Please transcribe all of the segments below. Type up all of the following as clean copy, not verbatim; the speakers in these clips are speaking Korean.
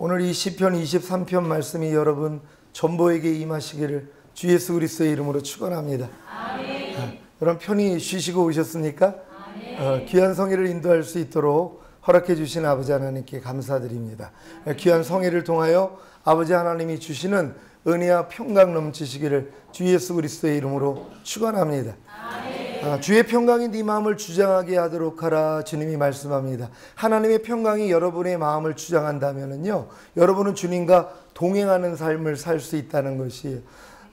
오늘 이 시편 23편 말씀이 여러분 전보에게 임하시기를 주 예수 그리스도의 이름으로 축원합니다. 여러분 편히 쉬시고 오셨습니까? 귀한 성회를 인도할 수 있도록 허락해 주신 아버지 하나님께 감사드립니다. 귀한 성회를 통하여 아버지 하나님이 주시는 은혜와 평강 넘치시기를 주 예수 그리스도의 이름으로 축원합니다. 주의 평강이 네 마음을 주장하게 하도록 하라 주님이 말씀합니다. 하나님의 평강이 여러분의 마음을 주장한다면요, 여러분은 주님과 동행하는 삶을 살 수 있다는 것이에요.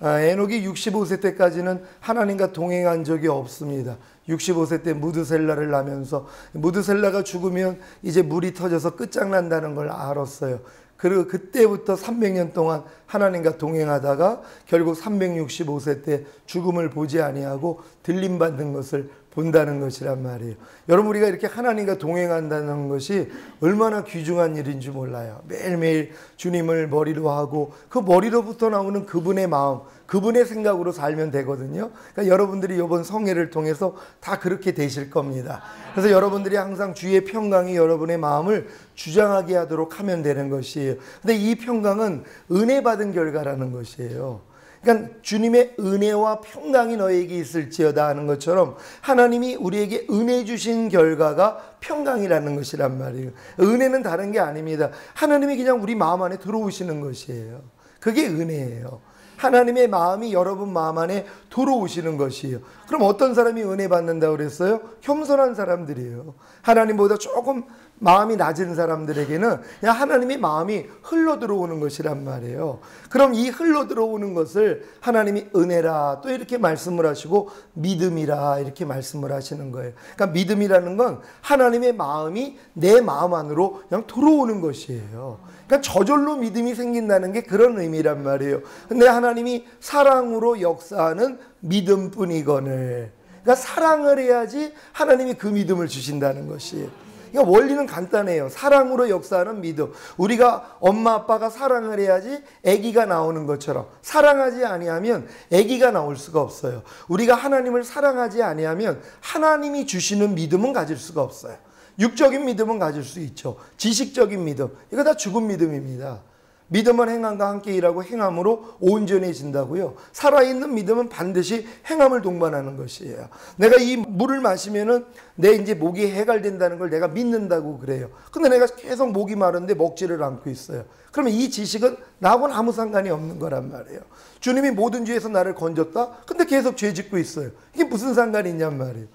에녹이 65세 때까지는 하나님과 동행한 적이 없습니다. 65세 때 무드셀라를 낳으면서 무드셀라가 죽으면 이제 물이 터져서 끝장난다는 걸 알았어요. 그리고 그때부터 300년 동안 하나님과 동행하다가 결국 365세 때 죽음을 보지 아니하고 들림받는 것을 본다는 것이란 말이에요. 여러분, 우리가 이렇게 하나님과 동행한다는 것이 얼마나 귀중한 일인 줄 몰라요. 매일매일 주님을 머리로 하고 그 머리로부터 나오는 그분의 마음, 그분의 생각으로 살면 되거든요. 그러니까 여러분들이 이번 성회를 통해서 다 그렇게 되실 겁니다. 그래서 여러분들이 항상 주의 평강이 여러분의 마음을 주장하게 하도록 하면 되는 것이에요. 근데 이 평강은 은혜 받은 결과라는 것이에요. 그러니까 주님의 은혜와 평강이 너에게 있을지어다 하는 것처럼 하나님이 우리에게 은혜 주신 결과가 평강이라는 것이란 말이에요. 은혜는 다른 게 아닙니다. 하나님이 그냥 우리 마음 안에 들어오시는 것이에요. 그게 은혜예요. 하나님의 마음이 여러분 마음 안에 들어오시는 것이에요. 그럼 어떤 사람이 은혜 받는다고 그랬어요? 겸손한 사람들이에요. 하나님보다 조금 마음이 낮은 사람들에게는 그냥 하나님의 마음이 흘러 들어오는 것이란 말이에요. 그럼 이 흘러 들어오는 것을 하나님이 은혜라 또 이렇게 말씀을 하시고 믿음이라 이렇게 말씀을 하시는 거예요. 그러니까 믿음이라는 건 하나님의 마음이 내 마음 안으로 그냥 들어오는 것이에요. 그러니까 저절로 믿음이 생긴다는 게 그런 의미란 말이에요. 근데 하나님이 사랑으로 역사하는 믿음뿐이거늘, 그러니까 사랑을 해야지 하나님이 그 믿음을 주신다는 것이에요. 그러니까 원리는 간단해요. 사랑으로 역사하는 믿음. 우리가 엄마 아빠가 사랑을 해야지 아기가 나오는 것처럼 사랑하지 아니하면 아기가 나올 수가 없어요. 우리가 하나님을 사랑하지 아니하면 하나님이 주시는 믿음은 가질 수가 없어요. 육적인 믿음은 가질 수 있죠. 지식적인 믿음, 이거 다 죽은 믿음입니다. 믿음은 행함과 함께 일하고 행함으로 온전해진다고요. 살아있는 믿음은 반드시 행함을 동반하는 것이에요. 내가 이 물을 마시면은 내 이제 목이 해갈된다는 걸 내가 믿는다고 그래요. 근데 내가 계속 목이 마른데 먹지를 않고 있어요. 그러면 이 지식은 나하고는 아무 상관이 없는 거란 말이에요. 주님이 모든 죄에서 나를 건졌다? 근데 계속 죄 짓고 있어요. 이게 무슨 상관이 있냔 말이에요.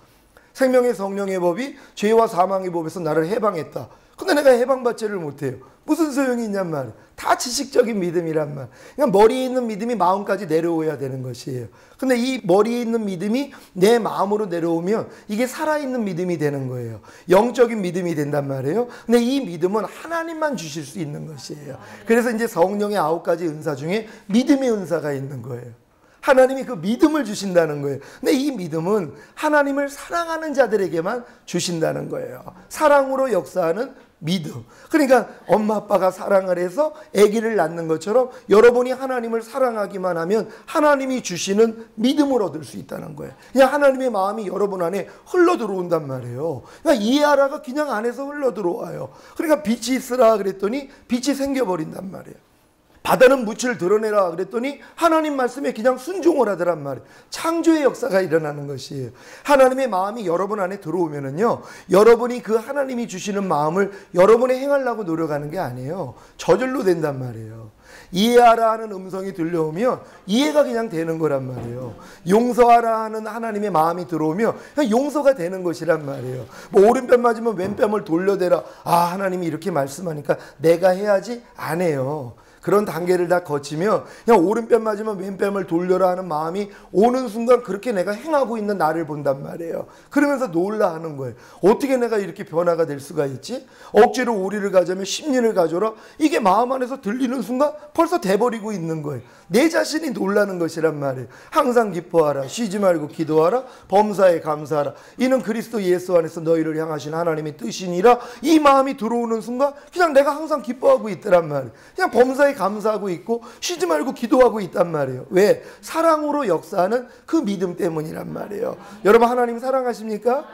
생명의 성령의 법이 죄와 사망의 법에서 나를 해방했다. 근데 내가 해방받지를 못해요. 무슨 소용이 있냔 말이에요. 다 지식적인 믿음이란 말. 그러니까 머리에 있는 믿음이 마음까지 내려오야 되는 것이에요. 근데 이 머리에 있는 믿음이 내 마음으로 내려오면 이게 살아있는 믿음이 되는 거예요. 영적인 믿음이 된단 말이에요. 근데 이 믿음은 하나님만 주실 수 있는 것이에요. 그래서 이제 성령의 9가지 은사 중에 믿음의 은사가 있는 거예요. 하나님이 그 믿음을 주신다는 거예요. 근데 이 믿음은 하나님을 사랑하는 자들에게만 주신다는 거예요. 사랑으로 역사하는 믿음. 그러니까 엄마 아빠가 사랑을 해서 아기를 낳는 것처럼 여러분이 하나님을 사랑하기만 하면 하나님이 주시는 믿음을 얻을 수 있다는 거예요. 그냥 하나님의 마음이 여러분 안에 흘러 들어온단 말이에요. 그러니까 이해하라가 그냥 안에서 흘러 들어와요. 그러니까 빛이 있으라 그랬더니 빛이 생겨버린단 말이에요. 바다는 묻을 드러내라 그랬더니 하나님 말씀에 그냥 순종을 하더란 말이에요. 창조의 역사가 일어나는 것이에요. 하나님의 마음이 여러분 안에 들어오면은요, 여러분이 그 하나님이 주시는 마음을 여러분이 행하려고 노력하는 게 아니에요. 저절로 된단 말이에요. 이해하라 하는 음성이 들려오면 이해가 그냥 되는 거란 말이에요. 용서하라 하는 하나님의 마음이 들어오면 그냥 용서가 되는 것이란 말이에요. 뭐 오른뺨 맞으면 왼뺨을 돌려대라. 아, 하나님이 이렇게 말씀하니까 내가 해야지? 안 해요. 그런 단계를 다 거치며 그냥 오른뺨 맞으면 왼뺨을 돌려라 하는 마음이 오는 순간 그렇게 내가 행하고 있는 나를 본단 말이에요. 그러면서 놀라하는 거예요. 어떻게 내가 이렇게 변화가 될 수가 있지? 억지로 오리를 가자면 10년을 가져라? 이게 마음 안에서 들리는 순간 벌써 돼버리고 있는 거예요. 내 자신이 놀라는 것이란 말이에요. 항상 기뻐하라. 쉬지 말고 기도하라. 범사에 감사하라. 이는 그리스도 예수 안에서 너희를 향하신 하나님의 뜻이니라. 이 마음이 들어오는 순간 그냥 내가 항상 기뻐하고 있더란 말이에요. 그냥 범사에 감사하고 있고 쉬지 말고 기도하고 있단 말이에요. 왜? 사랑으로 역사하는 그 믿음 때문이란 말이에요. 여러분, 하나님 사랑하십니까?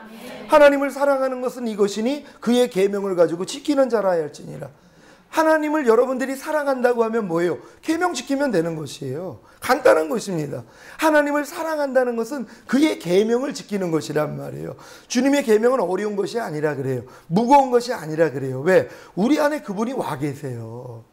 하나님을 사랑하는 것은 이것이니 그의 계명을 가지고 지키는 자라 할지니라. 하나님을 여러분들이 사랑한다고 하면 뭐예요? 계명 지키면 되는 것이에요. 간단한 것입니다. 하나님을 사랑한다는 것은 그의 계명을 지키는 것이란 말이에요. 주님의 계명은 어려운 것이 아니라 그래요. 무거운 것이 아니라 그래요. 왜? 우리 안에 그분이 와 계세요.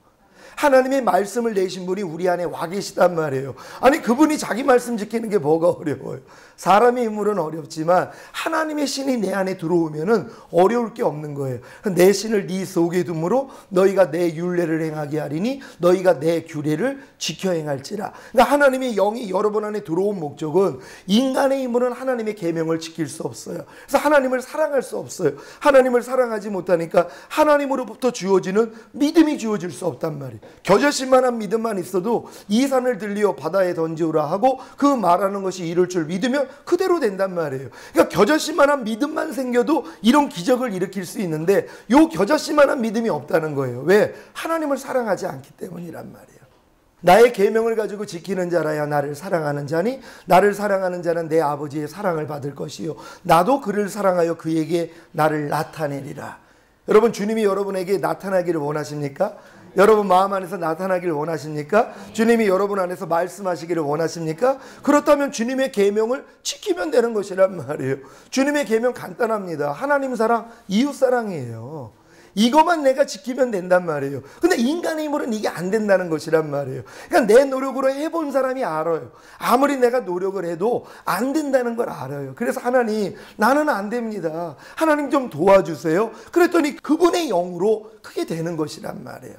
하나님의 말씀을 내신 분이 우리 안에 와 계시단 말이에요. 아니 그분이 자기 말씀 지키는 게 뭐가 어려워요? 사람의 인물은 어렵지만 하나님의 신이 내 안에 들어오면은 어려울 게 없는 거예요. 내 신을 네 속에 둠으로 너희가 내 율례를 행하게 하리니 너희가 내 규례를 지켜 행할지라. 그러니까 하나님의 영이 여러분 안에 들어온 목적은 인간의 힘으로는 하나님의 계명을 지킬 수 없어요. 그래서 하나님을 사랑할 수 없어요. 하나님을 사랑하지 못하니까 하나님으로부터 주어지는 믿음이 주어질 수 없단 말이에요. 겨자씨만한 믿음만 있어도 이 산을 들리어 바다에 던지오라 하고 그 말하는 것이 이룰 줄 믿으면 그대로 된단 말이에요. 그러니까 겨자씨만한 믿음만 생겨도 이런 기적을 일으킬 수 있는데 요 겨자씨만한 믿음이 없다는 거예요. 왜? 하나님을 사랑하지 않기 때문이란 말이에요. 나의 계명을 가지고 지키는 자라야 나를 사랑하는 자니 나를 사랑하는 자는 내 아버지의 사랑을 받을 것이요 나도 그를 사랑하여 그에게 나를 나타내리라. 여러분 주님이 여러분에게 나타나기를 원하십니까? 여러분 마음 안에서 나타나기를 원하십니까? 주님이 여러분 안에서 말씀하시기를 원하십니까? 그렇다면 주님의 계명을 지키면 되는 것이란 말이에요. 주님의 계명 간단합니다. 하나님 사랑, 이웃 사랑이에요. 이것만 내가 지키면 된단 말이에요. 근데 인간의 힘으로는 이게 안 된다는 것이란 말이에요. 그러니까 내 노력으로 해본 사람이 알아요. 아무리 내가 노력을 해도 안 된다는 걸 알아요. 그래서 하나님, 나는 안 됩니다. 하나님 좀 도와주세요. 그랬더니 그분의 영으로 크게 되는 것이란 말이에요.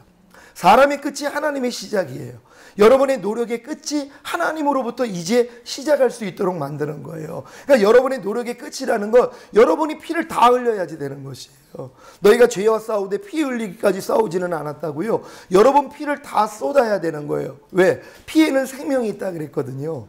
사람의 끝이 하나님의 시작이에요. 여러분의 노력의 끝이 하나님으로부터 이제 시작할 수 있도록 만드는 거예요. 그러니까 여러분의 노력의 끝이라는 건 여러분이 피를 다 흘려야지 되는 것이에요. 너희가 죄와 싸우되 피 흘리기까지 싸우지는 않았다고요. 여러분 피를 다 쏟아야 되는 거예요. 왜? 피에는 생명이 있다 그랬거든요.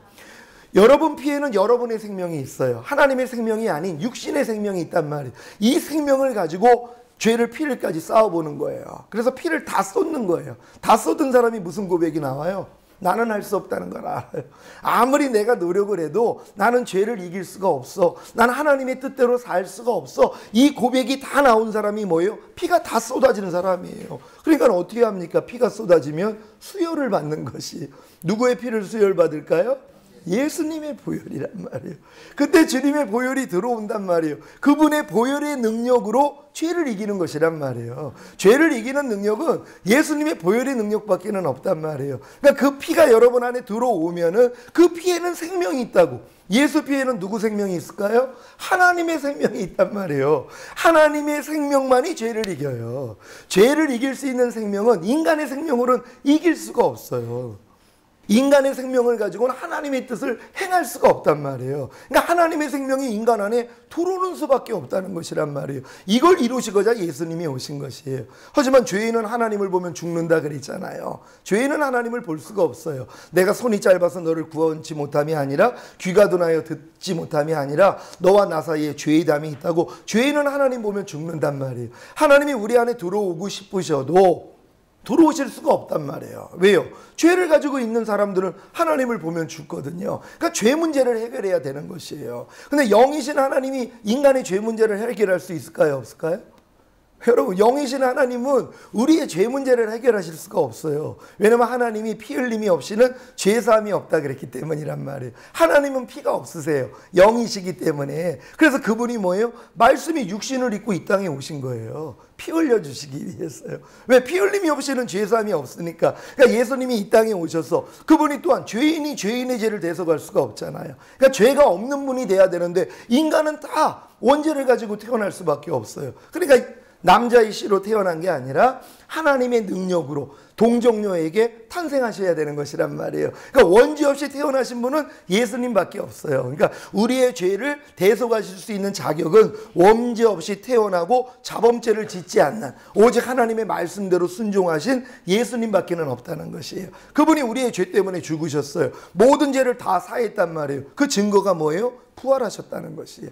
여러분 피에는 여러분의 생명이 있어요. 하나님의 생명이 아닌 육신의 생명이 있단 말이에요. 이 생명을 가지고 죄를 피를까지 싸워보는 거예요. 그래서 피를 다 쏟는 거예요. 다 쏟은 사람이 무슨 고백이 나와요? 나는 할 수 없다는 걸 알아요. 아무리 내가 노력을 해도 나는 죄를 이길 수가 없어. 난 하나님의 뜻대로 살 수가 없어. 이 고백이 다 나온 사람이 뭐예요? 피가 다 쏟아지는 사람이에요. 그러니까 어떻게 합니까? 피가 쏟아지면 수혈을 받는 것이. 누구의 피를 수혈받을까요? 예수님의 보혈이란 말이에요. 그때 주님의 보혈이 들어온단 말이에요. 그분의 보혈의 능력으로 죄를 이기는 것이란 말이에요. 죄를 이기는 능력은 예수님의 보혈의 능력밖에는 없단 말이에요. 그러니까 그 피가 여러분 안에 들어오면은 그 피에는 생명이 있다고. 예수 피에는 누구 생명이 있을까요? 하나님의 생명이 있단 말이에요. 하나님의 생명만이 죄를 이겨요. 죄를 이길 수 있는 생명은 인간의 생명으로는 이길 수가 없어요. 인간의 생명을 가지고는 하나님의 뜻을 행할 수가 없단 말이에요. 그러니까 하나님의 생명이 인간 안에 들어오는 수밖에 없다는 것이란 말이에요. 이걸 이루시고자 예수님이 오신 것이에요. 하지만 죄인은 하나님을 보면 죽는다 그랬잖아요. 죄인은 하나님을 볼 수가 없어요. 내가 손이 짧아서 너를 구원치 못함이 아니라 귀가 둔하여 듣지 못함이 아니라 너와 나 사이에 죄의담이 있다고. 죄인은 하나님 보면 죽는단 말이에요. 하나님이 우리 안에 들어오고 싶으셔도 들어오실 수가 없단 말이에요. 왜요? 죄를 가지고 있는 사람들은 하나님을 보면 죽거든요. 그러니까 죄 문제를 해결해야 되는 것이에요. 근데 영이신 하나님이 인간의 죄 문제를 해결할 수 있을까요? 없을까요? 여러분, 영이신 하나님은 우리의 죄 문제를 해결하실 수가 없어요. 왜냐하면 하나님이 피 흘림이 없이는 죄사함이 없다 그랬기 때문이란 말이에요. 하나님은 피가 없으세요. 영이시기 때문에. 그래서 그분이 뭐예요? 말씀이 육신을 입고 이 땅에 오신 거예요. 피 흘려주시기 위해서요. 왜? 피 흘림이 없이는 죄사함이 없으니까. 그러니까 예수님이 이 땅에 오셔서 그분이 또한 죄인이 죄인의 죄를 대속할 수가 없잖아요. 그러니까 죄가 없는 분이 돼야 되는데 인간은 다 원죄를 가지고 태어날 수밖에 없어요. 그러니까 남자의 씨로 태어난 게 아니라 하나님의 능력으로 동정녀에게 탄생하셔야 되는 것이란 말이에요. 그러니까 원죄 없이 태어나신 분은 예수님밖에 없어요. 그러니까 우리의 죄를 대속하실 수 있는 자격은 원죄 없이 태어나고 자범죄를 짓지 않는 오직 하나님의 말씀대로 순종하신 예수님밖에는 없다는 것이에요. 그분이 우리의 죄 때문에 죽으셨어요. 모든 죄를 다 사했단 말이에요. 그 증거가 뭐예요? 부활하셨다는 것이에요.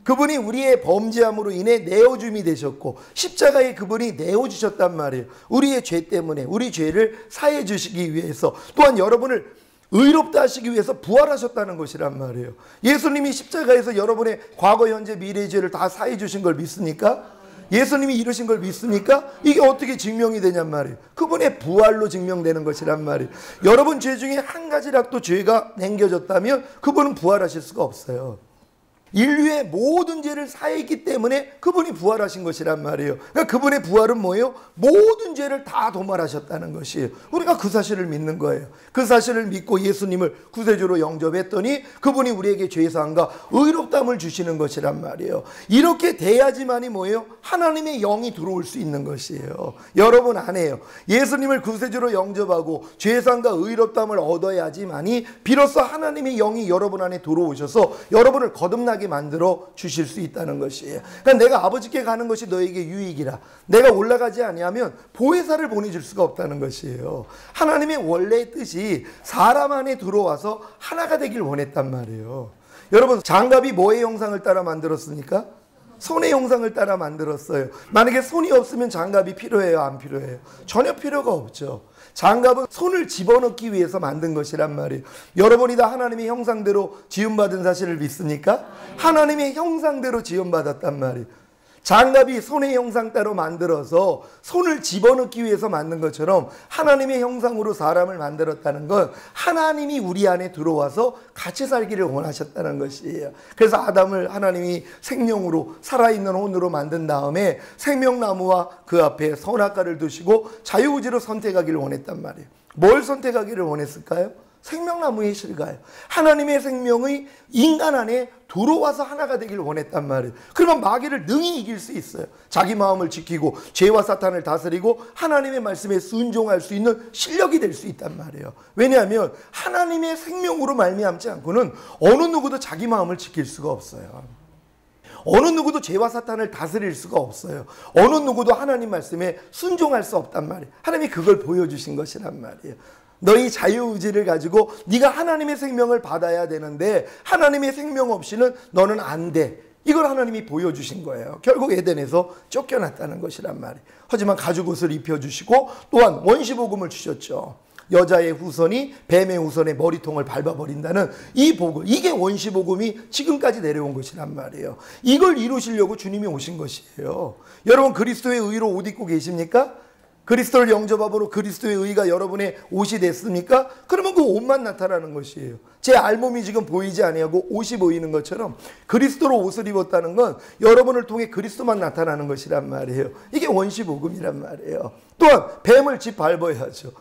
그분이 우리의 범죄함으로 인해 내어줌이 되셨고 십자가에 그분이 내어주셨단 말이에요. 우리의 죄 때문에 우리 죄를 사해 주시기 위해서 또한 여러분을 의롭다 하시기 위해서 부활하셨다는 것이란 말이에요. 예수님이 십자가에서 여러분의 과거, 현재, 미래의 죄를 다 사해 주신 걸 믿습니까? 예수님이 이러신 걸 믿습니까? 이게 어떻게 증명이 되냔 말이에요. 그분의 부활로 증명되는 것이란 말이에요. 여러분 죄 중에 한 가지라도 죄가 남겨졌다면 그분은 부활하실 수가 없어요. 인류의 모든 죄를 사했기 때문에 그분이 부활하신 것이란 말이에요. 그러니까 그분의 부활은 뭐예요? 모든 죄를 다 도말하셨다는 것이에요. 우리가 그 사실을 믿는 거예요. 그 사실을 믿고 예수님을 구세주로 영접했더니 그분이 우리에게 죄사함과 의롭다함을 주시는 것이란 말이에요. 이렇게 돼야지만이 뭐예요? 하나님의 영이 들어올 수 있는 것이에요. 여러분 안에요. 예수님을 구세주로 영접하고 죄사함과 의롭다함을 얻어야지만이 비로소 하나님의 영이 여러분 안에 들어오셔서 여러분을 거듭나게 만들어 주실 수 있다는 것이에요. 그러니까 내가 아버지께 가는 것이 너에게 유익이라. 내가 올라가지 아니하면 보혜사를 보내줄 수가 없다는 것이에요. 하나님의 원래의 뜻이 사람 안에 들어와서 하나가 되길 원했단 말이에요. 여러분 장갑이 뭐의 형상을 따라 만들었습니까? 손의 형상을 따라 만들었어요. 만약에 손이 없으면 장갑이 필요해요? 안 필요해요? 전혀 필요가 없죠. 장갑은 손을 집어넣기 위해서 만든 것이란 말이에요. 여러분이 다 하나님의 형상대로 지음받은 사실을 믿습니까? 하나님의 형상대로 지음받았단 말이에요. 장갑이 손의 형상 따로 만들어서 손을 집어넣기 위해서 만든 것처럼 하나님의 형상으로 사람을 만들었다는 건 하나님이 우리 안에 들어와서 같이 살기를 원하셨다는 것이에요. 그래서 아담을 하나님이 생명으로 살아있는 혼으로 만든 다음에 생명나무와 그 앞에 선악과를 두시고 자유의지로 선택하기를 원했단 말이에요. 뭘 선택하기를 원했을까요? 생명나무의 실과예요. 하나님의 생명의 인간 안에 들어와서 하나가 되기를 원했단 말이에요. 그러면 마귀를 능히 이길 수 있어요. 자기 마음을 지키고 죄와 사탄을 다스리고 하나님의 말씀에 순종할 수 있는 실력이 될 수 있단 말이에요. 왜냐하면 하나님의 생명으로 말미암지 않고는 어느 누구도 자기 마음을 지킬 수가 없어요. 어느 누구도 죄와 사탄을 다스릴 수가 없어요. 어느 누구도 하나님 말씀에 순종할 수 없단 말이에요. 하나님이 그걸 보여주신 것이란 말이에요. 너희 자유의지를 가지고 네가 하나님의 생명을 받아야 되는데 하나님의 생명 없이는 너는 안 돼. 이걸 하나님이 보여주신 거예요. 결국 에덴에서 쫓겨났다는 것이란 말이에요. 하지만 가죽옷을 입혀주시고 또한 원시복음을 주셨죠. 여자의 후손이 뱀의 후손의 머리통을 밟아버린다는 이 복음, 이게 원시복음이 지금까지 내려온 것이란 말이에요. 이걸 이루시려고 주님이 오신 것이에요. 여러분 그리스도의 의로 옷 입고 계십니까? 그리스도를 영접함으로 그리스도의 의가 여러분의 옷이 됐습니까? 그러면 그 옷만 나타나는 것이에요. 제 알몸이 지금 보이지 아니하고 옷이 보이는 것처럼 그리스도로 옷을 입었다는 건 여러분을 통해 그리스도만 나타나는 것이란 말이에요. 이게 원시복음이란 말이에요. 또한 뱀을 짓밟아야죠.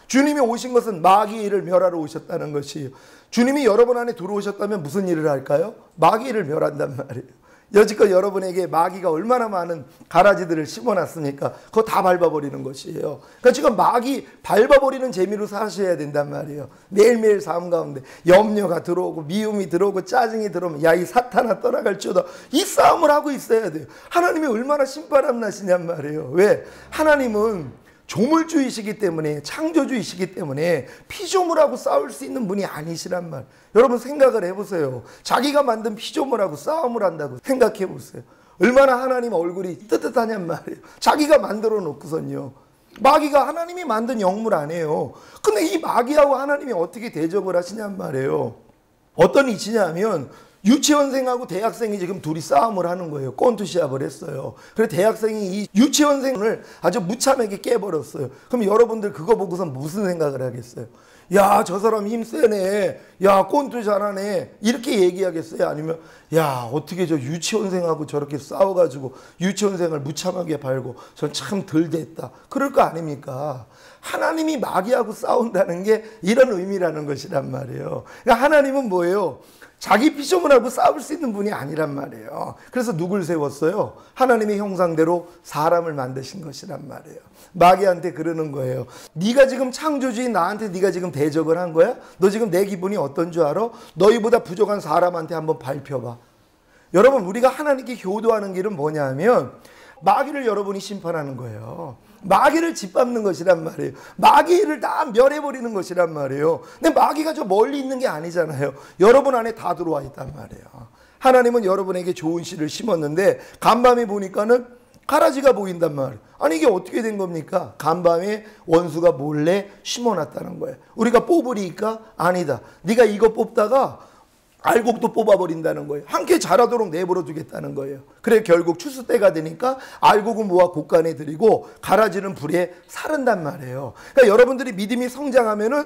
주님이 오신 것은 마귀의 일을 멸하러 오셨다는 것이에요. 주님이 여러분 안에 들어오셨다면 무슨 일을 할까요? 마귀를 멸한단 말이에요. 여지껏 여러분에게 마귀가 얼마나 많은 가라지들을 심어놨습니까? 그거 다 밟아버리는 것이에요. 그러니까 지금 마귀 밟아버리는 재미로 사셔야 된단 말이에요. 매일매일 삶 가운데 염려가 들어오고 미움이 들어오고 짜증이 들어오면 야 이 사탄아 떠나갈지어다 이 싸움을 하고 있어야 돼요. 하나님이 얼마나 신바람 나시냔 말이에요. 왜? 하나님은 조물주이시기 때문에 창조주이시기 때문에 피조물하고 싸울 수 있는 분이 아니시란 말. 여러분 생각을 해보세요. 자기가 만든 피조물하고 싸움을 한다고 생각해 보세요. 얼마나 하나님 얼굴이 뜨뜻하냔 말이에요. 자기가 만들어 놓고선요. 마귀가 하나님이 만든 영물 아니에요. 근데 이 마귀하고 하나님이 어떻게 대적을 하시냔 말이에요. 어떤 이치냐면 유치원생하고 대학생이 지금 둘이 싸움을 하는 거예요. 꼰투 시합을 했어요. 그래서 대학생이 이 유치원생을 아주 무참하게 깨버렸어요. 그럼 여러분들 그거 보고선 무슨 생각을 하겠어요? 야, 저 사람 힘세네. 야, 꼰투 잘하네. 이렇게 얘기하겠어요? 아니면 야, 어떻게 저 유치원생하고 저렇게 싸워가지고 유치원생을 무참하게 밟고 전 참 덜 됐다. 그럴 거 아닙니까? 하나님이 마귀하고 싸운다는 게 이런 의미라는 것이란 말이에요. 그러니까 하나님은 뭐예요? 자기 피조물하고 싸울 수 있는 분이 아니란 말이에요. 그래서 누굴 세웠어요? 하나님의 형상대로 사람을 만드신 것이란 말이에요. 마귀한테 그러는 거예요. 네가 지금 창조주인 나한테 네가 지금 대적을 한 거야? 너 지금 내 기분이 어떤 줄 알아? 너희보다 부족한 사람한테 한번 밟혀봐. 여러분 우리가 하나님께 효도하는 길은 뭐냐면 마귀를 여러분이 심판하는 거예요. 마귀를 짓밟는 것이란 말이에요. 마귀를 다 멸해버리는 것이란 말이에요. 근데 마귀가 저 멀리 있는 게 아니잖아요. 여러분 안에 다 들어와 있단 말이에요. 하나님은 여러분에게 좋은 씨를 심었는데 간밤에 보니까는 가라지가 보인단 말이에요. 아니 이게 어떻게 된 겁니까? 간밤에 원수가 몰래 심어놨다는 거예요. 우리가 뽑으리까? 아니다. 네가 이거 뽑다가 알곡도 뽑아버린다는 거예요. 함께 자라도록 내버려 두겠다는 거예요. 그래 결국 추수 때가 되니까 알곡은 모아 곡간에 들이고 가라지는 불에 사른단 말이에요. 그러니까 여러분들이 믿음이 성장하면은,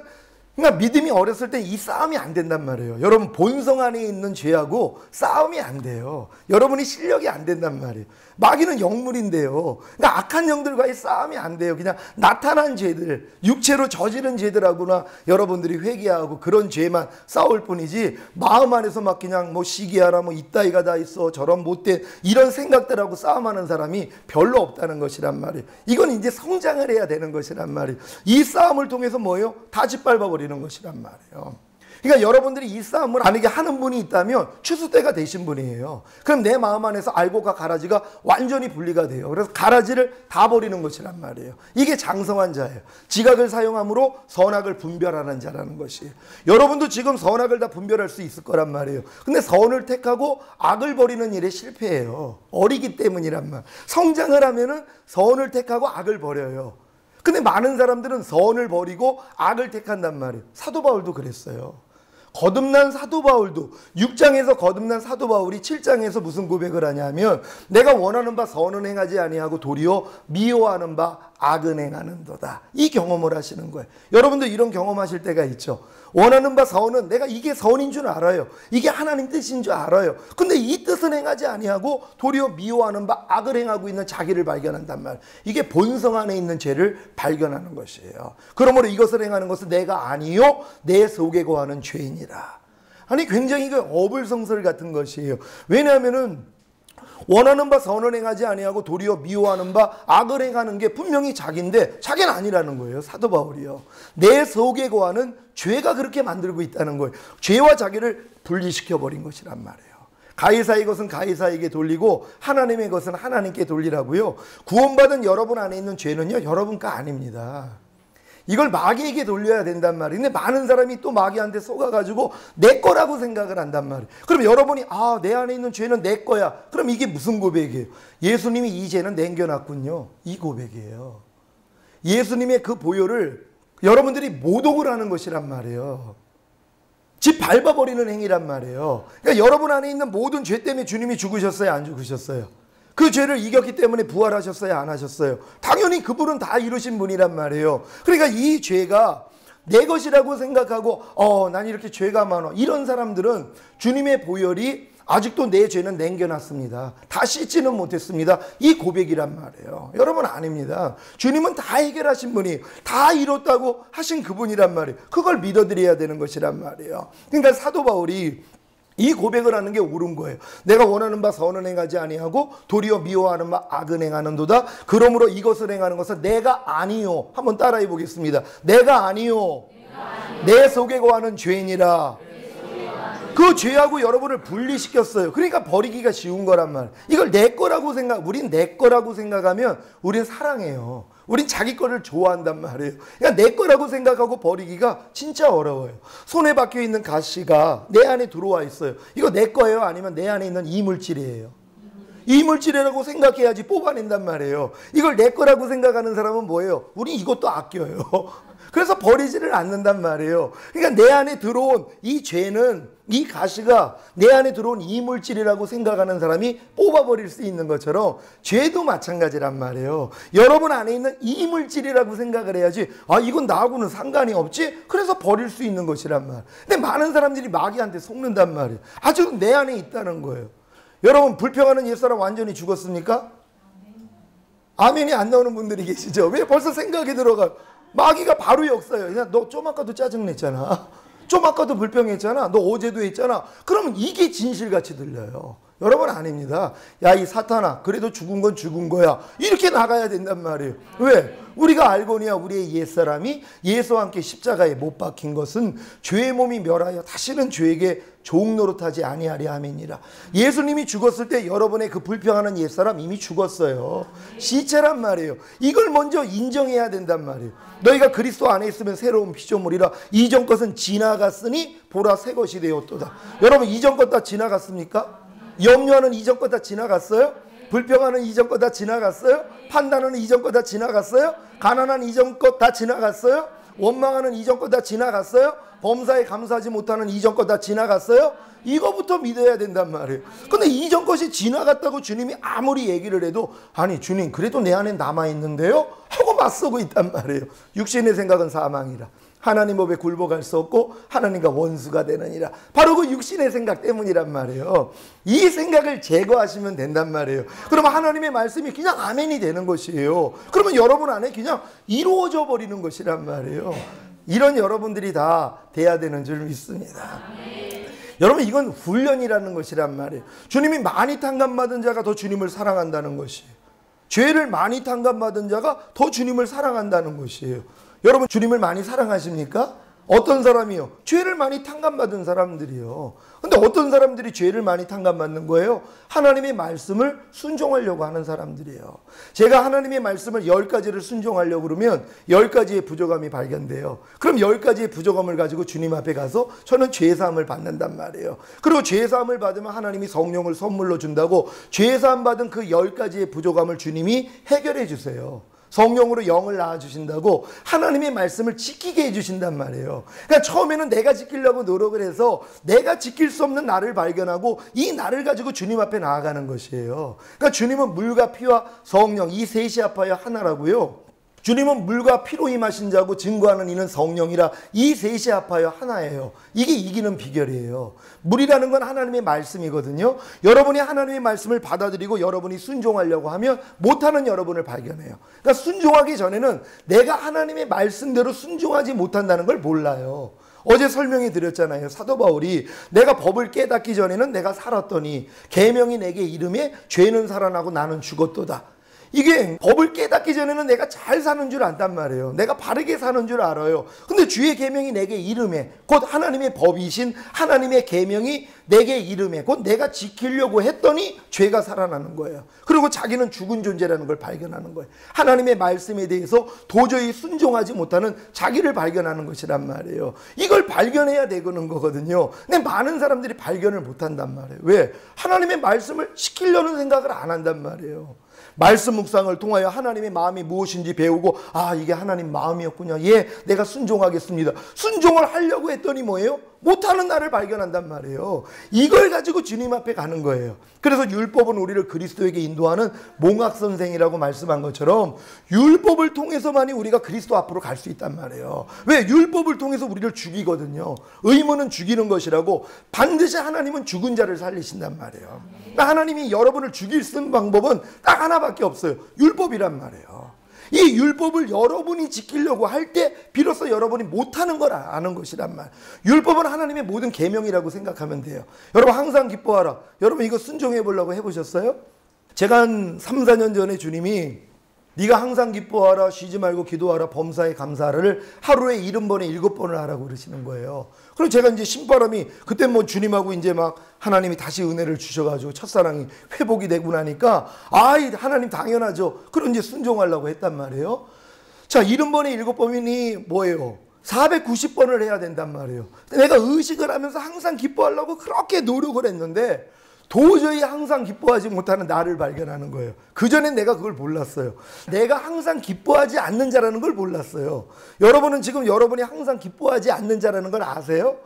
그러니까 믿음이 어렸을 때 이 싸움이 안 된단 말이에요. 여러분 본성 안에 있는 죄하고 싸움이 안 돼요. 여러분이 실력이 안 된단 말이에요. 마귀는 영물인데요. 그러니까 악한 영들과의 싸움이 안 돼요. 그냥 나타난 죄들, 육체로 저지른 죄들하고나 여러분들이 회개하고 그런 죄만 싸울 뿐이지, 마음 안에서 막 그냥 뭐 시기하라, 뭐 이따위가 다 있어, 저런 못된 이런 생각들하고 싸움하는 사람이 별로 없다는 것이란 말이에요. 이건 이제 성장을 해야 되는 것이란 말이에요. 이 싸움을 통해서 뭐예요? 다 짓밟아 버리는 것이란 말이에요. 그러니까 여러분들이 이 싸움을 만약에 하는 분이 있다면 추수 때가 되신 분이에요. 그럼 내 마음 안에서 알곡과 가라지가 완전히 분리가 돼요. 그래서 가라지를 다 버리는 것이란 말이에요. 이게 장성한 자예요. 지각을 사용함으로 선악을 분별하는 자라는 것이에요. 여러분도 지금 선악을 다 분별할 수 있을 거란 말이에요. 근데 선을 택하고 악을 버리는 일에 실패해요. 어리기 때문이란 말. 성장을 하면은 선을 택하고 악을 버려요. 근데 많은 사람들은 선을 버리고 악을 택한단 말이에요. 사도 바울도 그랬어요. 거듭난 사도 바울도 6장에서 거듭난 사도 바울이 7장에서 무슨 고백을 하냐면, 내가 원하는 바 선은 행하지 아니하고 도리어 미워하는 바 악은 행하는도다. 이 경험을 하시는 거예요. 여러분들 이런 경험하실 때가 있죠. 원하는 바 선은, 내가 이게 선인 줄 알아요. 이게 하나님 뜻인 줄 알아요. 근데 이 뜻은 행하지 아니하고 도리어 미워하는 바 악을 행하고 있는 자기를 발견한단 말이에요. 이게 본성 안에 있는 죄를 발견하는 것이에요. 그러므로 이것을 행하는 것은 내가 아니요 내 속에 거하는 죄인이라. 아니 굉장히 그 어불성설 같은 것이에요. 왜냐하면은 원하는 바 선을 행하지 아니하고 도리어 미워하는 바 악을 행하는 게 분명히 자기인데 자기는 아니라는 거예요. 사도 바울이요. 내 속에 거하는 죄가 그렇게 만들고 있다는 거예요. 죄와 자기를 분리시켜 버린 것이란 말이에요. 가이사의 것은 가이사에게 돌리고 하나님의 것은 하나님께 돌리라고요. 구원받은 여러분 안에 있는 죄는요, 여러분 거 아닙니다. 이걸 마귀에게 돌려야 된단 말이에요. 근데 많은 사람이 또 마귀한테 속아가지고 내 거라고 생각을 한단 말이에요. 그럼 여러분이 내 안에 있는 죄는 내 거야. 그럼 이게 무슨 고백이에요? 예수님이 이 죄는 남겨놨군요. 이 고백이에요. 예수님의 그 보혈을 여러분들이 모독을 하는 것이란 말이에요. 집 밟아버리는 행위란 말이에요. 그러니까 여러분 안에 있는 모든 죄 때문에 주님이 죽으셨어요? 안 죽으셨어요? 그 죄를 이겼기 때문에 부활하셨어요? 안 하셨어요? 당연히 그분은 다 이루신 분이란 말이에요. 그러니까 이 죄가 내 것이라고 생각하고 난 이렇게 죄가 많아, 이런 사람들은 주님의 보혈이 아직도 내 죄는 남겨놨습니다. 다 씻지는 못했습니다. 이 고백이란 말이에요. 여러분 아닙니다. 주님은 다 해결하신 분이, 다 이뤘다고 하신 그분이란 말이에요. 그걸 믿어드려야 되는 것이란 말이에요. 그러니까 사도 바울이 이 고백을 하는 게 옳은 거예요. 내가 원하는 바 선은 행하지 아니하고 도리어 미워하는 바 악은 행하는도다. 그러므로 이것을 행하는 것은 내가 아니요. 한번 따라해 보겠습니다. 내가 아니요. 내 속에 거하는 죄인이라. 그 죄하고 여러분을 분리시켰어요. 그러니까 버리기가 쉬운 거란 말이에요. 이걸 내 거라고 우린 내 거라고 생각하면 우린 사랑해요. 우린 자기 거를 좋아한단 말이에요. 그러니까 내 거라고 생각하고 버리기가 진짜 어려워요. 손에 박혀 있는 가시가 내 안에 들어와 있어요. 이거 내 거예요? 아니면 내 안에 있는 이물질이에요? 이물질이라고 생각해야지 뽑아낸단 말이에요. 이걸 내 거라고 생각하는 사람은 뭐예요? 우리 이것도 아껴요. 그래서 버리지를 않는단 말이에요. 그러니까 내 안에 들어온 이 죄는, 이 가시가 내 안에 들어온 이물질이라고 생각하는 사람이 뽑아버릴 수 있는 것처럼 죄도 마찬가지란 말이에요. 여러분 안에 있는 이물질이라고 생각을 해야지 이건 나하고는 상관이 없지? 그래서 버릴 수 있는 것이란 말이에요. 근데 많은 사람들이 마귀한테 속는단 말이에요. 아직은 내 안에 있다는 거예요. 여러분 불평하는 옛사람 완전히 죽었습니까? 아멘이 안 나오는 분들이 계시죠? 왜? 벌써 생각이 들어가. 마귀가 바로 역사예요. 그냥 너 좀 아까도 짜증냈잖아. 좀 아까도 불평했잖아. 너 어제도 했잖아. 그러면 이게 진실같이 들려요. 여러분 아닙니다. 야, 이 사탄아, 그래도 죽은 건 죽은 거야. 이렇게 나가야 된단 말이에요. 왜? 우리가 알거니와 우리의 옛사람이 예수와 함께 십자가에 못 박힌 것은 죄의 몸이 멸하여 다시는 죄에게 종 노릇하지 아니하리 아멘이라. 예수님이 죽었을 때 여러분의 그 불평하는 옛사람 이미 죽었어요. 시체란 말이에요. 이걸 먼저 인정해야 된단 말이에요. 너희가 그리스도 안에 있으면 새로운 피조물이라. 이전 것은 지나갔으니 보라 새 것이 되었도다. 여러분 이전 것 다 지나갔습니까? 염려하는 이전 것 다 지나갔어요? 불평하는 이전 것 다 지나갔어요? 판단하는 이전 것 다 지나갔어요? 가난한 이전 것 다 지나갔어요? 원망하는 이전 거 다 지나갔어요? 범사에 감사하지 못하는 이전 거 다 지나갔어요? 이거부터 믿어야 된단 말이에요. 근데 이전 것이 지나갔다고 주님이 아무리 얘기를 해도 아니 주님 그래도 내 안에 남아있는데요? 하고 맞서고 있단 말이에요. 육신의 생각은 사망이라 하나님 법에 굴복할 수 없고 하나님과 원수가 되느니라. 바로 그 육신의 생각 때문이란 말이에요. 이 생각을 제거하시면 된단 말이에요. 그러면 하나님의 말씀이 그냥 아멘이 되는 것이에요. 그러면 여러분 안에 그냥 이루어져 버리는 것이란 말이에요. 이런 여러분들이 다 돼야 되는 줄 믿습니다. 여러분 이건 훈련이라는 것이란 말이에요. 주님이 많이 탕감받은 자가 더 주님을 사랑한다는 것이에요. 죄를 많이 탕감받은 자가 더 주님을 사랑한다는 것이에요. 여러분 주님을 많이 사랑하십니까? 어떤 사람이요? 죄를 많이 탕감받은 사람들이요. 근데 어떤 사람들이 죄를 많이 탕감받는 거예요? 하나님의 말씀을 순종하려고 하는 사람들이에요. 제가 하나님의 말씀을 10가지를 순종하려고 그러면 10가지의 부족함이 발견돼요. 그럼 10가지의 부족함을 가지고 주님 앞에 가서 저는 죄사함을 받는단 말이에요. 그리고 죄사함을 받으면 하나님이 성령을 선물로 준다고 죄사함 받은 그 10가지의 부족함을 주님이 해결해 주세요. 성령으로 영을 낳아주신다고 하나님의 말씀을 지키게 해주신단 말이에요. 그러니까 처음에는 내가 지키려고 노력을 해서 내가 지킬 수 없는 나를 발견하고 이 나를 가지고 주님 앞에 나아가는 것이에요. 그러니까 주님은 물과 피와 성령 이 셋이 합하여 하나라고요. 주님은 물과 피로 임하신 자고 증거하는 이는 성령이라 이 셋이 합하여 하나예요. 이게 이기는 비결이에요. 물이라는 건 하나님의 말씀이거든요. 여러분이 하나님의 말씀을 받아들이고 여러분이 순종하려고 하면 못하는 여러분을 발견해요. 그러니까 순종하기 전에는 내가 하나님의 말씀대로 순종하지 못한다는 걸 몰라요. 어제 설명해 드렸잖아요. 사도 바울이 내가 법을 깨닫기 전에는 내가 살았더니 계명이 내게 이름에 죄는 살아나고 나는 죽었도다. 이게 법을 깨닫기 전에는 내가 잘 사는 줄 안단 말이에요. 내가 바르게 사는 줄 알아요. 근데 주의 계명이 내게 이름에 곧 하나님의 법이신 하나님의 계명이 내게 이름에 곧 내가 지키려고 했더니 죄가 살아나는 거예요. 그리고 자기는 죽은 존재라는 걸 발견하는 거예요. 하나님의 말씀에 대해서 도저히 순종하지 못하는 자기를 발견하는 것이란 말이에요. 이걸 발견해야 되는 거거든요. 근데 많은 사람들이 발견을 못한단 말이에요. 왜? 하나님의 말씀을 지키려는 생각을 안 한단 말이에요. 말씀 묵상을 통하여 하나님의 마음이 무엇인지 배우고 아 이게 하나님 마음이었군요. 예, 내가 순종하겠습니다. 순종을 하려고 했더니 뭐예요? 못하는 나를 발견한단 말이에요. 이걸 가지고 주님 앞에 가는 거예요. 그래서 율법은 우리를 그리스도에게 인도하는 몽학선생이라고 말씀한 것처럼 율법을 통해서만이 우리가 그리스도 앞으로 갈 수 있단 말이에요. 왜? 율법을 통해서 우리를 죽이거든요. 의무는 죽이는 것이라고 반드시 하나님은 죽은 자를 살리신단 말이에요. 그러니까 하나님이 여러분을 죽일 수 있는 방법은 딱 하나밖에 없어요. 율법이란 말이에요. 이 율법을 여러분이 지키려고 할 때 비로소 여러분이 못하는 걸 아는 것이란 말. 율법은 하나님의 모든 계명이라고 생각하면 돼요. 여러분 항상 기뻐하라. 여러분 이거 순종해 보려고 해보셨어요? 제가 한 3, 4년 전에 주님이 네가 항상 기뻐하라 쉬지 말고 기도하라 범사에 감사하라를 하루에 70번에 7번을 하라고 그러시는 거예요. 그리고 제가 이제 신바람이 그때 뭐 주님하고 이제 막 하나님이 다시 은혜를 주셔가지고 첫사랑이 회복이 되고 나니까 아이 하나님 당연하죠. 그럼 이제 순종하려고 했단 말이에요. 자 70번에 7번이니 뭐예요? 490번을 해야 된단 말이에요. 내가 의식을 하면서 항상 기뻐하려고 그렇게 노력을 했는데 도저히 항상 기뻐하지 못하는 나를 발견하는 거예요. 그전엔 내가 그걸 몰랐어요. 내가 항상 기뻐하지 않는 자라는 걸 몰랐어요. 여러분은 지금 여러분이 항상 기뻐하지 않는 자라는 걸 아세요?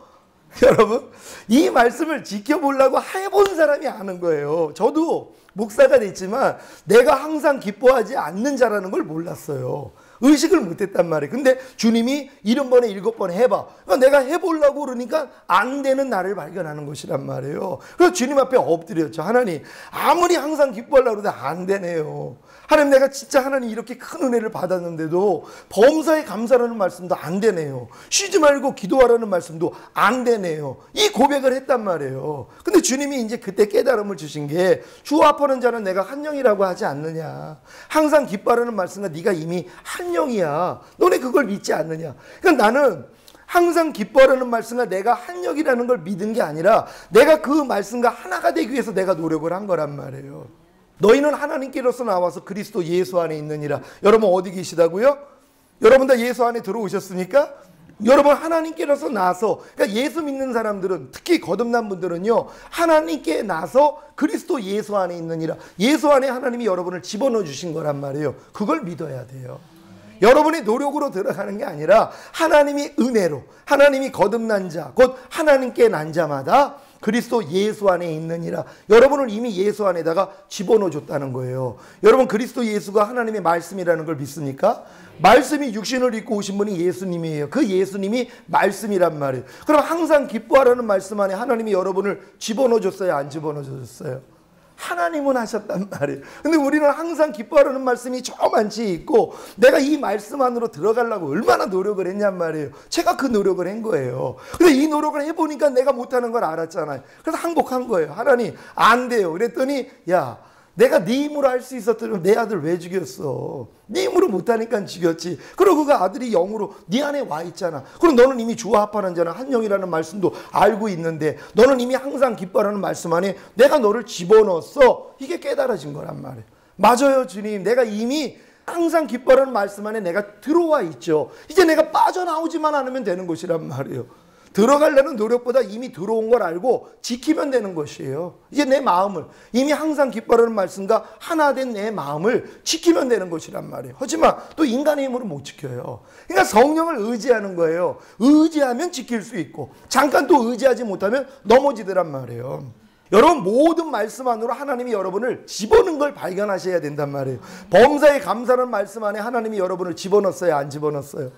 여러분 이 말씀을 지켜보려고 해본 사람이 아는 거예요. 저도 목사가 됐지만 내가 항상 기뻐하지 않는 자라는 걸 몰랐어요. 의식을 못했단 말이에요. 근데 주님이 70번에 7번 해봐. 그러니까 내가 해보려고 그러니까 안 되는 나를 발견하는 것이란 말이에요. 그래서 주님 앞에 엎드렸죠. 하나님 아무리 항상 기뻐하려고 해도 안 되네요. 하나님 내가 진짜 하나님 이렇게 큰 은혜를 받았는데도 범사에 감사라는 말씀도 안 되네요. 쉬지 말고 기도하라는 말씀도 안 되네요. 이 고백을 했단 말이에요. 근데 주님이 이제 그때 깨달음을 주신 게 주 앞하는 자는 내가 한 영이라고 하지 않느냐. 항상 기뻐하라는 말씀과 네가 이미 한 영이야. 너네 그걸 믿지 않느냐. 그러니까 나는 항상 기뻐하라는 말씀과 내가 한 영이라는 걸 믿은 게 아니라 내가 그 말씀과 하나가 되기 위해서 내가 노력을 한 거란 말이에요. 너희는 하나님께로서 나와서 그리스도 예수 안에 있느니라. 여러분 어디 계시다고요? 여러분 다 예수 안에 들어오셨습니까? 여러분 하나님께로서 나서 그러니까 예수 믿는 사람들은 특히 거듭난 분들은요 하나님께 나서 그리스도 예수 안에 있느니라. 예수 안에 하나님이 여러분을 집어넣어 주신 거란 말이에요. 그걸 믿어야 돼요. 여러분의 노력으로 들어가는 게 아니라 하나님이 은혜로, 하나님이 거듭난 자, 곧 하나님께 난 자마다 그리스도 예수 안에 있느니라. 여러분을 이미 예수 안에다가 집어넣어 줬다는 거예요. 여러분 그리스도 예수가 하나님의 말씀이라는 걸 믿습니까? 말씀이 육신을 입고 오신 분이 예수님이에요. 그 예수님이 말씀이란 말이에요. 그럼 항상 기뻐하라는 말씀 안에 하나님이 여러분을 집어넣어 줬어요? 안 집어넣어 줬어요? 하나님은 하셨단 말이에요. 근데 우리는 항상 기뻐하라는 말씀이 저만치 있고 내가 이 말씀 안으로 들어가려고 얼마나 노력을 했냔 말이에요. 제가 그 노력을 한 거예요. 근데 이 노력을 해보니까 내가 못하는 걸 알았잖아요. 그래서 항복한 거예요. 하나님 안 돼요. 그랬더니 야, 내가 네 힘으로 할 수 있었더니 내 아들 왜 죽였어? 네 힘으로 못하니까 죽였지. 그리고 그 아들이 영으로 네 안에 와 있잖아. 그럼 너는 이미 주와 합하는 자는 한 영이라는 말씀도 알고 있는데 너는 이미 항상 기뻐하라는 말씀 안에 내가 너를 집어넣었어. 이게 깨달아진 거란 말이에요. 맞아요 주님. 내가 이미 항상 기뻐하라는 말씀 안에 내가 들어와 있죠. 이제 내가 빠져나오지만 않으면 되는 것이란 말이에요. 들어가려는 노력보다 이미 들어온 걸 알고 지키면 되는 것이에요. 이제 내 마음을 이미 항상 기뻐하는 말씀과 하나 된 내 마음을 지키면 되는 것이란 말이에요. 하지만 또 인간의 힘으로 못 지켜요. 그러니까 성령을 의지하는 거예요. 의지하면 지킬 수 있고 잠깐 또 의지하지 못하면 넘어지더란 말이에요. 여러분 모든 말씀 안으로 하나님이 여러분을 집어넣은 걸 발견하셔야 된단 말이에요. 범사에 감사하는 말씀 안에 하나님이 여러분을 집어넣었어요? 안 집어넣었어요?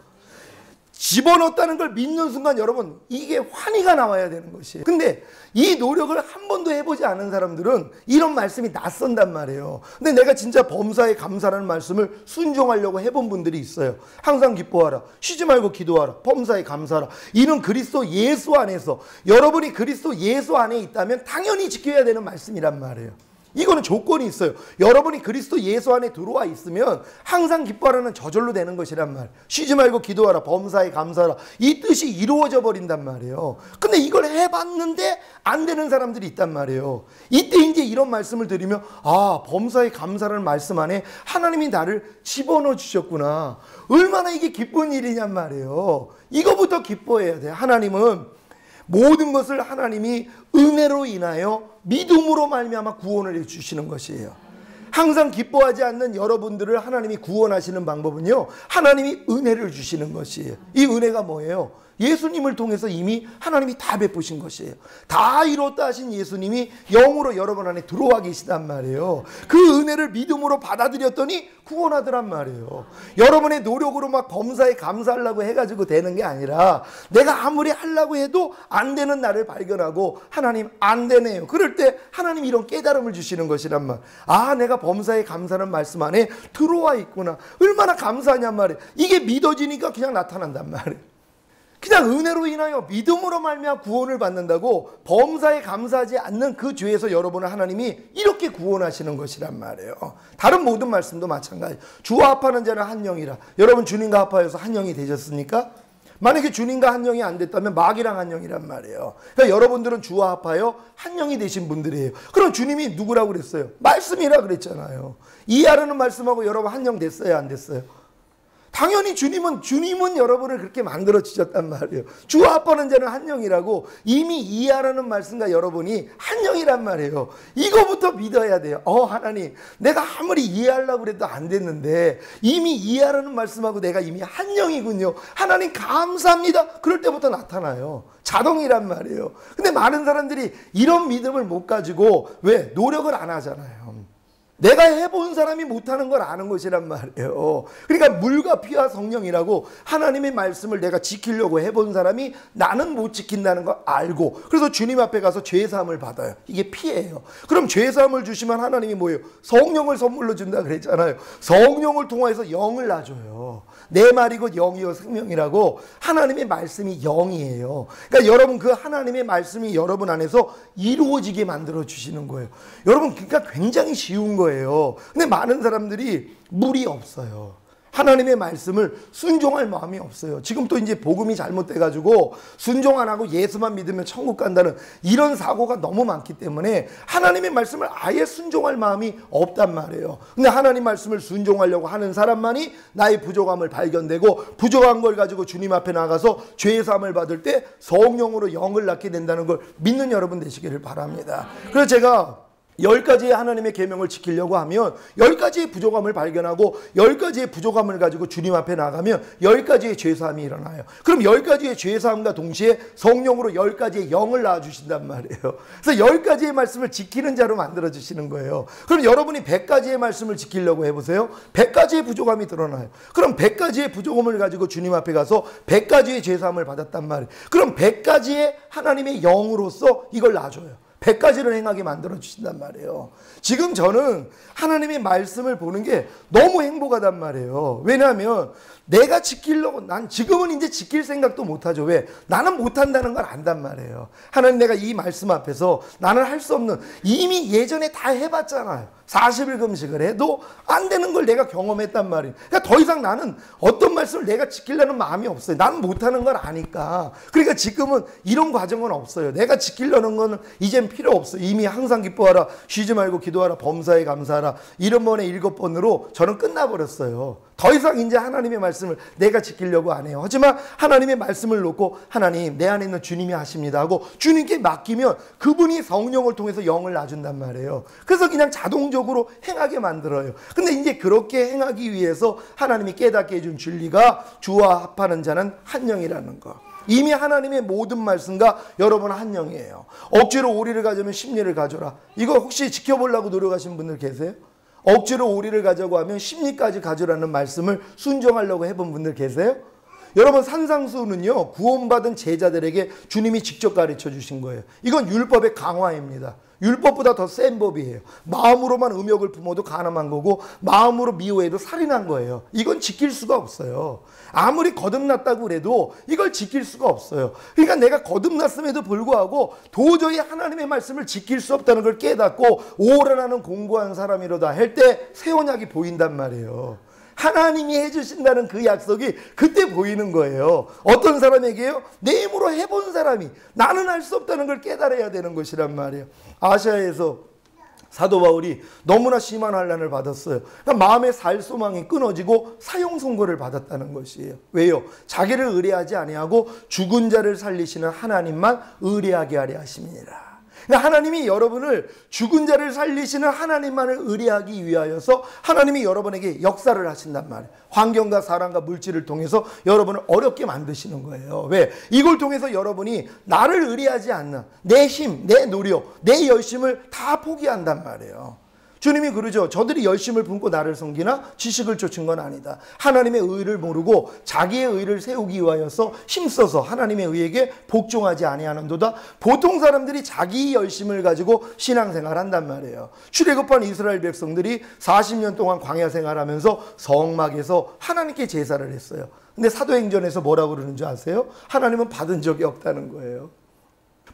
집어넣었다는 걸 믿는 순간 여러분 이게 환희가 나와야 되는 것이에요. 근데 이 노력을 한 번도 해보지 않은 사람들은 이런 말씀이 낯선단 말이에요. 근데 내가 진짜 범사에 감사라는 말씀을 순종하려고 해본 분들이 있어요. 항상 기뻐하라, 쉬지 말고 기도하라, 범사에 감사하라. 이는 그리스도 예수 안에서, 여러분이 그리스도 예수 안에 있다면 당연히 지켜야 되는 말씀이란 말이에요. 이거는 조건이 있어요. 여러분이 그리스도 예수 안에 들어와 있으면 항상 기뻐하라는 저절로 되는 것이란 말. 쉬지 말고 기도하라, 범사에 감사하라. 이 뜻이 이루어져 버린단 말이에요. 근데 이걸 해봤는데 안 되는 사람들이 있단 말이에요. 이때 이제 이런 말씀을 드리면 아, 범사에 감사라는 말씀 안에 하나님이 나를 집어넣어 주셨구나. 얼마나 이게 기쁜 일이냔 말이에요. 이거부터 기뻐해야 돼요. 하나님은 모든 것을 하나님이 은혜로 인하여 믿음으로 말미암아 구원을 해주시는 것이에요. 항상 기뻐하지 않는 여러분들을 하나님이 구원하시는 방법은요, 하나님이 은혜를 주시는 것이에요. 이 은혜가 뭐예요? 예수님을 통해서 이미 하나님이 다 베푸신 것이에요. 다 이뤘다 하신 예수님이 영으로 여러분 안에 들어와 계시단 말이에요. 그 은혜를 믿음으로 받아들였더니 구원하더란 말이에요. 여러분의 노력으로 막 범사에 감사하려고 해가지고 되는 게 아니라 내가 아무리 하려고 해도 안 되는 나를 발견하고 하나님 안 되네요. 그럴 때 하나님 이런 깨달음을 주시는 것이란 말. 아, 내가 범사에 감사하는 말씀 안에 들어와 있구나. 얼마나 감사하냔 말이에요. 이게 믿어지니까 그냥 나타난단 말이에요. 그냥 은혜로 인하여 믿음으로 말미암아 구원을 받는다고 범사에 감사하지 않는 그 죄에서 여러분을 하나님이 이렇게 구원하시는 것이란 말이에요. 다른 모든 말씀도 마찬가지. 주와 합하는 자는 한 영이라. 여러분 주님과 합하여서 한 영이 되셨습니까? 만약에 주님과 한 영이 안 됐다면 마귀랑 한 영이란 말이에요. 그러니까 여러분들은 주와 합하여 한 영이 되신 분들이에요. 그럼 주님이 누구라고 그랬어요? 말씀이라 그랬잖아요. 이해하려는 말씀하고 여러분 한 영 됐어요? 안 됐어요? 당연히 주님은 여러분을 그렇게 만들어 주셨단 말이에요. 주와 합하는 자는 한 영이라고 이미 이해하라는 말씀과 여러분이 한 영이란 말이에요. 이거부터 믿어야 돼요. 하나님, 내가 아무리 이해하려고 해도 안 됐는데 이미 이해하라는 말씀하고 내가 이미 한 영이군요. 하나님 감사합니다. 그럴 때부터 나타나요. 자동이란 말이에요. 근데 많은 사람들이 이런 믿음을 못 가지고 왜? 노력을 안 하잖아요. 내가 해본 사람이 못하는 걸 아는 것이란 말이에요. 그러니까 물과 피와 성령이라고 하나님의 말씀을 내가 지키려고 해본 사람이 나는 못 지킨다는 걸 알고 그래서 주님 앞에 가서 죄사함을 받아요. 이게 피예요. 그럼 죄사함을 주시면 하나님이 뭐예요? 성령을 선물로 준다 그랬잖아요. 성령을 통해서 영을 놔줘요. 내 말이 곧 영이요 생명이라고 하나님의 말씀이 영이에요. 그러니까 여러분 그 하나님의 말씀이 여러분 안에서 이루어지게 만들어 주시는 거예요. 여러분 그러니까 굉장히 쉬운 거예요. 근데 많은 사람들이 물이 없어요. 하나님의 말씀을 순종할 마음이 없어요. 지금 또 이제 복음이 잘못돼가지고 순종 안 하고 예수만 믿으면 천국 간다는 이런 사고가 너무 많기 때문에 하나님의 말씀을 아예 순종할 마음이 없단 말이에요. 근데 하나님 말씀을 순종하려고 하는 사람만이 나의 부족함을 발견되고 부족한 걸 가지고 주님 앞에 나가서 죄의 사함을 받을 때 성령으로 영을 낳게 된다는 걸 믿는 여러분 되시기를 바랍니다. 그래서 제가 10가지의 하나님의 계명을 지키려고 하면 10가지의 부족함을 발견하고 10가지의 부족함을 가지고 주님 앞에 나가면 10가지의 죄사함이 일어나요. 그럼 10가지의 죄사함과 동시에 성령으로 10가지의 영을 낳아주신단 말이에요. 그래서 10가지의 말씀을 지키는 자로 만들어주시는 거예요. 그럼 여러분이 100가지의 말씀을 지키려고 해보세요. 100가지의 부족함이 드러나요. 그럼 100가지의 부족함을 가지고 주님 앞에 가서 100가지의 죄사함을 받았단 말이에요. 그럼 100가지의 하나님의 영으로서 이걸 놔줘요. 100가지를 행하게 만들어주신단 말이에요. 지금 저는 하나님의 말씀을 보는 게 너무 행복하단 말이에요. 왜냐하면 내가 지키려고, 난 지금은 이제 지킬 생각도 못하죠. 왜? 나는 못한다는 걸 안단 말이에요. 하나님, 내가 이 말씀 앞에서 나는 할 수 없는, 이미 예전에 다 해봤잖아요. 40일 금식을 해도 안 되는 걸 내가 경험했단 말이에요. 그러니까 더 이상 나는 어떤 말씀을 내가 지키려는 마음이 없어요. 나는 못하는 걸 아니까. 그러니까 지금은 이런 과정은 없어요. 내가 지키려는 거는 이젠 필요 없어요. 이미 항상 기뻐하라, 쉬지 말고 기도하라, 범사에 감사하라, 7번에 7번으로 저는 끝나버렸어요. 더 이상 이제 하나님의 말씀을 내가 지키려고 안 해요. 하지만 하나님의 말씀을 놓고 하나님, 내 안에 있는 주님이 하십니다 하고 주님께 맡기면 그분이 성령을 통해서 영을 놔준단 말이에요. 그래서 그냥 자동적으로 행하게 만들어요. 근데 이제 그렇게 행하기 위해서 하나님이 깨닫게 해준 진리가 주와 합하는 자는 한 영이라는 거. 이미 하나님의 모든 말씀과 여러분 한 영이에요. 억지로 오리를 가져면 십리를 가져라. 이거 혹시 지켜보려고 노력하신 분들 계세요? 억지로 오리를 가자고 하면 십리까지 가져라는 말씀을 순종하려고 해본 분들 계세요? 여러분, 산상수훈은요, 구원받은 제자들에게 주님이 직접 가르쳐 주신 거예요. 이건 율법의 강화입니다. 율법보다 더 센 법이에요. 마음으로만 음욕을 품어도 가늠한 거고 마음으로 미워해도 살인한 거예요. 이건 지킬 수가 없어요. 아무리 거듭났다고 그래도 이걸 지킬 수가 없어요. 그러니까 내가 거듭났음에도 불구하고 도저히 하나님의 말씀을 지킬 수 없다는 걸 깨닫고 오라나는 공부한 사람이로다 할 때 새 언약이 보인단 말이에요. 하나님이 해주신다는 그 약속이 그때 보이는 거예요. 어떤 사람에게요? 내 힘으로 해본 사람이 나는 할 수 없다는 걸 깨달아야 되는 것이란 말이에요. 아시아에서 사도 바울이 너무나 심한 환난을 받았어요. 그러니까 마음의 살 소망이 끊어지고 사형 선고를 받았다는 것이에요. 왜요? 자기를 의뢰하지 아니하고 죽은 자를 살리시는 하나님만 의뢰하게 하려 하심이니라. 그러니까 하나님이 여러분을 죽은 자를 살리시는 하나님만을 의뢰하기 위하여서 하나님이 여러분에게 역사를 하신단 말이에요. 환경과 사람과 물질을 통해서 여러분을 어렵게 만드시는 거예요. 왜? 이걸 통해서 여러분이 나를 의뢰하지 않는 내 힘, 내 노력, 내 열심을 다 포기한단 말이에요. 주님이 그러죠. 저들이 열심을 품고 나를 섬기나 지식을 쫓은 건 아니다. 하나님의 의를 모르고 자기의 의를 세우기 위하여서 힘써서 하나님의 의에게 복종하지 아니하는도다. 보통 사람들이 자기 열심을 가지고 신앙생활 한단 말이에요. 출애굽한 이스라엘 백성들이 40년 동안 광야 생활하면서 성막에서 하나님께 제사를 했어요. 근데 사도행전에서 뭐라고 그러는 줄 아세요? 하나님은 받은 적이 없다는 거예요.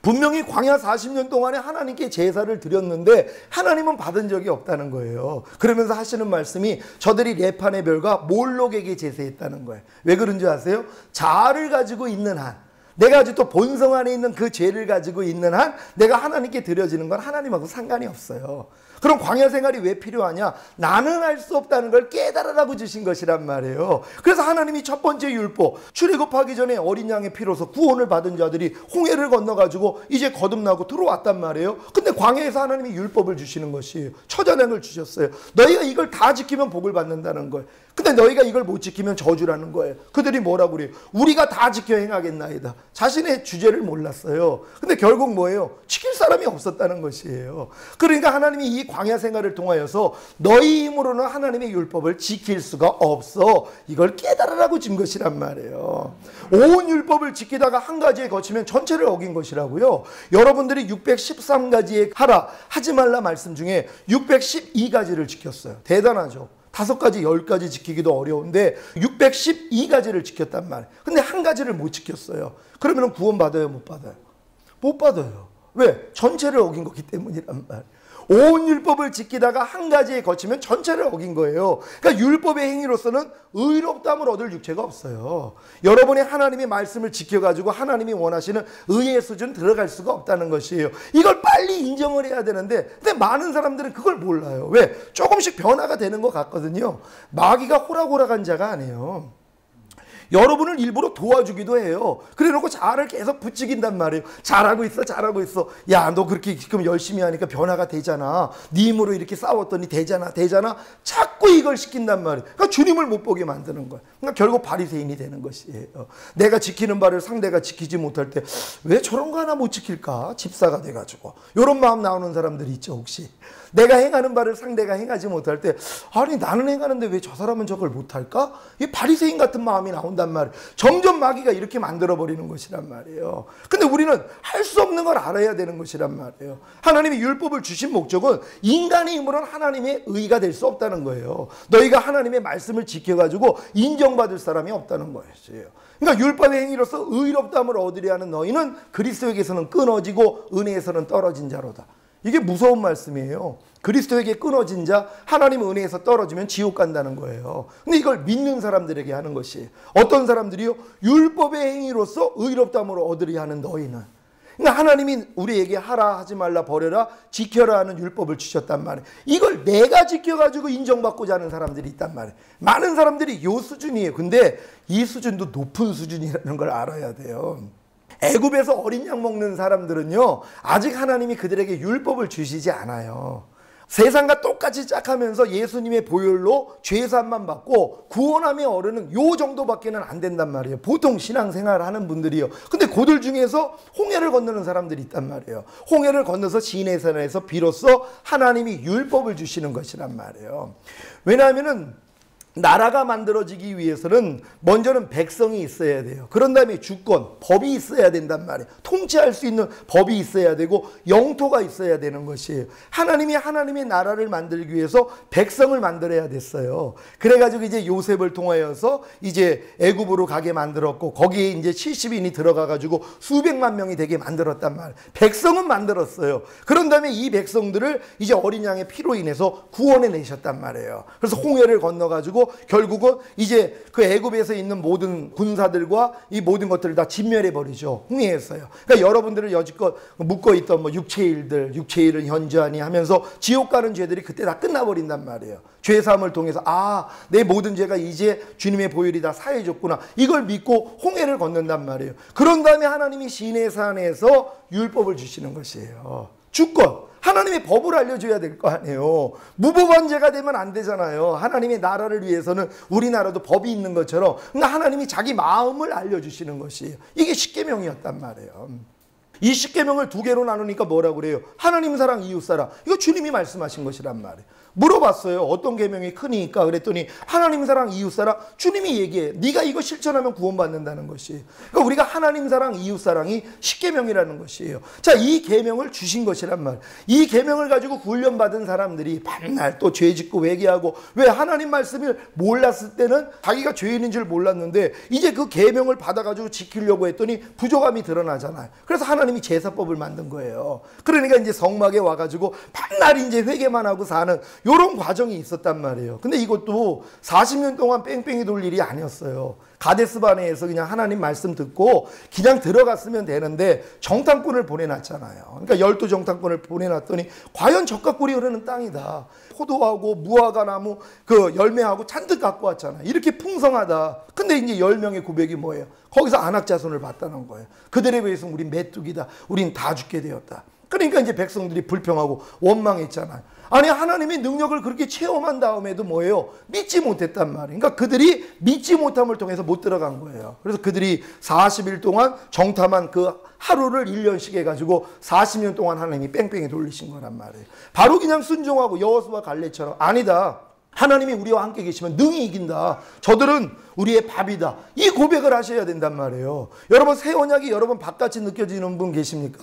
분명히 광야 40년 동안에 하나님께 제사를 드렸는데 하나님은 받은 적이 없다는 거예요. 그러면서 하시는 말씀이 저들이 레판의 별과 몰록에게 제사했다는 거예요. 왜 그런 줄 아세요? 자아를 가지고 있는 한, 내가 아직도 본성 안에 있는 그 죄를 가지고 있는 한 내가 하나님께 드려지는 건 하나님하고 상관이 없어요. 그럼 광야 생활이 왜 필요하냐? 나는 할 수 없다는 걸 깨달으라고 주신 것이란 말이에요. 그래서 하나님이 첫 번째 율법, 출애굽하기 전에 어린 양의 피로서 구원을 받은 자들이 홍해를 건너가지고 이제 거듭나고 들어왔단 말이에요. 근데 광야에서 하나님이 율법을 주시는 것이에요. 처자량을 주셨어요. 너희가 이걸 다 지키면 복을 받는다는 거예요. 근데 너희가 이걸 못 지키면 저주라는 거예요. 그들이 뭐라고 그래요? 우리가 다 지켜 행하겠나이다. 자신의 주제를 몰랐어요. 근데 결국 뭐예요? 지킬 사람이 없었다는 것이에요. 그러니까 하나님이 이 광야 생활을 통하여서 너희 힘으로는 하나님의 율법을 지킬 수가 없어. 이걸 깨달으라고 준 것이란 말이에요. 온 율법을 지키다가 한 가지에 거치면 전체를 어긴 것이라고요. 여러분들이 613가지에 하라, 하지 말라 말씀 중에 612가지를 지켰어요. 대단하죠. 5가지, 10가지 지키기도 어려운데 612가지를 지켰단 말이에요. 근데 한 가지를 못 지켰어요. 그러면 구원 받아요, 못 받아요? 못 받아요. 왜? 전체를 어긴 거기 때문이란 말이에요. 온 율법을 지키다가 한 가지에 거치면 전체를 어긴 거예요. 그러니까 율법의 행위로서는 의롭다함을 얻을 육체가 없어요. 여러분이 하나님의 말씀을 지켜가지고 하나님이 원하시는 의의 수준 들어갈 수가 없다는 것이에요. 이걸 빨리 인정을 해야 되는데 근데 많은 사람들은 그걸 몰라요. 왜? 조금씩 변화가 되는 것 같거든요. 마귀가 호락호락한 자가 아니에요. 여러분을 일부러 도와주기도 해요. 그래 놓고 자아를 계속 부추긴단 말이에요. 잘하고 있어, 잘하고 있어. 야, 너 그렇게 지금 열심히 하니까 변화가 되잖아. 네 힘으로 이렇게 싸웠더니 되잖아, 되잖아. 자꾸 이걸 시킨단 말이에요. 그러니까 주님을 못 보게 만드는 거예요. 그러니까 결국 바리새인이 되는 것이에요. 내가 지키는 바를 상대가 지키지 못할 때 왜 저런 거 하나 못 지킬까? 집사가 돼가지고. 이런 마음 나오는 사람들이 있죠, 혹시. 내가 행하는 바를 상대가 행하지 못할 때 아니 나는 행하는데 왜 저 사람은 저걸 못할까? 이 바리새인 같은 마음이 나온단 말이에요. 점점 마귀가 이렇게 만들어버리는 것이란 말이에요. 근데 우리는 할 수 없는 걸 알아야 되는 것이란 말이에요. 하나님이 율법을 주신 목적은 인간의 힘으로는 하나님의 의가 될 수 없다는 거예요. 너희가 하나님의 말씀을 지켜가지고 인정받을 사람이 없다는 것이에요. 그러니까 율법의 행위로서 의롭다함을 얻으려 하는 너희는 그리스도에게서는 끊어지고 은혜에서는 떨어진 자로다. 이게 무서운 말씀이에요. 그리스도에게 끊어진 자, 하나님 은혜에서 떨어지면 지옥 간다는 거예요. 근데 이걸 믿는 사람들에게 하는 것이에요. 어떤 사람들이요? 율법의 행위로서 의롭다함을 얻으려 하는 너희는. 그러니까 하나님이 우리에게 하라 하지 말라 버려라 지켜라 하는 율법을 주셨단 말이에요. 이걸 내가 지켜가지고 인정받고자 하는 사람들이 있단 말이에요. 많은 사람들이 이 수준이에요. 근데 이 수준도 높은 수준이라는 걸 알아야 돼요. 애굽에서 어린 양 먹는 사람들은요, 아직 하나님이 그들에게 율법을 주시지 않아요. 세상과 똑같이 짝하면서 예수님의 보혈로 죄사함만 받고 구원함의 어른은 요 정도밖에는 안 된단 말이에요. 보통 신앙생활 하는 분들이요. 근데 그들 중에서 홍해를 건너는 사람들이 있단 말이에요. 홍해를 건너서 시내산에서 비로소 하나님이 율법을 주시는 것이란 말이에요. 왜냐하면은 나라가 만들어지기 위해서는 먼저는 백성이 있어야 돼요. 그런 다음에 주권, 법이 있어야 된단 말이에요. 통치할 수 있는 법이 있어야 되고 영토가 있어야 되는 것이에요. 하나님이 하나님의 나라를 만들기 위해서 백성을 만들어야 됐어요. 그래가지고 이제 요셉을 통하여서 이제 애굽으로 가게 만들었고 거기에 이제 70인이 들어가가지고 수백만 명이 되게 만들었단 말이에요. 백성은 만들었어요. 그런 다음에 이 백성들을 이제 어린 양의 피로 인해서 구원해 내셨단 말이에요. 그래서 홍해를 건너가지고 결국은 이제 그 애굽에서 있는 모든 군사들과 이 모든 것들을 다 진멸해 버리죠. 홍해에서요. 그러니까 여러분들을 여지껏 묶어 있던 뭐 육체의 일들, 육체의 일을 현저하니 하면서 지옥 가는 죄들이 그때 다 끝나버린단 말이에요. 죄사함을 통해서 내 모든 죄가 이제 주님의 보혈이 다 사해졌구나. 이걸 믿고 홍해를 건넌단 말이에요. 그런 다음에 하나님이 시내산에서 율법을 주시는 것이에요. 주권. 하나님의 법을 알려줘야 될 거 아니에요. 무법한 죄가 되면 안 되잖아요. 하나님의 나라를 위해서는 우리나라도 법이 있는 것처럼 하나님이 자기 마음을 알려주시는 것이에요. 이게 십계명이었단 말이에요. 이 십계명을 두 개로 나누니까 뭐라고 그래요? 하나님 사랑, 이웃 사랑. 이거 주님이 말씀하신 것이란 말이에요. 물어봤어요. 어떤 계명이 크니까 그랬더니 하나님 사랑, 이웃 사랑. 주님이 얘기해. 네가 이거 실천하면 구원받는다는 것이에요. 그러니까 우리가 하나님 사랑, 이웃 사랑이 십계명이라는 것이에요. 자, 이 계명을 주신 것이란 말이에요. 이 계명을 가지고 훈련받은 사람들이 밤날 또 죄짓고 회개하고, 왜 하나님 말씀을 몰랐을 때는 자기가 죄인인 줄 몰랐는데 이제 그 계명을 받아가지고 지키려고 했더니 부족함이 드러나잖아요. 그래서 하나님이 제사법을 만든 거예요. 그러니까 이제 성막에 와가지고 밤날 이제 회개만 하고 사는 이런 과정이 있었단 말이에요. 근데 이것도 40년 동안 뺑뺑이 돌 일이 아니었어요. 가데스바네에서 그냥 하나님 말씀 듣고 그냥 들어갔으면 되는데 정탐꾼을 보내놨잖아요. 그러니까 12정탐꾼을 보내놨더니 과연 젖과 꿀이 흐르는 땅이다. 포도하고 무화과 나무 그 열매하고 잔뜩 갖고 왔잖아요. 이렇게 풍성하다. 근데 이제 10명의 고백이 뭐예요? 거기서 안악자손을 봤다는 거예요. 그들에 비해서 우린 메뚜기다. 우린 다 죽게 되었다. 그러니까 이제 백성들이 불평하고 원망했잖아요. 아니 하나님의 능력을 그렇게 체험한 다음에도 뭐예요? 믿지 못했단 말이에요. 그러니까 그들이 믿지 못함을 통해서 못 들어간 거예요. 그래서 그들이 40일 동안 정탐한 그 하루를 1년씩 해가지고 40년 동안 하나님이 뺑뺑이 돌리신 거란 말이에요. 바로 그냥 순종하고 여호수아 갈렙처럼 아니다. 하나님이 우리와 함께 계시면 능히 이긴다. 저들은 우리의 밥이다. 이 고백을 하셔야 된단 말이에요. 여러분 새 언약이 여러분 밥같이 느껴지는 분 계십니까?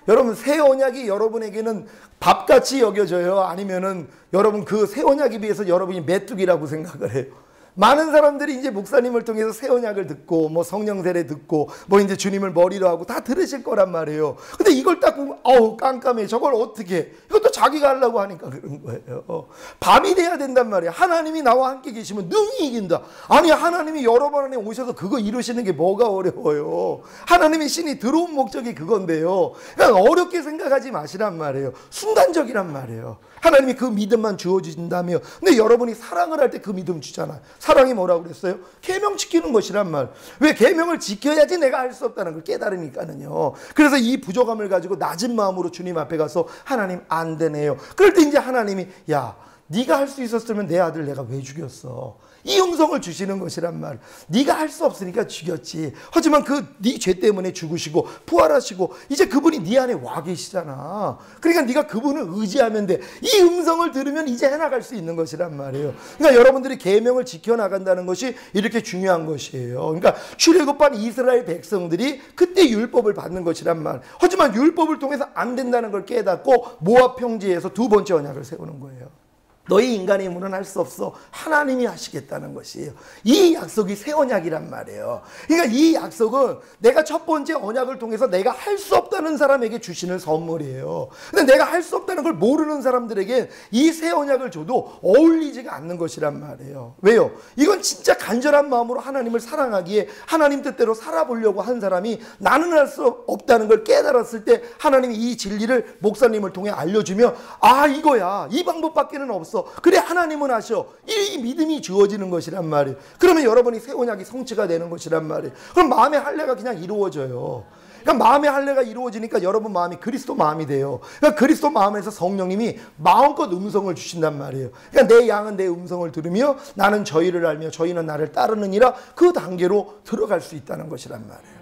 여러분 새 언약이 여러분에게는 밥같이 여겨져요? 아니면은 여러분 그 새 언약에 비해서 여러분이 메뚜기라고 생각을 해요? 많은 사람들이 이제 목사님을 통해서 새 언약을 듣고 뭐 성령 세례 듣고 뭐 이제 주님을 머리로 하고 다 들으실 거란 말이에요. 근데 이걸 딱 보면 깜깜해. 저걸 어떻게 해? 이것도 자기가 하려고 하니까 그런 거예요. 밤이 돼야 된단 말이에요. 하나님이 나와 함께 계시면 능히 이긴다. 아니 하나님이 여러 번 안에 오셔서 그거 이루시는 게 뭐가 어려워요. 하나님의 신이 들어온 목적이 그건데요. 그냥 어렵게 생각하지 마시란 말이에요. 순간적이란 말이에요. 하나님이 그 믿음만 주어주신다며. 근데 여러분이 사랑을 할 때 그 믿음 주잖아요. 사랑이 뭐라고 그랬어요? 계명 지키는 것이란 말. 왜? 계명을 지켜야지 내가 할 수 없다는 걸 깨달으니까는요. 그래서 이 부족함을 가지고 낮은 마음으로 주님 앞에 가서 하나님 안 되네요. 그럴 때 이제 하나님이 야, 네가 할 수 있었으면 내 아들 내가 왜 죽였어? 이 음성을 주시는 것이란 말. 네가 할 수 없으니까 죽였지. 하지만 그 네 죄 때문에 죽으시고 부활하시고 이제 그분이 네 안에 와 계시잖아. 그러니까 네가 그분을 의지하면 돼. 이 음성을 들으면 이제 해나갈 수 있는 것이란 말이에요. 그러니까 여러분들이 계명을 지켜나간다는 것이 이렇게 중요한 것이에요. 그러니까 출애굽한 이스라엘 백성들이 그때 율법을 받는 것이란 말. 하지만 율법을 통해서 안 된다는 걸 깨닫고 모압 평지에서 두 번째 언약을 세우는 거예요. 너희 인간의 힘으로는 할 수 없어. 하나님이 하시겠다는 것이에요. 이 약속이 새 언약이란 말이에요. 그러니까 이 약속은 내가 첫 번째 언약을 통해서 내가 할 수 없다는 사람에게 주시는 선물이에요. 근데 내가 할 수 없다는 걸 모르는 사람들에게 이 새 언약을 줘도 어울리지가 않는 것이란 말이에요. 왜요? 이건 진짜 간절한 마음으로 하나님을 사랑하기에 하나님 뜻대로 살아보려고 한 사람이 나는 할 수 없다는 걸 깨달았을 때 하나님이 이 진리를 목사님을 통해 알려주며 아, 이거야. 이 방법밖에는 없어. 그래, 하나님은 하셔. 이 믿음이 주어지는 것이란 말이에요. 그러면 여러분이 새 언약이 성취가 되는 것이란 말이에요. 그럼 마음의 할례가 그냥 이루어져요. 그러니까 마음의 할례가 이루어지니까 여러분 마음이 그리스도 마음이 돼요. 그러니까 그리스도 마음에서 성령님이 마음껏 음성을 주신단 말이에요. 그러니까 내 양은 내 음성을 들으며 나는 저희를 알며 저희는 나를 따르느니라, 그 단계로 들어갈 수 있다는 것이란 말이에요.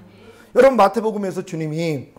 여러분 마태복음에서 주님이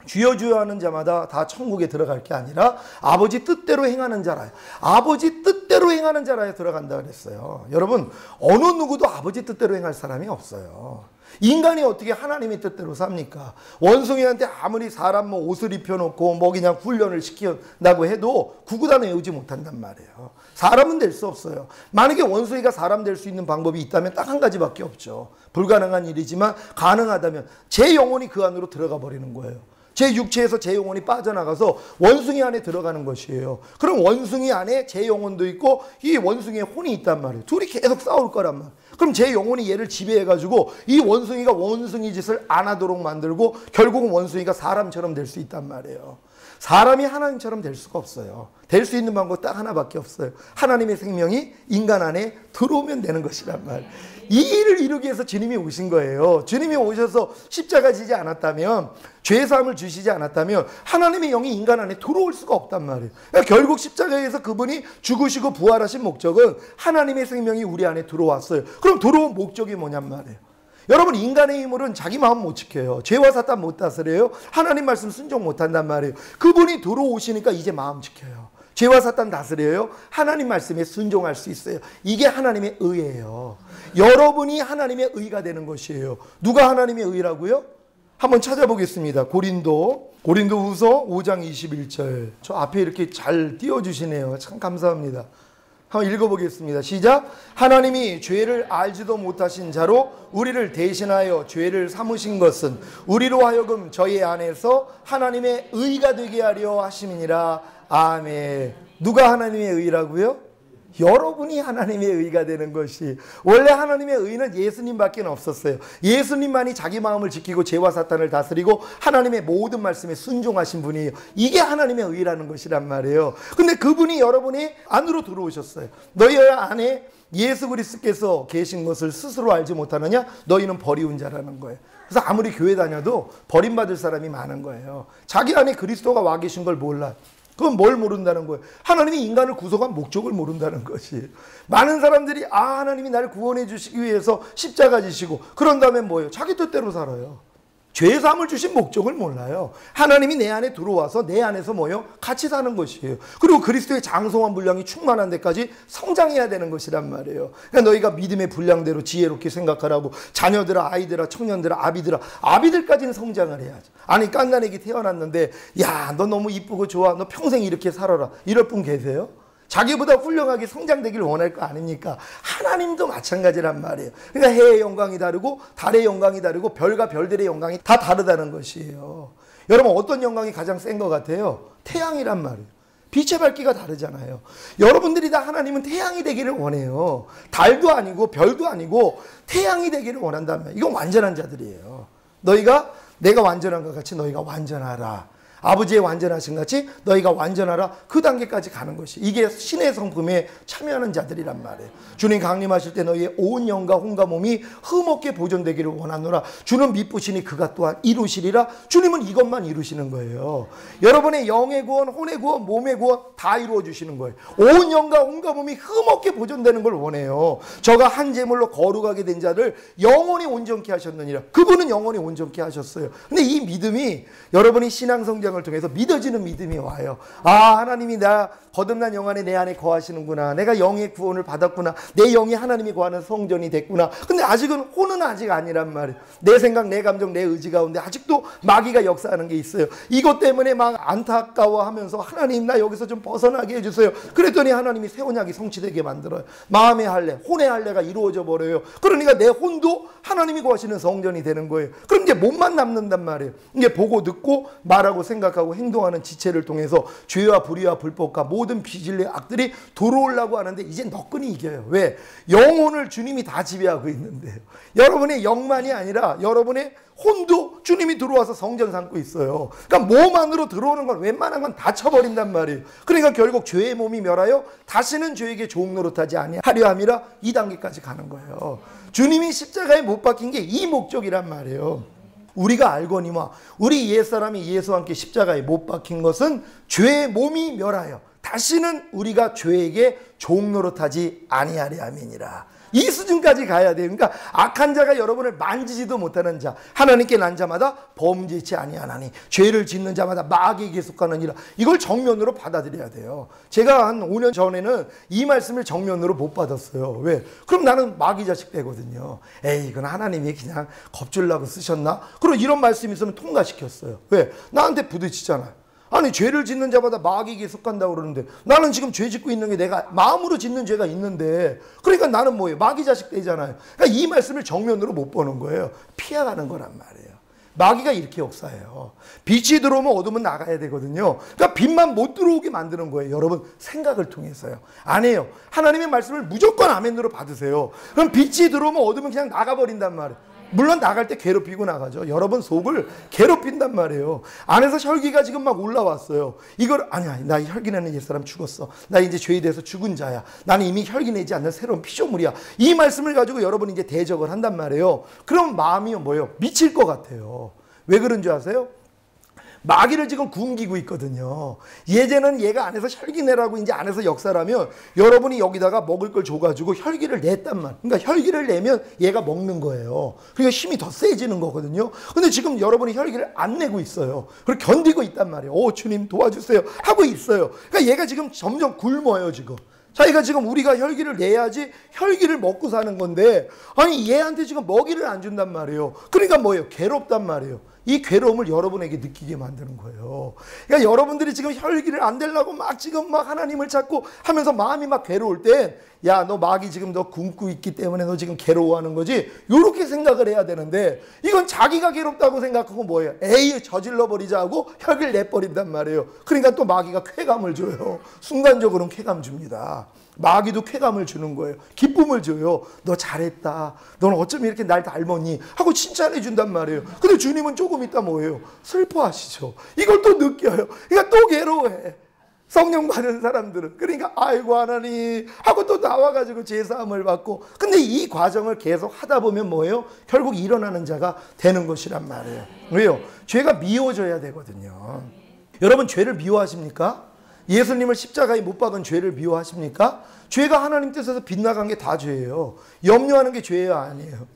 주여 주여 하는 자마다 다 천국에 들어갈 게 아니라 아버지 뜻대로 행하는 자라, 아버지 뜻대로 행하는 자라에 들어간다 그랬어요. 여러분 어느 누구도 아버지 뜻대로 행할 사람이 없어요. 인간이 어떻게 하나님의 뜻대로 삽니까? 원숭이한테 아무리 사람 뭐 옷을 입혀놓고 뭐 그냥 훈련을 시킨다고 해도 구구단 외우지 못한단 말이에요. 사람은 될 수 없어요. 만약에 원숭이가 사람 될 수 있는 방법이 있다면 딱 한 가지밖에 없죠. 불가능한 일이지만 가능하다면 제 영혼이 그 안으로 들어가 버리는 거예요. 제 육체에서 제 영혼이 빠져나가서 원숭이 안에 들어가는 것이에요. 그럼 원숭이 안에 제 영혼도 있고 이 원숭이의 혼이 있단 말이에요. 둘이 계속 싸울 거란 말이에요. 그럼 제 영혼이 얘를 지배해가지고 이 원숭이가 원숭이 짓을 안 하도록 만들고 결국은 원숭이가 사람처럼 될 수 있단 말이에요. 사람이 하나님처럼 될 수가 없어요. 될 수 있는 방법 딱 하나밖에 없어요. 하나님의 생명이 인간 안에 들어오면 되는 것이란 말이에요. 이 일을 이루기 위해서 주님이 오신 거예요. 주님이 오셔서 십자가 지지 않았다면, 죄사함을 주시지 않았다면 하나님의 영이 인간 안에 들어올 수가 없단 말이에요. 그러니까 결국 십자가에서 그분이 죽으시고 부활하신 목적은 하나님의 생명이 우리 안에 들어왔어요. 그럼 들어온 목적이 뭐냔 말이에요. 여러분 인간의 힘으로는 자기 마음 못 지켜요. 죄와 사탄 못 다스려요. 하나님 말씀 순종 못한단 말이에요. 그분이 들어오시니까 이제 마음 지켜요. 죄와 사탄 다스려요. 하나님 말씀에 순종할 수 있어요. 이게 하나님의 의예요. 여러분이 하나님의 의가 되는 것이에요. 누가 하나님의 의라고요? 한번 찾아보겠습니다. 고린도후서 5장 21절. 저 앞에 이렇게 잘 띄워주시네요. 참 감사합니다. 한번 읽어보겠습니다. 시작. 하나님이 죄를 알지도 못하신 자로 우리를 대신하여 죄를 삼으신 것은 우리로 하여금 저희 안에서 하나님의 의가 되게 하려 하심이니라. 아멘. 누가 하나님의 의라고요? 여러분이 하나님의 의가 되는 것이, 원래 하나님의 의는 예수님밖에 없었어요. 예수님만이 자기 마음을 지키고 죄와 사탄을 다스리고 하나님의 모든 말씀에 순종하신 분이에요. 이게 하나님의 의라는 것이란 말이에요. 근데 그분이 여러분이 안으로 들어오셨어요. 너희 안에 예수 그리스도께서 계신 것을 스스로 알지 못하느냐? 너희는 버리운 자라는 거예요. 그래서 아무리 교회 다녀도 버림받을 사람이 많은 거예요. 자기 안에 그리스도가 와 계신 걸 몰라요. 그건 뭘 모른다는 거예요? 하나님이 인간을 구속한 목적을 모른다는 것이. 많은 사람들이 하나님이 나를 구원해 주시기 위해서 십자가 지시고 그런 다음에 뭐예요? 자기 뜻대로 살아요. 죄사함을 주신 목적을 몰라요. 하나님이 내 안에 들어와서 내 안에서 뭐예요? 같이 사는 것이에요. 그리고 그리스도의 장성한 분량이 충만한 데까지 성장해야 되는 것이란 말이에요. 그러니까 너희가 믿음의 분량대로 지혜롭게 생각하라고, 자녀들아, 아이들아, 청년들아, 아비들까지는 성장을 해야죠. 아니 깐난애기 태어났는데 야, 너 너무 이쁘고 좋아, 너 평생 이렇게 살아라, 이럴 분 계세요? 자기보다 훌륭하게 성장되길 원할 거 아닙니까? 하나님도 마찬가지란 말이에요. 그러니까 해의 영광이 다르고 달의 영광이 다르고 별과 별들의 영광이 다 다르다는 것이에요. 여러분 어떤 영광이 가장 센 것 같아요? 태양이란 말이에요. 빛의 밝기가 다르잖아요. 여러분들이 다 하나님은 태양이 되기를 원해요. 달도 아니고 별도 아니고 태양이 되기를 원한다면 이건 완전한 자들이에요. 너희가 내가 완전한 것 같이 너희가 완전하라. 아버지의 완전하신 같이 너희가 완전하라. 그 단계까지 가는 것이 이게 신의 성품에 참여하는 자들이란 말이에요. 주님 강림하실 때 너희의 온 영과 혼과 몸이 흠없게 보존되기를 원하노라. 주는 미쁘시니 그가 또한 이루시리라. 주님은 이것만 이루시는 거예요. 여러분의 영의 구원, 혼의 구원, 몸의 구원 다 이루어 주시는 거예요. 온 영과 혼과 몸이 흠없게 보존되는 걸 원해요. 저가 한 제물로 거룩하게 된 자를 영원히 온전케 하셨느니라. 그분은 영원히 온전케 하셨어요. 근데 이 믿음이 여러분이 신앙 성장을 통해서 믿어지는 믿음이 와요. 아, 하나님이 나 거듭난 영 안에 내 안에 거하시는구나. 내가 영의 구원을 받았구나. 내 영이 하나님이 거하는 성전이 됐구나. 근데 아직은 혼은 아직 아니란 말이에요. 내 생각, 내 감정, 내 의지 가운데 아직도 마귀가 역사하는 게 있어요. 이것 때문에 막 안타까워하면서 하나님 나 여기서 좀 벗어나게 해주세요. 그랬더니 하나님이 새 언약이 성취되게 만들어요. 마음의 할례, 혼의 할례가 이루어져 버려요. 그러니까 내 혼도 하나님이 거하시는 성전이 되는 거예요. 그럼 이제 몸만 남는단 말이에요. 이게 보고 듣고 말하고 생각하고 행동하는 지체를 통해서 죄와 불의와 불법과 모든 비진리의 악들이 들어오려고 하는데 이제 너끈히 이겨요. 왜? 영혼을 주님이 다 지배하고 있는데요. 여러분의 영만이 아니라 여러분의 혼도 주님이 들어와서 성전 삼고 있어요. 그러니까 몸 안으로 들어오는 건 웬만한 건 다 쳐버린단 말이에요. 그러니까 결국 죄의 몸이 멸하여 다시는 죄에게 종노릇하지 아니하려 함이라. 이 단계까지 가는 거예요. 주님이 십자가에 못 박힌 게 이 목적이란 말이에요. 우리가 알거니와 우리 옛사람이 예수와 함께 십자가에 못 박힌 것은 죄의 몸이 멸하여 다시는 우리가 죄에게 종 노릇하지 아니하려 함이니라. 이 수준까지 가야 돼요. 그러니까 악한 자가 여러분을 만지지도 못하는 자, 하나님께 난 자마다 범죄치 아니하나니 죄를 짓는 자마다 마귀에게 속하느니라. 이걸 정면으로 받아들여야 돼요. 제가 한 5년 전에는 이 말씀을 정면으로 못 받았어요. 왜? 그럼 나는 마귀 자식 되거든요. 에이, 이건 하나님이 그냥 겁주려고 쓰셨나? 그리고 이런 말씀이 있으면 통과시켰어요. 왜? 나한테 부딪히잖아요. 아니, 죄를 짓는 자마다 마귀에게 속한다고 그러는데 나는 지금 죄 짓고 있는 게 내가 마음으로 짓는 죄가 있는데, 그러니까 나는 뭐예요? 마귀 자식 되잖아요. 그러니까 이 말씀을 정면으로 못 보는 거예요. 피해가는 거란 말이에요. 마귀가 이렇게 역사해요. 빛이 들어오면 어둠은 나가야 되거든요. 그러니까 빛만 못 들어오게 만드는 거예요. 여러분, 생각을 통해서요. 안 해요. 하나님의 말씀을 무조건 아멘으로 받으세요. 그럼 빛이 들어오면 어둠은 그냥 나가버린단 말이에요. 물론 나갈 때 괴롭히고 나가죠. 여러분 속을 괴롭힌단 말이에요. 안에서 혈기가 지금 막 올라왔어요. 이걸 아니야, 나 혈기 내는 옛사람 죽었어. 나 이제 죄에 대해서 죽은 자야. 나는 이미 혈기 내지 않는 새로운 피조물이야. 이 말씀을 가지고 여러분이 이제 대적을 한단 말이에요. 그럼 마음이 뭐예요? 미칠 것 같아요. 왜 그런 줄 아세요? 마귀를 지금 굶기고 있거든요. 예전에는 얘가 안에서 혈기 내라고 이제 안에서 역사라면 여러분이 여기다가 먹을 걸 줘가지고 혈기를 냈단 말. 그러니까 혈기를 내면 얘가 먹는 거예요. 그러니까 힘이 더 세지는 거거든요. 근데 지금 여러분이 혈기를 안 내고 있어요. 그리고 견디고 있단 말이에요. 오, 주님 도와주세요 하고 있어요. 그러니까 얘가 지금 점점 굶어요, 지금. 자기가 지금 우리가 혈기를 내야지 혈기를 먹고 사는 건데, 아니 얘한테 지금 먹이를 안 준단 말이에요. 그러니까 뭐예요? 괴롭단 말이에요. 이 괴로움을 여러분에게 느끼게 만드는 거예요. 그러니까 여러분들이 지금 혈기를 안 내려고 막 지금 막 하나님을 찾고 하면서 마음이 막 괴로울 땐, 야, 너 마귀 지금 너 굶고 있기 때문에 너 지금 괴로워하는 거지, 요렇게 생각을 해야 되는데, 이건 자기가 괴롭다고 생각하고 뭐예요? 에이, 저질러 버리자 하고 혈기를 내버린단 말이에요. 그러니까 또 마귀가 쾌감을 줘요. 순간적으로는 쾌감 줍니다. 마귀도 쾌감을 주는 거예요. 기쁨을 줘요. 너 잘했다. 너는 어쩜 이렇게 날 닮았니? 하고 칭찬해 준단 말이에요. 근데 주님은 조금 있다 뭐예요? 슬퍼하시죠. 이걸 또 느껴요. 그러니까 또 괴로워해. 성령 받은 사람들은. 그러니까 아이고 하나님 하고 또 나와가지고 제사함을 받고. 근데 이 과정을 계속 하다 보면 뭐예요? 결국 일어나는 자가 되는 것이란 말이에요. 왜요? 죄가 미워져야 되거든요. 여러분, 죄를 미워하십니까? 예수님을 십자가에 못 박은 죄를 미워하십니까? 죄가 하나님 뜻에서 빗나간 게 다 죄예요. 염려하는 게 죄예요, 아니에요?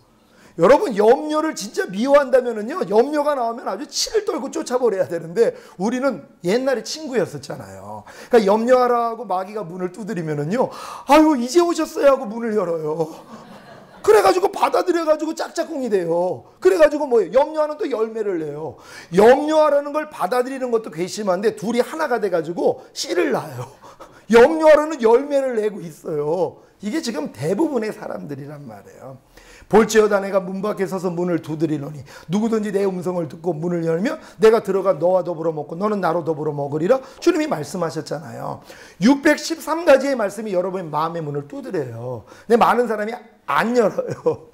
여러분, 염려를 진짜 미워한다면은요, 염려가 나오면 아주 치를 떨고 쫓아버려야 되는데, 우리는 옛날에 친구였었잖아요. 그러니까 염려하라고 마귀가 문을 두드리면은요, 아유 이제 오셨어요 하고 문을 열어요. 그래가지고 받아들여가지고 짝짝꿍이 돼요. 그래가지고 뭐예요? 염려하는 또 열매를 내요. 염려하라는 걸 받아들이는 것도 괘씸한데 둘이 하나가 돼가지고 씨를 낳아요. 염려하라는 열매를 내고 있어요. 이게 지금 대부분의 사람들이란 말이에요. 볼지어다 내가 문 밖에 서서 문을 두드리노니 누구든지 내 음성을 듣고 문을 열면 내가 들어가 너와 더불어 먹고 너는 나로 더불어 먹으리라. 주님이 말씀하셨잖아요. 613가지의 말씀이 여러분의 마음의 문을 두드려요. 근데 많은 사람이 안 열어요.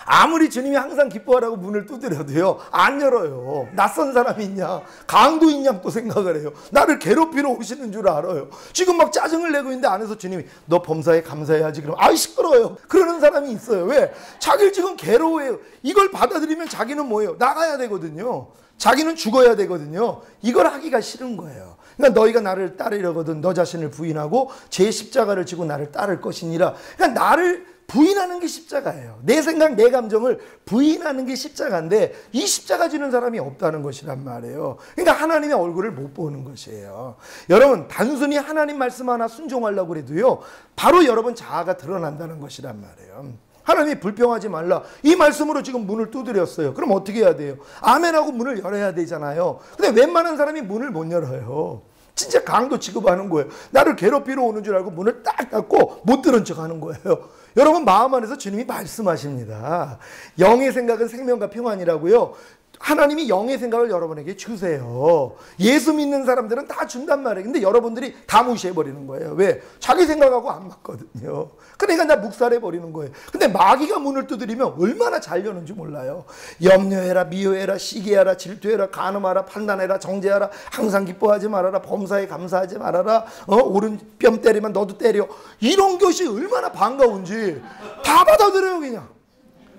아무리 주님이 항상 기뻐하라고 문을 두드려도요, 안 열어요. 낯선 사람이 있냐, 강도인 양 또 생각을 해요. 나를 괴롭히러 오시는 줄 알아요. 지금 막 짜증을 내고 있는데 안에서 주님이 너 범사에 감사해야지. 그러면 아이 시끄러워요. 그러는 사람이 있어요. 왜? 자기를 지금 괴로워해요. 이걸 받아들이면 자기는 뭐예요? 나가야 되거든요. 자기는 죽어야 되거든요. 이걸 하기가 싫은 거예요. 그러니까 너희가 나를 따르려거든 너 자신을 부인하고 제 십자가를 지고 나를 따를 것이니라. 그러니까 나를 부인하는 게 십자가예요. 내 생각, 내 감정을 부인하는 게 십자가인데 이 십자가 지는 사람이 없다는 것이란 말이에요. 그러니까 하나님의 얼굴을 못 보는 것이에요. 여러분, 단순히 하나님 말씀 하나 순종하려고 해도요, 바로 여러분 자아가 드러난다는 것이란 말이에요. 하나님이 불평하지 말라. 이 말씀으로 지금 문을 두드렸어요. 그럼 어떻게 해야 돼요? 아멘하고 문을 열어야 되잖아요. 근데 웬만한 사람이 문을 못 열어요. 진짜 강도 취급하는 거예요. 나를 괴롭히러 오는 줄 알고 문을 딱 닫고 못 들은 척 하는 거예요. 여러분, 마음 안에서 주님이 말씀하십니다. 영의 생각은 생명과 평안이라고요. 하나님이 영의 생각을 여러분에게 주세요. 예수 믿는 사람들은 다 준단 말이에요. 근데 여러분들이 다 무시해버리는 거예요. 왜? 자기 생각하고 안 맞거든요. 그러니까 나 묵살해버리는 거예요. 근데 마귀가 문을 두드리면 얼마나 잘 여는지 몰라요. 염려해라, 미워해라, 시기하라, 질투해라, 간음하라, 판단해라, 정죄하라, 항상 기뻐하지 말아라, 범사에 감사하지 말아라, 오른 뺨 때리면 너도 때려. 이런 것이 얼마나 반가운지 다 받아들여요. 그냥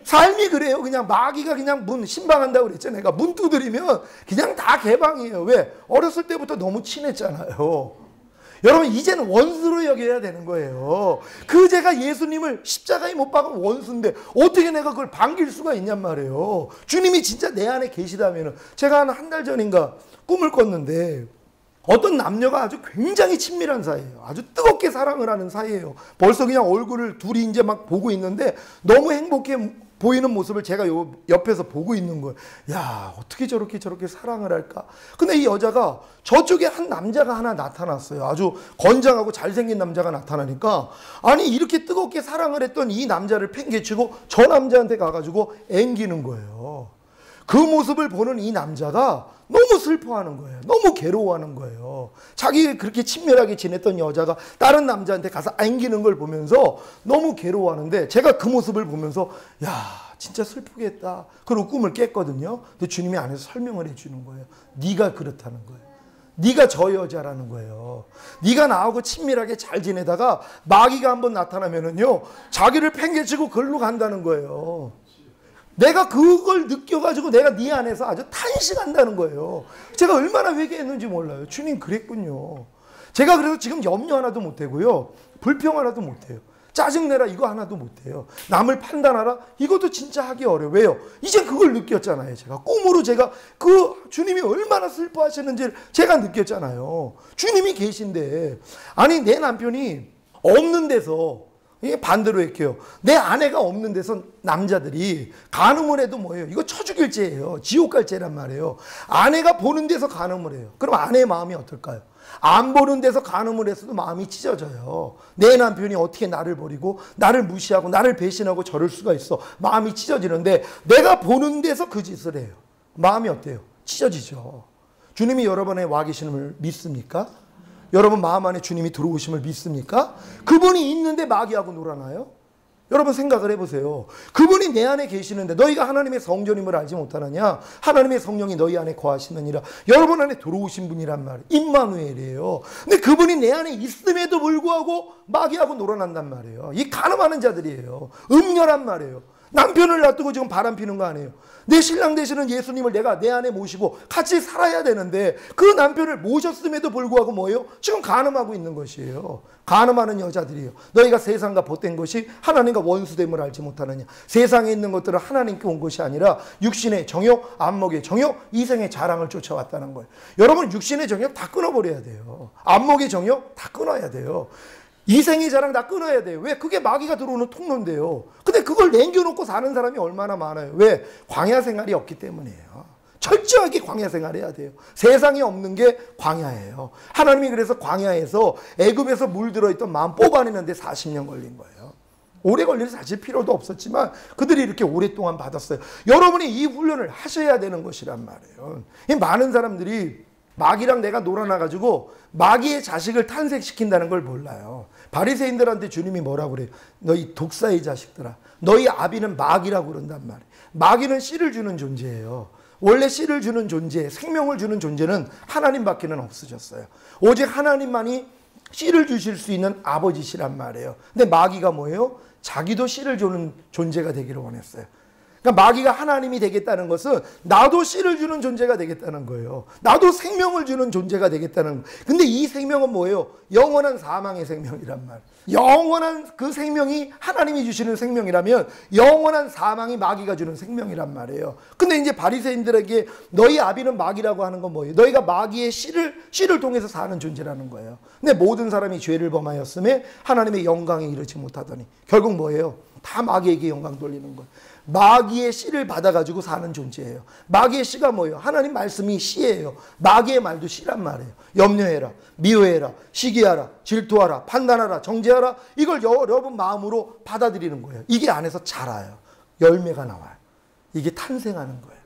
삶이 그래요. 그냥 마귀가 그냥 문 신방한다고 그랬죠. 내가 문 두드리면 그냥 다 개방이에요. 왜? 어렸을 때부터 너무 친했잖아요. 여러분, 이제는 원수로 여겨야 되는 거예요. 그 제가 예수님을 십자가에 못 박은 원수인데 어떻게 내가 그걸 반길 수가 있냔 말이에요. 주님이 진짜 내 안에 계시다면, 제가 한 달 전인가 꿈을 꿨는데 어떤 남녀가 아주 굉장히 친밀한 사이예요. 아주 뜨겁게 사랑을 하는 사이예요. 벌써 그냥 얼굴을 둘이 이제 막 보고 있는데 너무 행복해 보이는 모습을 제가 옆에서 보고 있는 거예요. 야, 어떻게 저렇게 사랑을 할까? 근데 이 여자가 저쪽에 한 남자가 하나 나타났어요. 아주 건장하고 잘생긴 남자가 나타나니까, 아니 이렇게 뜨겁게 사랑을 했던 이 남자를 팽개치고 저 남자한테 가가지고 앵기는 거예요. 그 모습을 보는 이 남자가 너무 슬퍼하는 거예요. 너무 괴로워하는 거예요. 자기 그렇게 친밀하게 지냈던 여자가 다른 남자한테 가서 안기는 걸 보면서 너무 괴로워하는데, 제가 그 모습을 보면서 야, 진짜 슬프겠다. 그리고 꿈을 깼거든요. 근데 주님이 안에서 설명을 해주는 거예요. 네가 그렇다는 거예요. 네가 저 여자라는 거예요. 네가 나하고 친밀하게 잘 지내다가 마귀가 한번 나타나면은요, 자기를 팽개치고 글로 간다는 거예요. 내가 그걸 느껴가지고 내가 네 안에서 아주 탄식한다는 거예요. 제가 얼마나 회개했는지 몰라요. 주님 그랬군요. 제가 그래서 지금 염려 하나도 못하고요, 불평 하나도 못해요. 짜증내라 이거 하나도 못해요. 남을 판단하라 이것도 진짜 하기 어려워요. 왜요? 이제 그걸 느꼈잖아요. 제가 꿈으로 제가 그 주님이 얼마나 슬퍼하시는지를 제가 느꼈잖아요. 주님이 계신데, 아니 내 남편이 없는 데서, 이게 반대로 할게요. 내 아내가 없는 데서 남자들이 간음을 해도 뭐예요? 이거 쳐죽일 죄예요. 지옥 갈 죄란 말이에요. 아내가 보는 데서 간음을 해요. 그럼 아내의 마음이 어떨까요? 안 보는 데서 간음을 했어도 마음이 찢어져요. 내 남편이 어떻게 나를 버리고 나를 무시하고 나를 배신하고 저럴 수가 있어. 마음이 찢어지는데, 내가 보는 데서 그 짓을 해요. 마음이 어때요? 찢어지죠. 주님이 여러분의 와 계심을 믿습니까? 여러분 마음 안에 주님이 들어오심을 믿습니까? 그분이 있는데 마귀하고 놀아나요? 여러분 생각을 해보세요. 그분이 내 안에 계시는데 너희가 하나님의 성전임을 알지 못하느냐? 하나님의 성령이 너희 안에 거하시느니라. 여러분 안에 들어오신 분이란 말이에요. 임마누엘이에요. 근데 그분이 내 안에 있음에도 불구하고 마귀하고 놀아난단 말이에요. 이 간음하는 자들이에요. 음녀란 말이에요. 남편을 놔두고 지금 바람 피는 거 아니에요. 내 신랑 되시는 예수님을 내가 내 안에 모시고 같이 살아야 되는데, 그 남편을 모셨음에도 불구하고 뭐예요? 지금 간음하고 있는 것이에요. 간음하는 여자들이에요. 너희가 세상과 보탠 것이 하나님과 원수됨을 알지 못하느냐? 세상에 있는 것들은 하나님께 온 것이 아니라 육신의 정욕, 안목의 정욕, 이생의 자랑을 쫓아왔다는 거예요. 여러분 육신의 정욕 다 끊어버려야 돼요. 안목의 정욕 다 끊어야 돼요. 이생의 자랑 다 끊어야 돼요. 왜? 그게 마귀가 들어오는 통로인데요. 근데 그걸 남겨놓고 사는 사람이 얼마나 많아요. 왜? 광야 생활이 없기 때문이에요. 철저하게 광야 생활해야 돼요. 세상에 없는 게 광야예요. 하나님이 그래서 광야에서 애굽에서 물들어있던 마음 뽑아내는데 40년 걸린 거예요. 오래 걸릴 사실 필요도 없었지만 그들이 이렇게 오랫동안 받았어요. 여러분이 이 훈련을 하셔야 되는 것이란 말이에요. 많은 사람들이 마귀랑 내가 놀아나가지고 마귀의 자식을 탄생시킨다는 걸 몰라요. 바리새인들한테 주님이 뭐라고 그래요? 너희 독사의 자식들아, 너희 아비는 마귀라고 그런단 말이에요. 마귀는 씨를 주는 존재예요. 원래 씨를 주는 존재, 생명을 주는 존재는 하나님밖에는 없으셨어요. 오직 하나님만이 씨를 주실 수 있는 아버지시란 말이에요. 근데 마귀가 뭐예요? 자기도 씨를 주는 존재가 되기를 원했어요. 그러니까 마귀가 하나님이 되겠다는 것은 나도 씨를 주는 존재가 되겠다는 거예요. 나도 생명을 주는 존재가 되겠다는 거예요. 근데 이 생명은 뭐예요? 영원한 사망의 생명이란 말이에요. 영원한 그 생명이 하나님이 주시는 생명이라면 영원한 사망이 마귀가 주는 생명이란 말이에요. 근데 이제 바리새인들에게 너희 아비는 마귀라고 하는 건 뭐예요? 너희가 마귀의 씨를 통해서 사는 존재라는 거예요. 근데 모든 사람이 죄를 범하였음에 하나님의 영광에 이르지 못하더니 결국 뭐예요? 다 마귀에게 영광 돌리는 거예요. 마귀의 씨를 받아가지고 사는 존재예요. 마귀의 씨가 뭐예요? 하나님 말씀이 씨예요. 마귀의 말도 씨란 말이에요. 염려해라, 미워해라, 시기하라, 질투하라, 판단하라, 정죄하라. 이걸 여러분 마음으로 받아들이는 거예요. 이게 안에서 자라요. 열매가 나와요. 이게 탄생하는 거예요.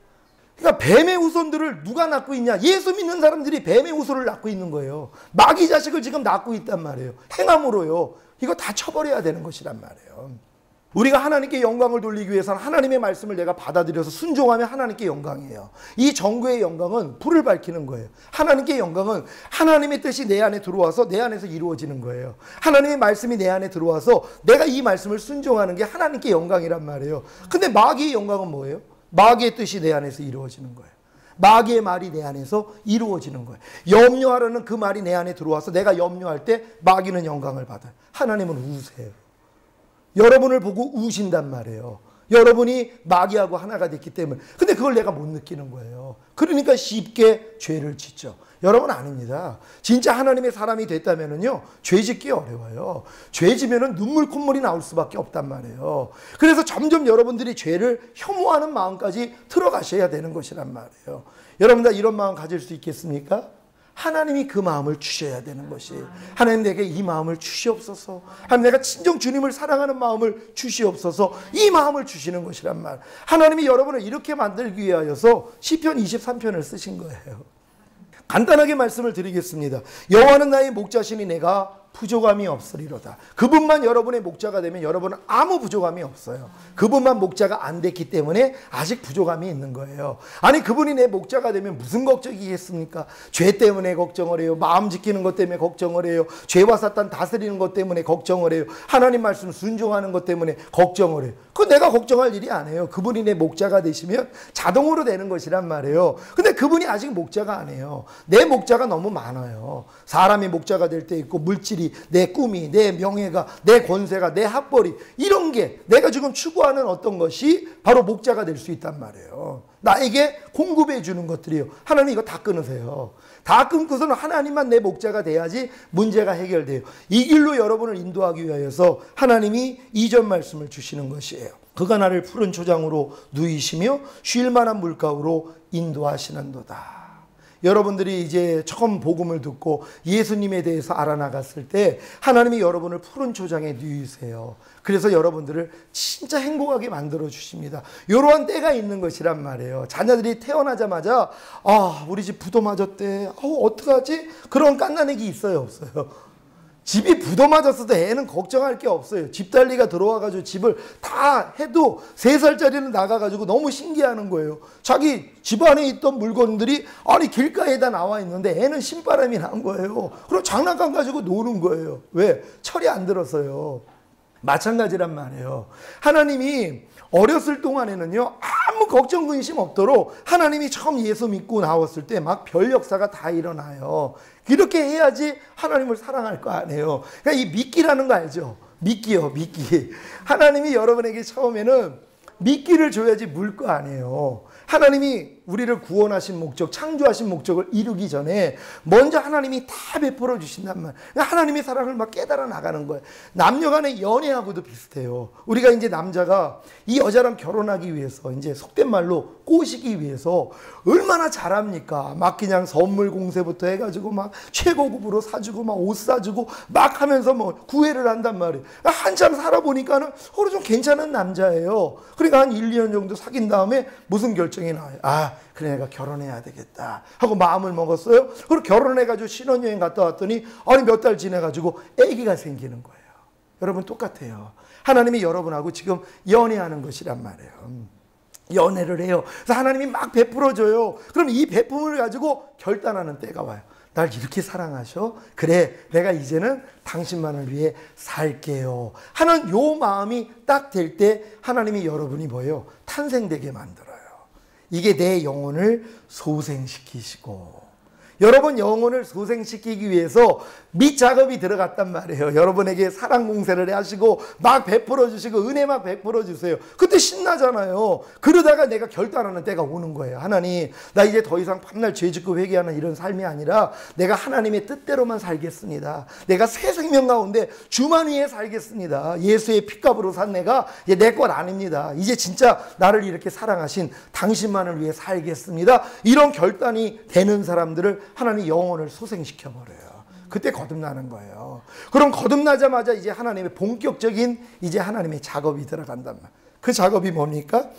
그러니까 뱀의 후손들을 누가 낳고 있냐? 예수 믿는 사람들이 뱀의 후손을 낳고 있는 거예요. 마귀 자식을 지금 낳고 있단 말이에요. 행함으로요. 이거 다 쳐버려야 되는 것이란 말이에요. 우리가 하나님께 영광을 돌리기 위해서는 하나님의 말씀을 내가 받아들여서 순종하면 하나님께 영광이에요. 이 정죄의 영광은 불을 밝히는 거예요. 하나님께 영광은 하나님의 뜻이 내 안에 들어와서 내 안에서 이루어지는 거예요. 하나님의 말씀이 내 안에 들어와서 내가 이 말씀을 순종하는 게 하나님께 영광이란 말이에요. 근데 마귀의 영광은 뭐예요? 마귀의 뜻이 내 안에서 이루어지는 거예요. 마귀의 말이 내 안에서 이루어지는 거예요. 염려하라는 그 말이 내 안에 들어와서 내가 염려할 때 마귀는 영광을 받아요. 하나님은 우세요. 여러분을 보고 우신단 말이에요. 여러분이 마귀하고 하나가 됐기 때문에. 근데 그걸 내가 못 느끼는 거예요. 그러니까 쉽게 죄를 짓죠. 여러분 아닙니다. 진짜 하나님의 사람이 됐다면은요, 죄 짓기 어려워요. 죄 지면은 눈물 콧물이 나올 수밖에 없단 말이에요. 그래서 점점 여러분들이 죄를 혐오하는 마음까지 들어가셔야 되는 것이란 말이에요. 여러분 다 이런 마음 가질 수 있겠습니까? 하나님이 그 마음을 주셔야 되는 것이, 하나님 내게 이 마음을 주시옵소서, 하나님 내가 진정 주님을 사랑하는 마음을 주시옵소서, 이 마음을 주시는 것이란 말. 하나님이 여러분을 이렇게 만들기 위하여서 시편 23편을 쓰신 거예요. 간단하게 말씀을 드리겠습니다. 여호와는 나의 목자시니 내가 부족함이 없으리로다. 그분만 여러분의 목자가 되면 여러분은 아무 부족함이 없어요. 그분만 목자가 안 됐기 때문에 아직 부족함이 있는 거예요. 아니 그분이 내 목자가 되면 무슨 걱정이겠습니까? 죄 때문에 걱정을 해요. 마음 지키는 것 때문에 걱정을 해요. 죄와 사탄 다스리는 것 때문에 걱정을 해요. 하나님 말씀 순종하는 것 때문에 걱정을 해요. 그건 내가 걱정할 일이 아니에요. 그분이 내 목자가 되시면 자동으로 되는 것이란 말이에요. 근데 그분이 아직 목자가 아니에요. 내 목자가 너무 많아요. 사람이 목자가 될 때 있고, 물질이, 내 꿈이, 내 명예가, 내 권세가, 내 학벌이, 이런 게 내가 지금 추구하는 어떤 것이 바로 목자가 될 수 있단 말이에요. 나에게 공급해 주는 것들이요. 하나님 이거 다 끊으세요. 다 끊고서는 하나님만 내 목자가 돼야지 문제가 해결돼요. 이 길로 여러분을 인도하기 위하여서 하나님이 이전 말씀을 주시는 것이에요. 그가 나를 푸른 초장으로 누이시며 쉴 만한 물가로 인도하시는도다. 여러분들이 이제 처음 복음을 듣고 예수님에 대해서 알아나갔을 때 하나님이 여러분을 푸른 초장에 누이세요. 그래서 여러분들을 진짜 행복하게 만들어 주십니다. 이러한 때가 있는 것이란 말이에요. 자녀들이 태어나자마자 우리 집 부도 맞았대. 어떡하지? 그런 깐난애기 있어요, 없어요? 집이 부도 맞았어도 애는 걱정할 게 없어요. 집달리가 들어와가지고 집을 다 해도 3살짜리는 나가가지고 너무 신기해하는 거예요. 자기 집 안에 있던 물건들이 아니 길가에다 나와 있는데 애는 신바람이 난 거예요. 그럼 장난감 가지고 노는 거예요. 왜? 철이 안 들었어요. 마찬가지란 말이에요. 하나님이 어렸을 동안에는요, 아무 걱정 근심 없도록 하나님이 처음 예수 믿고 나왔을 때 막 별 역사가 다 일어나요. 이렇게 해야지 하나님을 사랑할 거 아니에요. 그러니까 이 미끼라는 거 알죠? 미끼요, 미끼. 하나님이 여러분에게 처음에는 미끼를 줘야지 물 거 아니에요. 하나님이 우리를 구원하신 목적, 창조하신 목적을 이루기 전에 먼저 하나님이 다 베풀어 주신단 말이에요. 하나님의 사랑을 막 깨달아 나가는 거예요. 남녀 간의 연애하고도 비슷해요. 우리가 이제 남자가 이 여자랑 결혼하기 위해서 이제 속된 말로 꼬시기 위해서 얼마나 잘합니까? 막 그냥 선물 공세부터 해가지고 막 최고급으로 사주고 막 옷 사주고 막 하면서 뭐 구애를 한단 말이에요. 한참 살아보니까는 좀 괜찮은 남자예요. 그러니까 한 1, 2년 정도 사귄 다음에 무슨 결정이 나와요? 그래 내가 결혼해야 되겠다 하고 마음을 먹었어요. 그리고 결혼해가지고 신혼여행 갔다 왔더니 아니 몇 달 지내가지고 아기가 생기는 거예요. 여러분 똑같아요. 하나님이 여러분하고 지금 연애하는 것이란 말이에요. 연애를 해요. 그래서 하나님이 막 베풀어줘요. 그럼 이 베품을 가지고 결단하는 때가 와요. 날 이렇게 사랑하셔? 그래, 내가 이제는 당신만을 위해 살게요 하는 요 마음이 딱 될 때 하나님이 여러분이 뭐예요? 탄생되게 만들어요. 이게 내 영혼을 소생시키시고, 여러분 영혼을 소생시키기 위해서 밑작업이 들어갔단 말이에요. 여러분에게 사랑 공세를 하시고 막 베풀어 주시고 은혜 막 베풀어 주세요. 그때 신나잖아요. 그러다가 내가 결단하는 때가 오는 거예요. 하나님, 나 이제 더 이상 밤날 죄 짓고 회개하는 이런 삶이 아니라 내가 하나님의 뜻대로만 살겠습니다. 내가 새 생명 가운데 주만 위에 살겠습니다. 예수의 핏값으로 산 내가 이제 내 것 아닙니다. 이제 진짜 나를 이렇게 사랑하신 당신만을 위해 살겠습니다. 이런 결단이 되는 사람들을 하나님 영혼을 소생시켜버려요. 그때 거듭나는 거예요. 그럼 거듭나자마자 이제 하나님의 본격적인 이제 하나님의 작업이 들어간단 말이에요. 그 작업이 뭡니까?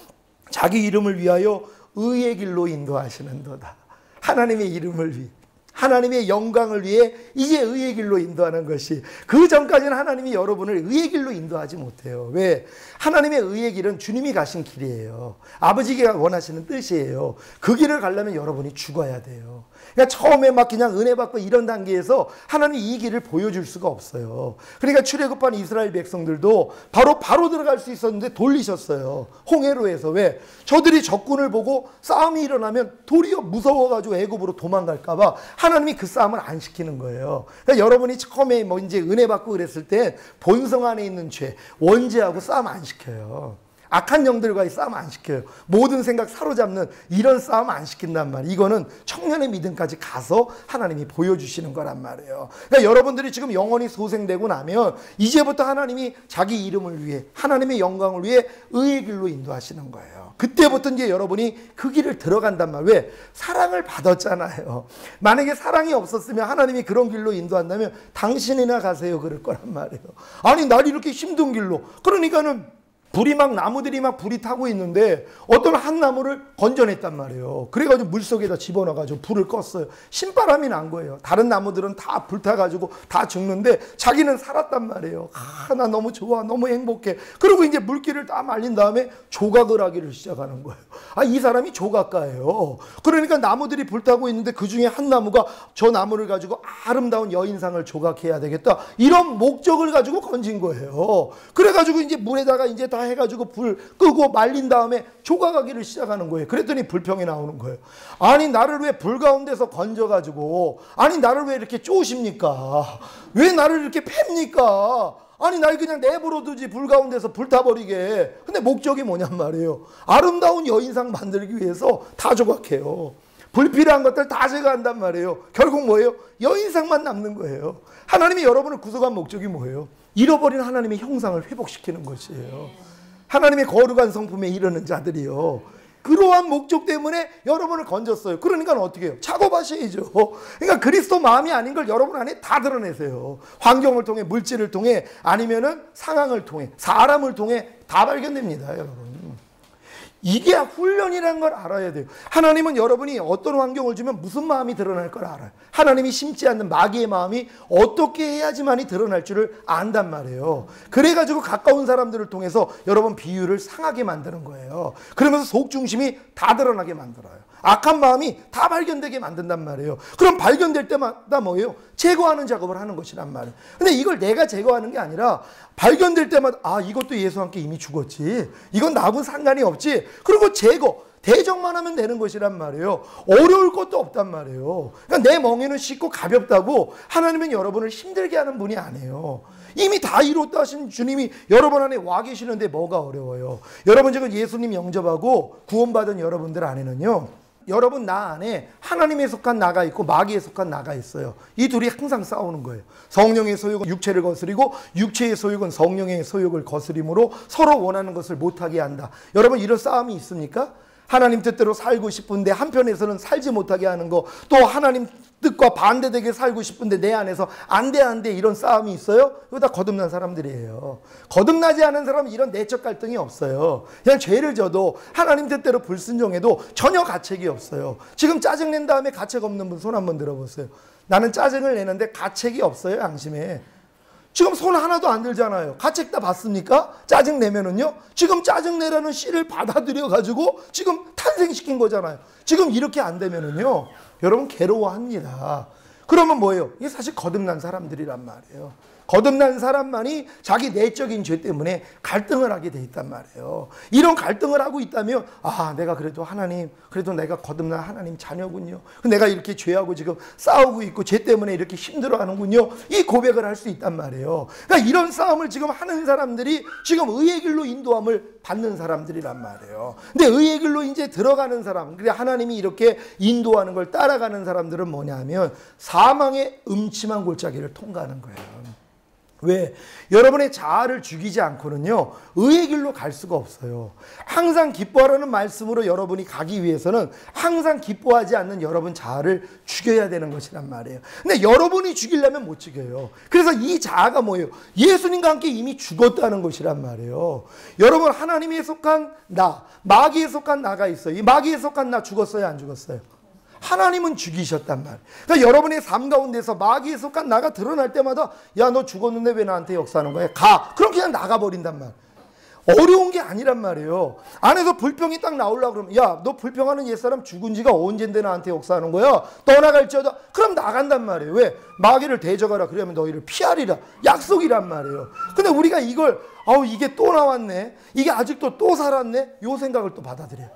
자기 이름을 위하여 의의 길로 인도하시는도다. 하나님의 이름을 위해, 하나님의 영광을 위해 이제 의의 길로 인도하는 것이, 그 전까지는 하나님이 여러분을 의의 길로 인도하지 못해요. 왜? 하나님의 의의 길은 주님이 가신 길이에요. 아버지가 원하시는 뜻이에요. 그 길을 가려면 여러분이 죽어야 돼요. 그러니까 처음에 막 그냥 은혜 받고 이런 단계에서 하나님이 이 길을 보여줄 수가 없어요. 그러니까 출애굽한 이스라엘 백성들도 바로 들어갈 수 있었는데 돌리셨어요. 홍해로 해서. 왜? 저들이 적군을 보고 싸움이 일어나면 도리어 무서워가지고 애굽으로 도망갈까 봐 하나님이 그 싸움을 안 시키는 거예요. 그러니까 여러분이 처음에 뭐 이제 은혜 받고 그랬을 때 본성 안에 있는 죄, 원죄하고 싸움 안 시켜요. 악한 영들과의 싸움 안 시켜요. 모든 생각 사로잡는 이런 싸움 안 시킨단 말이에요. 이거는 청년의 믿음까지 가서 하나님이 보여주시는 거란 말이에요. 그러니까 여러분들이 지금 영혼이 소생되고 나면 이제부터 하나님이 자기 이름을 위해, 하나님의 영광을 위해 의의 길로 인도하시는 거예요. 그때부터 이제 여러분이 그 길을 들어간단 말이에요. 왜? 사랑을 받았잖아요. 만약에 사랑이 없었으면 하나님이 그런 길로 인도한다면 당신이나 가세요 그럴 거란 말이에요. 아니, 날 이렇게 힘든 길로. 그러니까는 불이 막, 나무들이 막 불이 타고 있는데 어떤 한 나무를 건져냈단 말이에요. 그래가지고 물속에다 집어넣어가지고 불을 껐어요. 신바람이 난 거예요. 다른 나무들은 다 불타가지고 다 죽는데 자기는 살았단 말이에요. 나 너무 좋아, 너무 행복해. 그리고 이제 물기를 다 말린 다음에 조각을 하기를 시작하는 거예요. 이 사람이 조각가예요. 그러니까 나무들이 불타고 있는데 그 중에 한 나무가 저 나무를 가지고 아름다운 여인상을 조각해야 되겠다, 이런 목적을 가지고 건진 거예요. 그래가지고 이제 물에다가 이제 다 해가지고 불 끄고 말린 다음에 조각하기를 시작하는 거예요. 그랬더니 불평이 나오는 거예요. 아니, 나를 왜 불 가운데서 건져가지고, 아니 나를 왜 이렇게 쪼십니까? 왜 나를 이렇게 팹니까? 아니, 날 그냥 내버려 두지, 불 가운데서 불타버리게. 근데 목적이 뭐냔 말이에요. 아름다운 여인상 만들기 위해서 다 조각해요. 불필요한 것들 다 제거한단 말이에요. 결국 뭐예요? 여인상만 남는 거예요. 하나님이 여러분을 구속한 목적이 뭐예요? 잃어버린 하나님의 형상을 회복시키는 것이에요. 하나님의 거룩한 성품에 이르는 자들이요. 그러한 목적 때문에 여러분을 건졌어요. 그러니까 어떻게 해요? 작업하셔야죠. 그러니까 그리스도 마음이 아닌 걸 여러분 안에 다 드러내세요. 환경을 통해, 물질을 통해, 아니면은 상황을 통해, 사람을 통해 다 발견됩니다, 여러분. 이게 훈련이라는 걸 알아야 돼요. 하나님은 여러분이 어떤 환경을 주면 무슨 마음이 드러날 걸 알아요. 하나님이 심지 않는 마귀의 마음이 어떻게 해야지만이 드러날 줄을 안단 말이에요. 그래가지고 가까운 사람들을 통해서 여러분 비유를 상하게 만드는 거예요. 그러면서 속중심이 다 드러나게 만들어요. 악한 마음이 다 발견되게 만든단 말이에요. 그럼 발견될 때마다 뭐예요? 제거하는 작업을 하는 것이란 말이에요. 근데 이걸 내가 제거하는 게 아니라 발견될 때마다 이것도 예수와 함께 이미 죽었지, 이건 나하고는 상관이 없지, 그리고 제거, 대적만 하면 되는 것이란 말이에요. 어려울 것도 없단 말이에요. 그러니까 내 멍에는 쉽고 가볍다고 하나님은 여러분을 힘들게 하는 분이 아니에요. 이미 다 이뤘다 하신 주님이 여러분 안에 와 계시는데 뭐가 어려워요? 여러분 지금 예수님 영접하고 구원받은 여러분들 안에는요, 여러분 나 안에 하나님에 속한 나가 있고 마귀에 속한 나가 있어요. 이 둘이 항상 싸우는 거예요. 성령의 소욕은 육체를 거스리고 육체의 소욕은 성령의 소욕을 거스림으로 서로 원하는 것을 못하게 한다. 여러분 이런 싸움이 있습니까? 하나님 뜻대로 살고 싶은데 한편에서는 살지 못하게 하는 거, 또 하나님 뜻과 반대되게 살고 싶은데 내 안에서 안 돼 이런 싸움이 있어요? 이거 다 거듭난 사람들이에요. 거듭나지 않은 사람은 이런 내적 갈등이 없어요. 그냥 죄를 져도 하나님 뜻대로 불순종해도 전혀 가책이 없어요. 지금 짜증낸 다음에 가책 없는 분 손 한번 들어보세요. 나는 짜증을 내는데 가책이 없어요, 양심에. 지금 손 하나도 안 들잖아요. 가책 다 받습니까? 짜증내면은요. 지금 짜증내라는 씨를 받아들여 가지고 지금 탄생시킨 거잖아요. 지금 이렇게 안 되면은요. 여러분 괴로워합니다. 그러면 뭐예요? 이게 사실 거듭난 사람들이란 말이에요. 거듭난 사람만이 자기 내적인 죄 때문에 갈등을 하게 돼 있단 말이에요. 이런 갈등을 하고 있다면 아, 내가 그래도 하나님, 그래도 내가 거듭난 하나님 자녀군요. 내가 이렇게 죄하고 지금 싸우고 있고 죄 때문에 이렇게 힘들어하는군요. 이 고백을 할 수 있단 말이에요. 그러니까 이런 싸움을 지금 하는 사람들이 지금 의의 길로 인도함을 받는 사람들이란 말이에요. 근데 의의 길로 이제 들어가는 사람, 그래 하나님이 이렇게 인도하는 걸 따라가는 사람들은 뭐냐면 사망의 음침한 골짜기를 통과하는 거예요. 왜? 여러분의 자아를 죽이지 않고는요, 의의 길로 갈 수가 없어요. 항상 기뻐하라는 말씀으로 여러분이 가기 위해서는 항상 기뻐하지 않는 여러분 자아를 죽여야 되는 것이란 말이에요. 근데 여러분이 죽이려면 못 죽여요. 그래서 이 자아가 뭐예요? 예수님과 함께 이미 죽었다는 것이란 말이에요. 여러분, 하나님에 속한 나, 마귀에 속한 나가 있어요. 이 마귀에 속한 나 죽었어요, 안 죽었어요? 하나님은 죽이셨단 말이에요. 그러니까 여러분의 삶 가운데서 마귀에 속한 나가 드러날 때마다 야, 너 죽었는데 왜 나한테 역사하는 거야? 가! 그럼 그냥 나가버린단 말이에요. 어려운 게 아니란 말이에요. 안에서 불평이 딱 나오려고 그러면 야, 너 불평하는 옛사람 죽은 지가 언젠데 나한테 역사하는 거야? 떠나갈지어다. 그럼 나간단 말이에요. 왜? 마귀를 대적하라. 그러면 너희를 피하리라. 약속이란 말이에요. 근데 우리가 이걸 이게 또 나왔네. 이게 아직도 또 살았네. 요 생각을 또 받아들여요.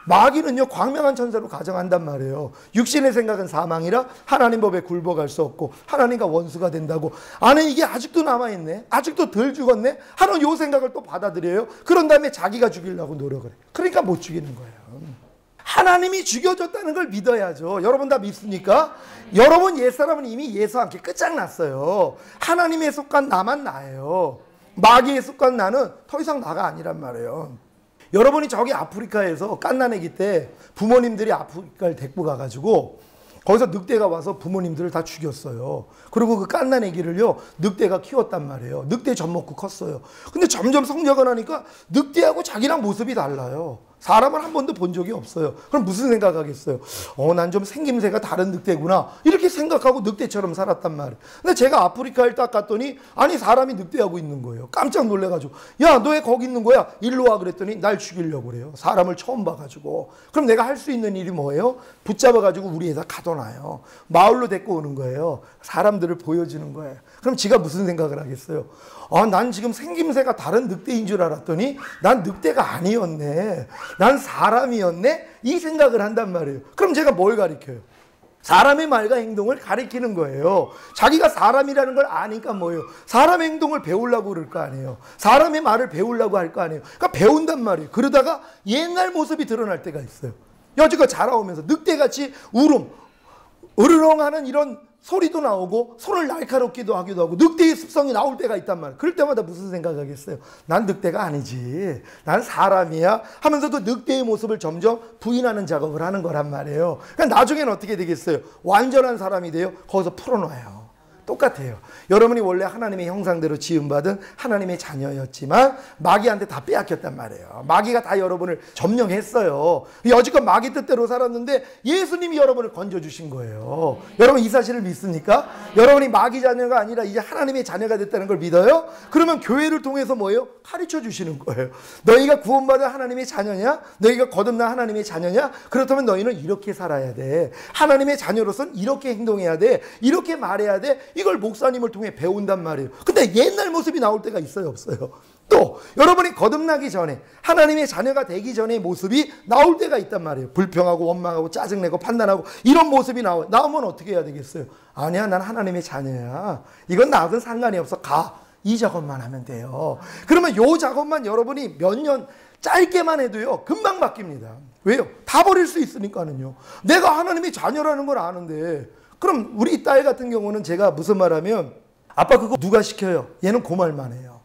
마귀는요, 광명한 천사로 가정한단 말이에요. 육신의 생각은 사망이라 하나님 법에 굴복할 수 없고 하나님과 원수가 된다고. 안에 이게 아직도 남아있네. 아직도 덜 죽었네. 하는 요 생각을 또 받아들여요. 그런 다음에 자기가 죽이려고 노력을 해요. 그러니까 못 죽이는 거예요. 하나님이 죽여줬다는 걸 믿어야죠. 여러분 다 믿습니까? 여러분 옛사람은 이미 예수와 함께 끝장났어요. 하나님에 속한 나만 나예요. 마귀에 속한 나는 더 이상 나가 아니란 말이에요. 여러분이 저기 아프리카에서 갓난아기 때 부모님들이 아프리카를 데리고 가가지고 거기서 늑대가 와서 부모님들을 다 죽였어요. 그리고 그 갓난아기를요, 늑대가 키웠단 말이에요. 늑대 젖 먹고 컸어요. 근데 점점 성장을 하니까 늑대하고 자기랑 모습이 달라요. 사람을 한 번도 본 적이 없어요. 그럼 무슨 생각하겠어요? 난 좀 생김새가 다른 늑대구나. 이렇게 생각하고 늑대처럼 살았단 말이에요. 근데 제가 아프리카를 딱 갔더니 아니 사람이 늑대하고 있는 거예요. 깜짝 놀래가지고 야, 너 왜 거기 있는 거야? 일로 와 그랬더니 날 죽이려고 그래요. 사람을 처음 봐가지고. 그럼 내가 할 수 있는 일이 뭐예요? 붙잡아가지고 우리에다 가둬놔요. 마을로 데리고 오는 거예요. 사람들을 보여주는 거예요. 그럼 지가 무슨 생각을 하겠어요? 난 지금 생김새가 다른 늑대인 줄 알았더니 난 늑대가 아니었네. 난 사람이었네? 이 생각을 한단 말이에요. 그럼 제가 뭘 가르쳐요? 사람의 말과 행동을 가리키는 거예요. 자기가 사람이라는 걸 아니까 뭐예요? 사람의 행동을 배우려고 그럴 거 아니에요. 사람의 말을 배우려고 할 거 아니에요. 그러니까 배운단 말이에요. 그러다가 옛날 모습이 드러날 때가 있어요. 여지껏 자라오면서 늑대같이 으르렁하는 이런 소리도 나오고 손을 날카롭기도 하기도 하고 늑대의 습성이 나올 때가 있단 말이에요. 그럴 때마다 무슨 생각하겠어요? 난 늑대가 아니지. 난 사람이야. 하면서 그 늑대의 모습을 점점 부인하는 작업을 하는 거란 말이에요. 그러니까 나중에는 어떻게 되겠어요? 완전한 사람이 돼요. 거기서 풀어놔요. 똑같아요. 여러분이 원래 하나님의 형상대로 지음받은 하나님의 자녀였지만 마귀한테 다 빼앗겼단 말이에요. 마귀가 다 여러분을 점령했어요. 여지껏 마귀 뜻대로 살았는데 예수님이 여러분을 건져주신 거예요. 여러분 이 사실을 믿습니까? 여러분이 마귀 자녀가 아니라 이제 하나님의 자녀가 됐다는 걸 믿어요? 그러면 교회를 통해서 뭐예요? 가르쳐 주시는 거예요. 너희가 구원받은 하나님의 자녀냐? 너희가 거듭난 하나님의 자녀냐? 그렇다면 너희는 이렇게 살아야 돼. 하나님의 자녀로서는 이렇게 행동해야 돼. 이렇게 말해야 돼. 이걸 목사님을 통해 배운단 말이에요. 근데 옛날 모습이 나올 때가 있어요, 없어요? 또 여러분이 거듭나기 전에 하나님의 자녀가 되기 전의 모습이 나올 때가 있단 말이에요. 불평하고 원망하고 짜증내고 판단하고 이런 모습이 나오면 어떻게 해야 되겠어요? 아니야, 난 하나님의 자녀야. 이건 나하고는 상관이 없어. 가. 이 작업만 하면 돼요. 그러면 요 작업만 여러분이 몇 년 짧게만 해도요, 금방 바뀝니다. 왜요? 다 버릴 수 있으니까는요. 내가 하나님의 자녀라는 걸 아는데. 그럼 우리 딸 같은 경우는 제가 무슨 말하면 아빠 그거 누가 시켜요? 얘는 그 말만 해요.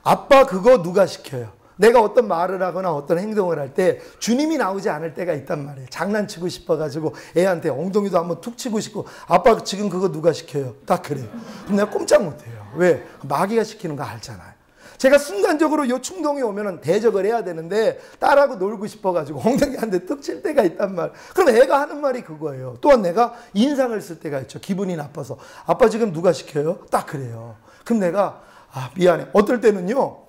아빠 그거 누가 시켜요? 내가 어떤 말을 하거나 어떤 행동을 할 때 주님이 나오지 않을 때가 있단 말이에요. 장난치고 싶어가지고 애한테 엉덩이도 한번 툭 치고 싶고 아빠 지금 그거 누가 시켜요? 딱 그래요. 그럼 내가 꼼짝 못해요. 왜? 마귀가 시키는 거 알잖아요. 제가 순간적으로 요 충동이 오면은 대적을 해야 되는데 딸하고 놀고 싶어가지고 엉덩이 한 대 뚝 칠 때가 있단 말. 그럼 애가 하는 말이 그거예요. 또한 내가 인상을 쓸 때가 있죠. 기분이 나빠서. 아빠 지금 누가 시켜요? 딱 그래요. 그럼 내가 미안해. 어떨 때는요.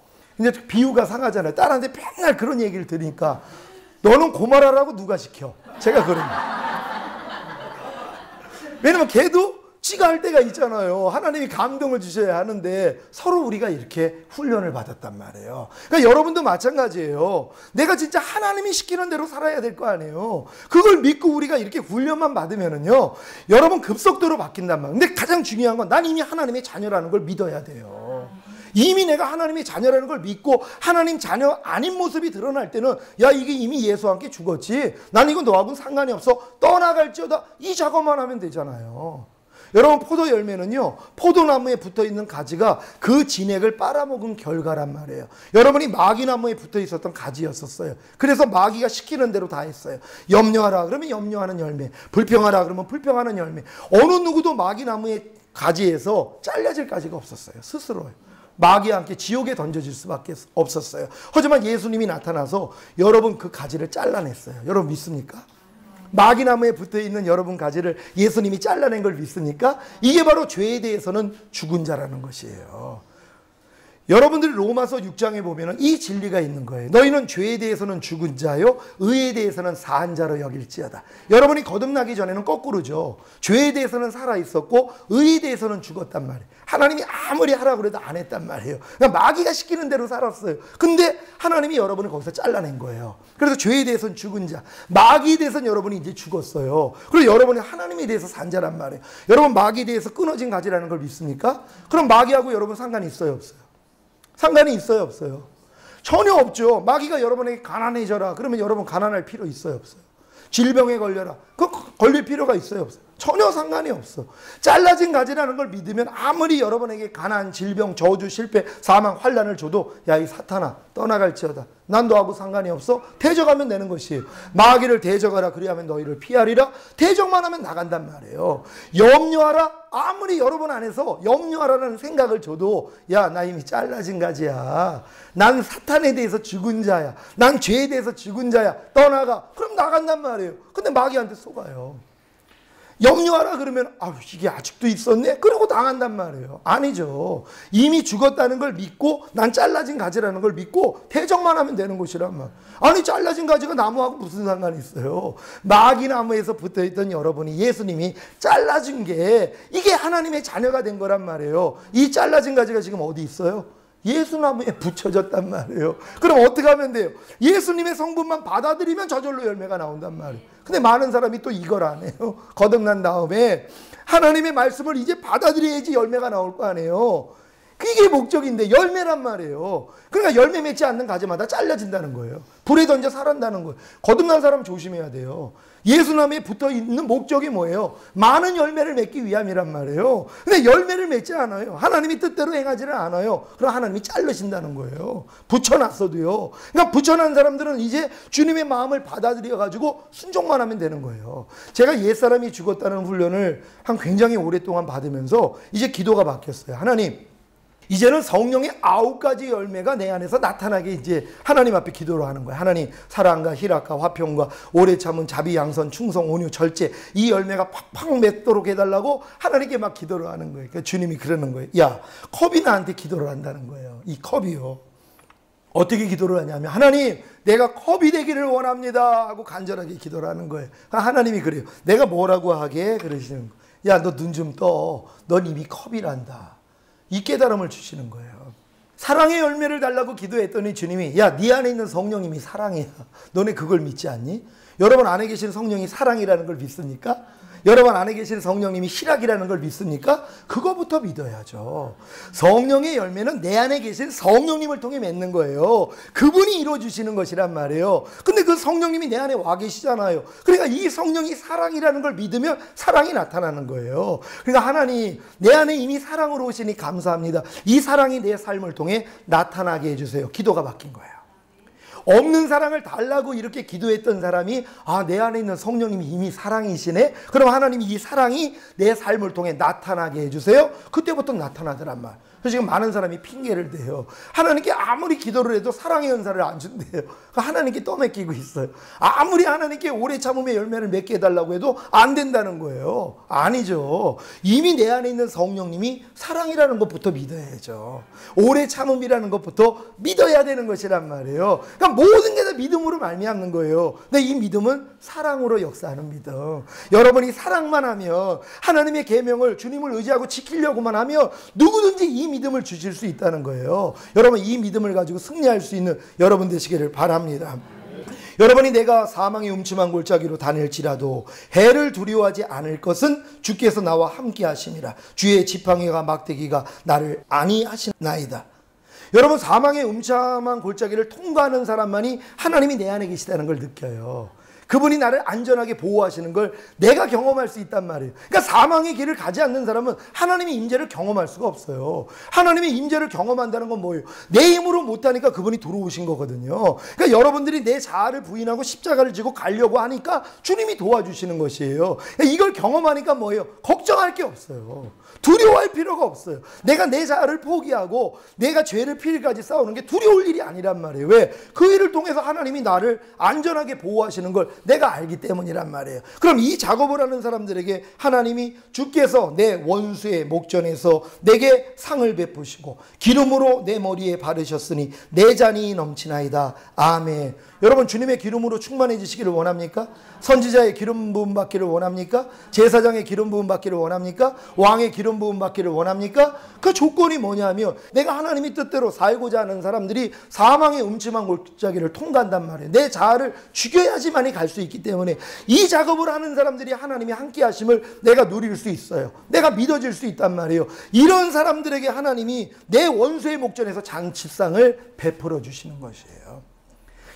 이제 비유가 상하잖아요. 딸한테 맨날 그런 얘기를 들으니까 너는 고말하라고 누가 시켜? 제가 그럽니다. 왜냐면 걔도 지가 할 때가 있잖아요. 하나님이 감동을 주셔야 하는데 서로 우리가 이렇게 훈련을 받았단 말이에요. 그러니까 여러분도 마찬가지예요. 내가 진짜 하나님이 시키는 대로 살아야 될 거 아니에요. 그걸 믿고 우리가 이렇게 훈련만 받으면은요, 여러분 급속도로 바뀐단 말이에요. 근데 가장 중요한 건 난 이미 하나님의 자녀라는 걸 믿어야 돼요. 이미 내가 하나님의 자녀라는 걸 믿고 하나님 자녀 아닌 모습이 드러날 때는 야 이게 이미 예수와 함께 죽었지. 난 이거 너하고는 상관이 없어. 떠나갈지어다. 이 작업만 하면 되잖아요. 여러분 포도 열매는요. 포도나무에 붙어있는 가지가 그 진액을 빨아먹은 결과란 말이에요. 여러분이 마귀나무에 붙어있었던 가지였었어요. 그래서 마귀가 시키는 대로 다 했어요. 염려하라 그러면 염려하는 열매. 불평하라 그러면 불평하는 열매. 어느 누구도 마귀나무의 가지에서 잘려질 가지가 없었어요. 스스로요. 마귀와 함께 지옥에 던져질 수밖에 없었어요. 하지만 예수님이 나타나서 여러분 그 가지를 잘라냈어요. 여러분 믿습니까? 마귀나무에 붙어있는 여러분 가지를 예수님이 잘라낸 걸 믿습니까? 이게 바로 죄에 대해서는 죽은 자라는 것이에요. 여러분들 로마서 6장에 보면 이 진리가 있는 거예요. 너희는 죄에 대해서는 죽은 자요 의에 대해서는 사한 자로 여길지어다. 여러분이 거듭나기 전에는 거꾸로죠. 죄에 대해서는 살아있었고 의에 대해서는 죽었단 말이에요. 하나님이 아무리 하라고 그래도 안 했단 말이에요. 그러니까 마귀가 시키는 대로 살았어요. 근데 하나님이 여러분을 거기서 잘라낸 거예요. 그래서 죄에 대해서는 죽은 자, 마귀에 대해서는 여러분이 이제 죽었어요. 그리고 여러분이 하나님에 대해서 산 자란 말이에요. 여러분 마귀에 대해서 끊어진 가지라는 걸 믿습니까? 그럼 마귀하고 여러분 상관이 있어요 없어요? 상관이 있어요 없어요? 전혀 없죠. 마귀가 여러분에게 가난해져라 그러면 여러분 가난할 필요 있어요 없어요? 질병에 걸려라 그 걸릴 필요가 있어요 없어요? 전혀 상관이 없어. 잘라진 가지라는 걸 믿으면 아무리 여러분에게 가난, 질병, 저주, 실패, 사망, 환난을 줘도 야 이 사탄아 떠나갈지어다. 난 너하고 상관이 없어. 대적하면 되는 것이에요. 마귀를 대적하라 그리하면 너희를 피하리라. 대적만 하면 나간단 말이에요. 염려하라. 아무리 여러분 안에서 염려하라는 생각을 줘도 야 나 이미 잘라진 가지야. 난 사탄에 대해서 죽은 자야. 난 죄에 대해서 죽은 자야. 떠나가. 그럼 나간단 말이에요. 근데 마귀한테 속아요. 염려하라 그러면 이게 아직도 있었네? 그러고 당한단 말이에요. 아니죠. 이미 죽었다는 걸 믿고 난 잘라진 가지라는 걸 믿고 대적만 하면 되는 것이란 말. 아니 잘라진 가지가 나무하고 무슨 상관이 있어요? 마귀나무에서 붙어있던 여러분이 예수님이 잘라준 게 이게 하나님의 자녀가 된 거란 말이에요. 이 잘라진 가지가 지금 어디 있어요? 예수나무에 붙여졌단 말이에요. 그럼 어떻게 하면 돼요? 예수님의 성분만 받아들이면 저절로 열매가 나온단 말이에요. 근데 많은 사람이 또 이걸 안 해요. 거듭난 다음에 하나님의 말씀을 이제 받아들여야지 열매가 나올 거 아니에요. 그게 목적인데 열매란 말이에요. 그러니까 열매 맺지 않는 가지마다 잘라진다는 거예요. 불에 던져 살한다는 거예요. 거듭난 사람 조심해야 돼요. 예수님에 붙어있는 목적이 뭐예요? 많은 열매를 맺기 위함이란 말이에요. 근데 열매를 맺지 않아요. 하나님이 뜻대로 행하지를 않아요. 그럼 하나님이 자르신다는 거예요. 붙여놨어도요. 그러니까 붙여놓은 사람들은 이제 주님의 마음을 받아들여가지고 순종만 하면 되는 거예요. 제가 옛사람이 죽었다는 훈련을 한 굉장히 오랫동안 받으면서 이제 기도가 바뀌었어요. 하나님 이제는 성령의 9가지 열매가 내 안에서 나타나게 이제 하나님 앞에 기도를 하는 거예요. 하나님 사랑과 희락과 화평과 오래 참은 자비 양선 충성 온유 절제 이 열매가 팍팍 맺도록 해달라고 하나님께 막 기도를 하는 거예요. 그러니까 주님이 그러는 거예요. 야 컵이 나한테 기도를 한다는 거예요. 이 컵이요. 어떻게 기도를 하냐면 하나님 내가 컵이 되기를 원합니다 하고 간절하게 기도를 하는 거예요. 하나님이 그래요. 내가 뭐라고 하게 그러시는 거예요. 야 너 눈 좀 떠. 넌 이미 컵이란다. 이 깨달음을 주시는 거예요. 사랑의 열매를 달라고 기도했더니 주님이 야, 네 안에 있는 성령님이 사랑이야. 너네 그걸 믿지 않니? 여러분 안에 계신 성령이 사랑이라는 걸 믿습니까? 여러분 안에 계신 성령님이 희락이라는 걸 믿습니까? 그거부터 믿어야죠. 성령의 열매는 내 안에 계신 성령님을 통해 맺는 거예요. 그분이 이루어주시는 것이란 말이에요. 근데 그 성령님이 내 안에 와 계시잖아요. 그러니까 이 성령이 사랑이라는 걸 믿으면 사랑이 나타나는 거예요. 그러니까 하나님 내 안에 이미 사랑으로 오시니 감사합니다. 이 사랑이 내 삶을 통해 나타나게 해주세요. 기도가 바뀐 거예요. 없는 사랑을 달라고 이렇게 기도했던 사람이 내 안에 있는 성령님이 이미 사랑이시네. 그럼 하나님이 이 사랑이 내 삶을 통해 나타나게 해주세요. 그때부터 나타나더란 말. 그래서 지금 많은 사람이 핑계를 대요. 하나님께 아무리 기도를 해도 사랑의 은사를 안 준대요. 하나님께 떠맡기고 있어요. 아무리 하나님께 오래 참음의 열매를 맺게 해달라고 해도 안 된다는 거예요. 아니죠. 이미 내 안에 있는 성령님이 사랑이라는 것부터 믿어야죠. 오래 참음이라는 것부터 믿어야 되는 것이란 말이에요. 그러니까 모든 게 다 믿음으로 말미암는 거예요. 근데 이 믿음은 사랑으로 역사하는 믿음. 여러분이 사랑만 하면, 하나님의 계명을 주님을 의지하고 지키려고만 하면 누구든지 이 믿음을 주실 수 있다는 거예요. 여러분, 이 믿음을 가지고 승리할 수 있는 여러분 되시기를 바랍니다. 여러분이 내가 사망의 음침한 골짜기로 다닐지라도 해를 두려워하지 않을 것은 주께서 나와 함께 하심이라. 주의 지팡이가 막대기가 나를 안위하시나이다. 여러분, 사망의 음침한 골짜기를 통과하는 사람만이 하나님이 내 안에 계시다는 걸 느껴요. 그분이 나를 안전하게 보호하시는 걸 내가 경험할 수 있단 말이에요. 그러니까 사망의 길을 가지 않는 사람은 하나님의 임재를 경험할 수가 없어요. 하나님의 임재를 경험한다는 건 뭐예요? 내 힘으로 못하니까 그분이 들어오신 거거든요. 그러니까 여러분들이 내 자아를 부인하고 십자가를 지고 가려고 하니까 주님이 도와주시는 것이에요. 그러니까 이걸 경험하니까 뭐예요? 걱정할 게 없어요. 두려워할 필요가 없어요. 내가 내 자아를 포기하고 내가 죄를 피일까지 싸우는 게 두려울 일이 아니란 말이에요. 왜? 그 일을 통해서 하나님이 나를 안전하게 보호하시는 걸 내가 알기 때문이란 말이에요. 그럼 이 작업을 하는 사람들에게 하나님이 주께서 내 원수의 목전에서 내게 상을 베푸시고 기름으로 내 머리에 바르셨으니 내 잔이 넘치나이다. 아멘. 여러분, 주님의 기름으로 충만해지시기를 원합니까? 선지자의 기름 부음 받기를 원합니까? 제사장의 기름 부음 받기를 원합니까? 왕의 기름 부음 받기를 원합니까? 그 조건이 뭐냐면 내가 하나님의 뜻대로 살고자 하는 사람들이 사망의 음침한 골짜기를 통과한단 말이에요. 내 자아를 죽여야지만이 갈 수 있기 때문에 이 작업을 하는 사람들이 하나님이 함께 하심을 내가 누릴 수 있어요. 내가 믿어질 수 있단 말이에요. 이런 사람들에게 하나님이 내 원수의 목전에서 잔치상을 베풀어 주시는 것이에요.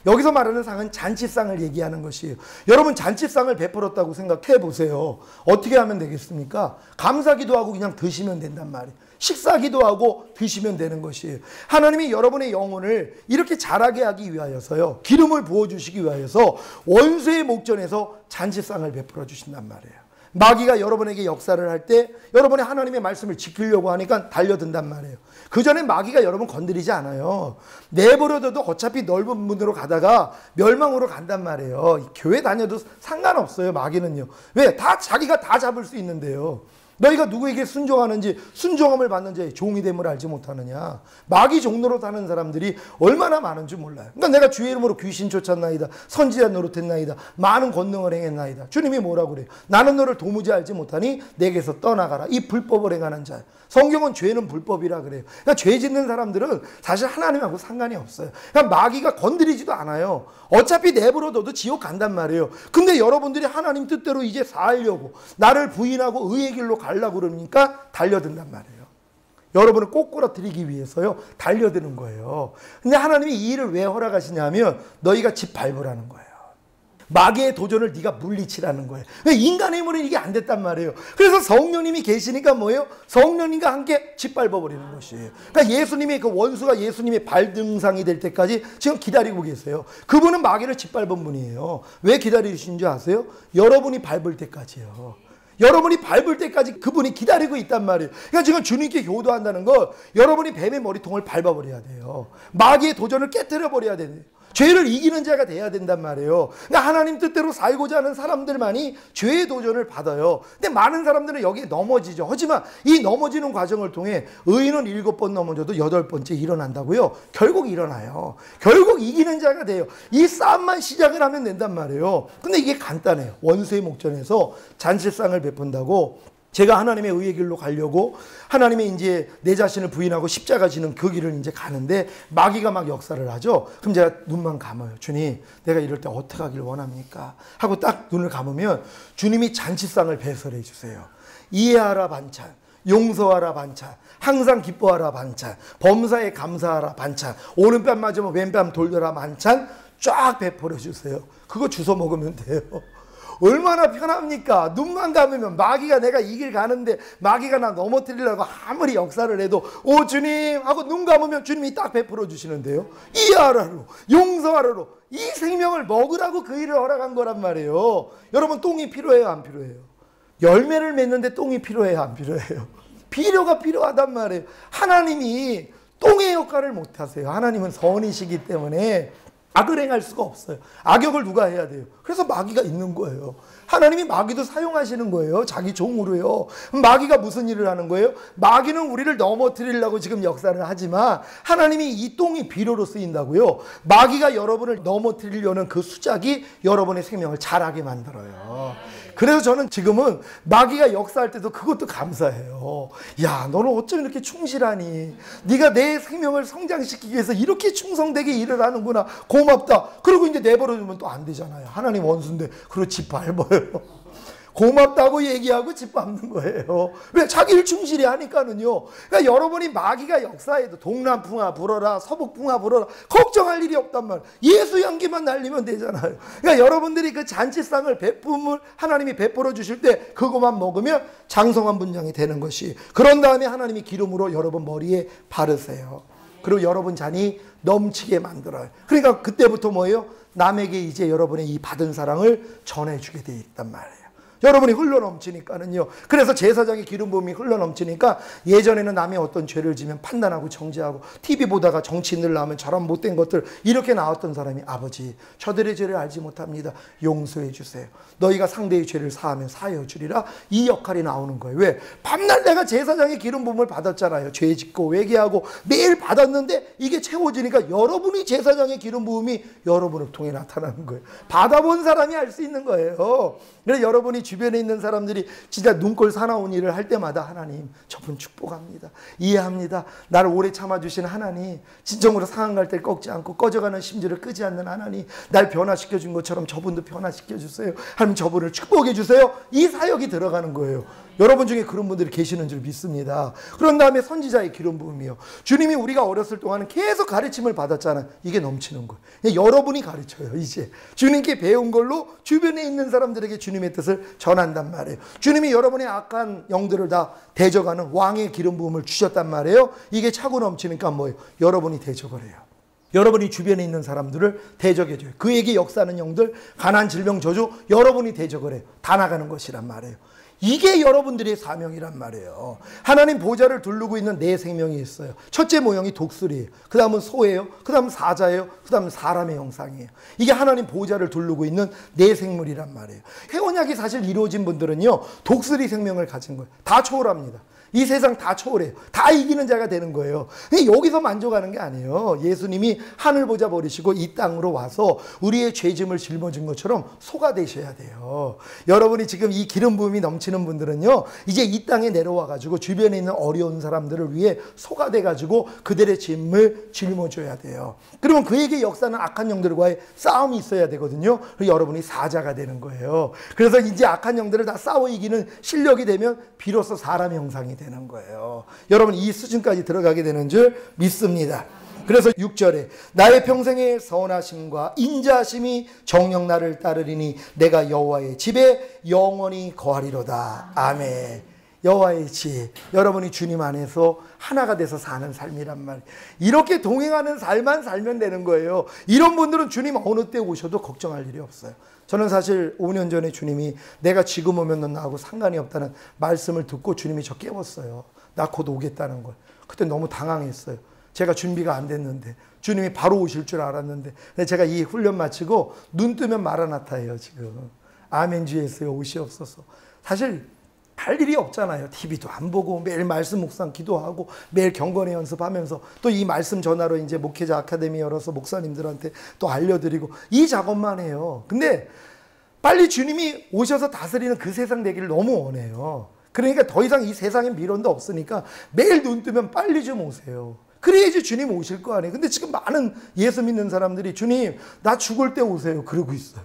여기서 말하는 상은 잔치상을 얘기하는 것이에요. 여러분, 잔치상을 베풀었다고 생각해 보세요. 어떻게 하면 되겠습니까? 감사기도 하고 그냥 드시면 된단 말이에요. 식사기도 하고 드시면 되는 것이에요. 하나님이 여러분의 영혼을 이렇게 자라게 하기 위하여서요, 기름을 부어주시기 위하여서 원수의 목전에서 잔치상을 베풀어 주신단 말이에요. 마귀가 여러분에게 역사를 할 때 여러분이 하나님의 말씀을 지키려고 하니까 달려든단 말이에요. 그 전에 마귀가 여러분 건드리지 않아요. 내버려둬도 어차피 넓은 문으로 가다가 멸망으로 간단 말이에요. 교회 다녀도 상관없어요, 마귀는요. 왜? 자기가 다 잡을 수 있는데요. 너희가 누구에게 순종하는지, 순종함을 받는 자의 종이 됨을 알지 못하느냐. 마귀 종로로 사는 사람들이 얼마나 많은 줄 몰라요. 그러니까 내가 주의 이름으로 귀신 쫓았나이다, 선지자 노릇했나이다, 많은 권능을 행했나이다. 주님이 뭐라고 그래요? 나는 너를 도무지 알지 못하니 내게서 떠나가라, 이 불법을 행하는 자. 성경은 죄는 불법이라 그래요. 그러니까 죄 짓는 사람들은 사실 하나님하고 상관이 없어요. 그러니까 마귀가 건드리지도 않아요. 어차피 내버려둬도 지옥 간단 말이에요. 근데 여러분들이 하나님 뜻대로 이제 살려고, 나를 부인하고 의의 길로 가려고 그러니까 달려든단 말이에요. 여러분을 꼬꾸라뜨리기 위해서요, 달려드는 거예요. 근데 하나님이 이 일을 왜 허락하시냐면 너희가 집 밟으라는 거예요. 마귀의 도전을 네가 물리치라는 거예요. 인간의 힘으로는 이게 안 됐단 말이에요. 그래서 성령님이 계시니까 뭐예요? 성령님과 함께 짓밟아버리는 것이에요. 그러니까 예수님의 그 원수가 예수님의 발등상이 될 때까지 지금 기다리고 계세요. 그분은 마귀를 짓밟은 분이에요. 왜 기다리신 줄 아세요? 여러분이 밟을 때까지요. 여러분이 밟을 때까지 그분이 기다리고 있단 말이에요. 그러니까 지금 주님께 교도한다는 건 여러분이 뱀의 머리통을 밟아버려야 돼요. 마귀의 도전을 깨뜨려버려야 돼요. 죄를 이기는 자가 돼야 된단 말이에요. 그러니까 하나님 뜻대로 살고자 하는 사람들만이 죄의 도전을 받아요. 근데 많은 사람들은 여기에 넘어지죠. 하지만 이 넘어지는 과정을 통해 의인은 7번 넘어져도 8번째 일어난다고요. 결국 일어나요. 결국 이기는 자가 돼요. 이 싸움만 시작을 하면 된단 말이에요. 근데 이게 간단해요. 원수의 목전에서 잔치상을 베푼다고 제가 하나님의 의의 길로 가려고 하나님의 이제 내 자신을 부인하고 십자가 지는 그 길을 이제 가는데 마귀가 막 역사를 하죠. 그럼 제가 눈만 감아요. 주님, 내가 이럴 때 어떻게 하길 원합니까? 하고 딱 눈을 감으면 주님이 잔치상을 배설해 주세요. 이해하라 반찬, 용서하라 반찬, 항상 기뻐하라 반찬, 범사에 감사하라 반찬, 오른뺨 맞으면 왼뺨 돌려라 반찬 쫙 베풀어 주세요. 그거 주워 먹으면 돼요. 얼마나 편합니까? 눈만 감으면 마귀가 내가 이 길 가는데 마귀가 나 넘어뜨리려고 아무리 역사를 해도 오 주님 하고 눈 감으면 주님이 딱 베풀어 주시는데요. 이해하라로 용서하라로 이 생명을 먹으라고 그 일을 허락한 거란 말이에요. 여러분 똥이 필요해요 안 필요해요? 열매를 맺는데 똥이 필요해요 안 필요해요? 비료가 필요하단 말이에요. 하나님이 똥의 역할을 못하세요. 하나님은 선이시기 때문에 악을 행할 수가 없어요. 악역을 누가 해야 돼요? 그래서 마귀가 있는 거예요. 하나님이 마귀도 사용하시는 거예요. 자기 종으로요. 마귀가 무슨 일을 하는 거예요? 마귀는 우리를 넘어뜨리려고 지금 역사를 하지만 하나님이 이 똥이 비료로 쓰인다고요. 마귀가 여러분을 넘어뜨리려는 그 수작이 여러분의 생명을 자라게 만들어요. 그래서 저는 지금은 마귀가 역사할 때도 그것도 감사해요. 야, 너는 어쩜 이렇게 충실하니? 네가 내 생명을 성장시키기 위해서 이렇게 충성되게 일을 하는구나. 고맙다. 그리고 이제 내버려두면 또 안 되잖아요. 하나님 원수인데 그리고 집 밟아요. 고맙다고 얘기하고 집 밟는 거예요. 왜? 자기 일 충실히 하니까는요. 그러니까 여러분이 마귀가 역사해도 동남풍아 불어라 서북풍아 불어라 걱정할 일이 없단 말이에요. 예수 연기만 날리면 되잖아요. 그러니까 여러분들이 그 잔치상을 베품을 하나님이 베풀어 주실 때 그것만 먹으면 장성한 분량이 되는 것이. 그런 다음에 하나님이 기름으로 여러분 머리에 바르세요. 그리고 여러분 잔이 넘치게 만들어요. 그러니까 그때부터 뭐예요? 남에게 이제 여러분의 이 받은 사랑을 전해주게 돼 있단 말이에요. 여러분이 흘러넘치니까는요. 그래서 제사장의 기름 부음이 흘러넘치니까 예전에는 남의 어떤 죄를 지면 판단하고 정죄하고 TV 보다가 정치인들 나오면 저런 못된 것들 이렇게 나왔던 사람이 아버지 저들의 죄를 알지 못합니다. 용서해 주세요. 너희가 상대의 죄를 사하면 사하여 주리라. 이 역할이 나오는 거예요. 왜? 밤날 내가 제사장의 기름 부음을 받았잖아요. 죄 짓고 회개하고 매일 받았는데 이게 채워지니까 여러분이 제사장의 기름 부음이 여러분을 통해 나타나는 거예요. 받아본 사람이 알 수 있는 거예요. 그래서 여러분이 주변에 있는 사람들이 진짜 눈꼴 사나운 일을 할 때마다 하나님 저분 축복합니다. 이해합니다. 나를 오래 참아주신 하나님 진정으로 상한 갈 때 꺾지 않고 꺼져가는 심지를 끄지 않는 하나님 날 변화시켜준 것처럼 저분도 변화시켜주세요. 하나님 저분을 축복해주세요. 이 사역이 들어가는 거예요. 여러분 중에 그런 분들이 계시는 줄 믿습니다. 그런 다음에 선지자의 기름 부음이요. 주님이 우리가 어렸을 동안은 계속 가르침을 받았잖아요. 이게 넘치는 거예요. 여러분이 가르쳐요. 이제 주님께 배운 걸로 주변에 있는 사람들에게 주님의 뜻을 전한단 말이에요. 주님이 여러분의 악한 영들을 다 대적하는 왕의 기름 부음을 주셨단 말이에요. 이게 차고 넘치니까 뭐예요? 여러분이 대적을 해요. 여러분이 주변에 있는 사람들을 대적해줘요. 그에게 역사하는 영들, 가난, 질병, 저주 여러분이 대적을 해요. 다 나가는 것이란 말이에요. 이게 여러분들의 사명이란 말이에요. 하나님 보좌를 두르고 있는 네 생명이 있어요. 첫째 모형이 독수리예요. 그 다음은 소예요. 그 다음은 사자예요. 그 다음은 사람의 형상이에요. 이게 하나님 보좌를 두르고 있는 네 생물이란 말이에요. 해원약이 사실 이루어진 분들은요. 독수리 생명을 가진 거예요. 다 초월합니다. 이 세상 다 초월해요. 다 이기는 자가 되는 거예요. 여기서 만족하는 게 아니에요. 예수님이 하늘 보좌 버리시고 이 땅으로 와서 우리의 죄짐을 짊어진 것처럼 소가 되셔야 돼요. 여러분이 지금 이 기름 부음이 넘치는 분들은요. 이제 이 땅에 내려와 가지고 주변에 있는 어려운 사람들을 위해 소가 돼 가지고 그들의 짐을 짊어져야 돼요. 그러면 그에게 역사는 악한 영들과의 싸움이 있어야 되거든요. 그리고 여러분이 사자가 되는 거예요. 그래서 이제 악한 영들을 다 싸워 이기는 실력이 되면 비로소 사람의 형상이 되는 거예요. 여러분 이 수준까지 들어가게 되는 줄 믿습니다. 그래서 6절에 나의 평생의 선하심과 인자하심이 정녕 나를 따르리니 내가 여호와의 집에 영원히 거하리로다. 아멘. 여호와의 집, 여러분이 주님 안에서 하나가 돼서 사는 삶이란 말이에요. 이렇게 동행하는 삶만 살면 되는 거예요. 이런 분들은 주님 어느 때 오셔도 걱정할 일이 없어요. 저는 사실 5년 전에 주님이 내가 지금 오면 넌 나하고 상관이 없다는 말씀을 듣고 주님이 저 깨웠어요. 나 곧 오겠다는 걸. 그때 너무 당황했어요. 제가 준비가 안 됐는데 주님이 바로 오실 줄 알았는데 제가 이 훈련 마치고 눈 뜨면 마라나타예요 지금. 아멘 주 예수여 오시옵소서. 사실 할 일이 없잖아요. TV도 안 보고 매일 말씀 묵상 기도하고 매일 경건의 연습하면서 또 이 말씀 전화로 이제 목회자 아카데미 열어서 목사님들한테 또 알려드리고 이 작업만 해요. 근데 빨리 주님이 오셔서 다스리는 그 세상 되기를 너무 원해요. 그러니까 더 이상 이 세상에 미련도 없으니까 매일 눈 뜨면 빨리 좀 오세요. 그래야지 주님 오실 거 아니에요. 근데 지금 많은 예수 믿는 사람들이 주님 나 죽을 때 오세요 그러고 있어요.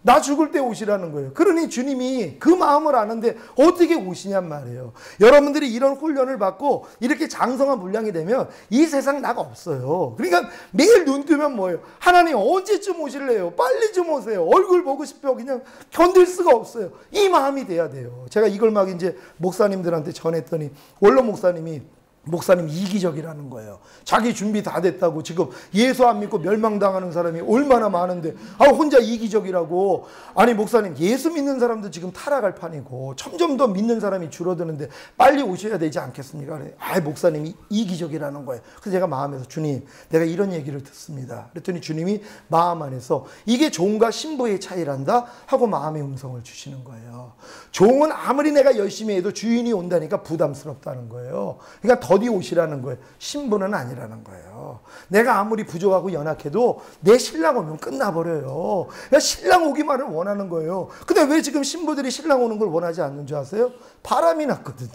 나 죽을 때 오시라는 거예요. 그러니 주님이 그 마음을 아는데 어떻게 오시냔 말이에요. 여러분들이 이런 훈련을 받고 이렇게 장성한 분량이 되면 이 세상 나가 없어요. 그러니까 매일 눈 뜨면 뭐예요? 하나님 언제쯤 오실래요? 빨리 좀 오세요. 얼굴 보고 싶어. 그냥 견딜 수가 없어요. 이 마음이 돼야 돼요. 제가 이걸 막 이제 목사님들한테 전했더니 원로 목사님 이기적이라는 거예요. 자기 준비 다 됐다고 지금 예수 안 믿고 멸망당하는 사람이 얼마나 많은데 혼자 이기적이라고. 아니 목사님, 예수 믿는 사람도 지금 타락할 판이고 점점 더 믿는 사람이 줄어드는데 빨리 오셔야 되지 않겠습니까? 목사님이 이기적이라는 거예요. 그래서 제가 마음에서 주님, 내가 이런 얘기를 듣습니다. 그랬더니 주님이 마음 안에서 이게 종과 신부의 차이란다 하고 마음의 음성을 주시는 거예요. 종은 아무리 내가 열심히 해도 주인이 온다니까 부담스럽다는 거예요. 그러니까 더디 오시라는 거예요. 신부는 아니라는 거예요. 내가 아무리 부족하고 연약해도 내 신랑 오면 끝나버려요. 그러니까 신랑 오기만을 원하는 거예요. 근데 왜 지금 신부들이 신랑 오는 걸 원하지 않는 줄 아세요? 바람이 났거든요.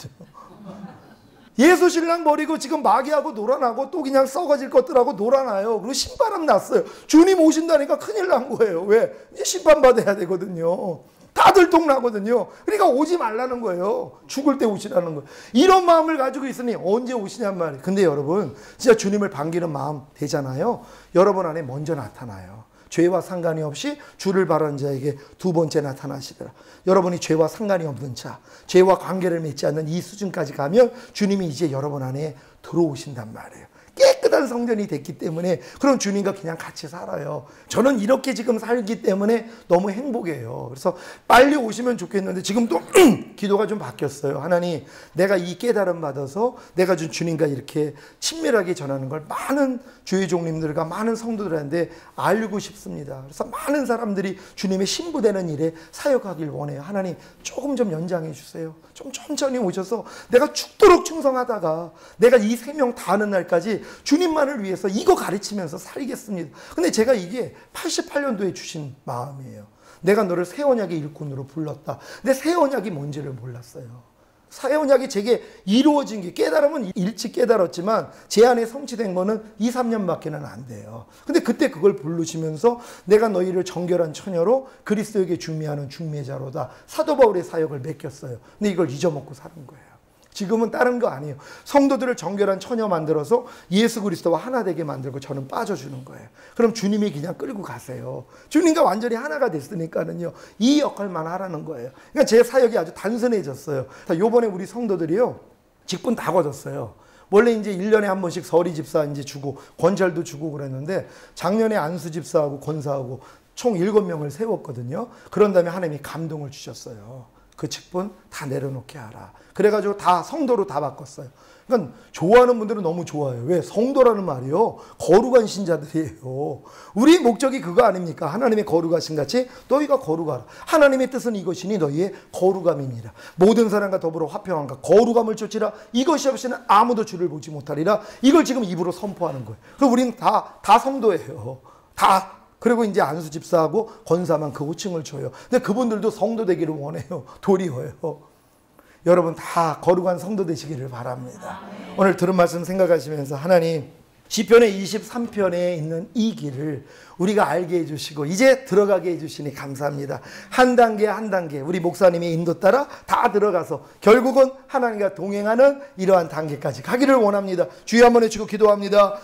예수 신랑 버리고 지금 마귀하고 놀아나고 또 그냥 썩어질 것들하고 놀아나요. 그리고 신바람 났어요. 주님 오신다니까 큰일 난 거예요. 왜? 이제 심판받아야 되거든요. 다들 통나거든요. 그러니까 오지 말라는 거예요. 죽을 때 오시라는 거예요. 이런 마음을 가지고 있으니 언제 오시냔 말이에요. 근데 여러분, 진짜 주님을 반기는 마음 되잖아요. 여러분 안에 먼저 나타나요. 죄와 상관이 없이 주를 바라는 자에게 두 번째 나타나시더라. 여러분이 죄와 상관이 없는 자, 죄와 관계를 맺지 않는 이 수준까지 가면 주님이 이제 여러분 안에 들어오신단 말이에요. 깨끗한 성전이 됐기 때문에 그럼 주님과 그냥 같이 살아요. 저는 이렇게 지금 살기 때문에 너무 행복해요. 그래서 빨리 오시면 좋겠는데 지금 또 기도가 좀 바뀌었어요. 하나님, 내가 이 깨달음 받아서 내가 준 주님과 이렇게 친밀하게 전하는 걸 많은 주의 종님들과 많은 성도들한테 알고 싶습니다. 그래서 많은 사람들이 주님의 신부되는 일에 사역하길 원해요. 하나님, 조금 좀 연장해 주세요. 좀 천천히 오셔서 내가 죽도록 충성하다가 내가 이 생명 다하는 날까지 주님만을 위해서 이거 가르치면서 살겠습니다. 근데 제가 이게 88년도에 주신 마음이에요. 내가 너를 새 언약의 일꾼으로 불렀다. 근데 새 언약이 뭔지를 몰랐어요. 새 언약이 제게 이루어진 게, 깨달음은 일찍 깨달았지만 제 안에 성취된 거는 2, 3년밖에는 안 돼요. 근데 그때 그걸 부르시면서 내가 너희를 정결한 처녀로 그리스도에게 중매하는 중매자로다. 사도 바울의 사역을 맡겼어요. 근데 이걸 잊어먹고 사는 거예요. 지금은 다른 거 아니에요. 성도들을 정결한 처녀 만들어서 예수 그리스도와 하나 되게 만들고 저는 빠져주는 거예요. 그럼 주님이 그냥 끌고 가세요. 주님과 완전히 하나가 됐으니까는요, 이 역할만 하라는 거예요. 그러니까 제 사역이 아주 단순해졌어요. 요번에 우리 성도들이요, 직분 다 거뒀어요. 원래 이제 1년에 한 번씩 서리 집사 이제 주고 권찰도 주고 그랬는데 작년에 안수 집사하고 권사하고 총 7명을 세웠거든요. 그런 다음에 하나님이 감동을 주셨어요. 그 직분 다 내려놓게 하라. 그래가지고 다 성도로 다 바꿨어요. 그러니까 좋아하는 분들은 너무 좋아요. 왜? 성도라는 말이요, 거룩한 신자들이에요. 우리 목적이 그거 아닙니까? 하나님의 거룩하신 같이 너희가 거룩하라. 하나님의 뜻은 이것이니 너희의 거룩함입니다. 모든 사람과 더불어 화평함과 거룩함을 쫓으라. 이것이 없이는 아무도 주를 보지 못하리라. 이걸 지금 입으로 선포하는 거예요. 그럼 우리는 다 성도예요. 다. 그리고 이제 안수 집사하고 권사만 그 호칭을 줘요. 근데 그분들도 성도 되기를 원해요. 도리어요. 여러분 다 거룩한 성도 되시기를 바랍니다. 오늘 들은 말씀 생각하시면서 하나님, 시편의 23편에 있는 이 길을 우리가 알게 해주시고 이제 들어가게 해주시니 감사합니다. 한 단계 한 단계 우리 목사님의 인도 따라 다 들어가서 결국은 하나님과 동행하는 이러한 단계까지 가기를 원합니다. 주여 한번 해주고 기도합니다.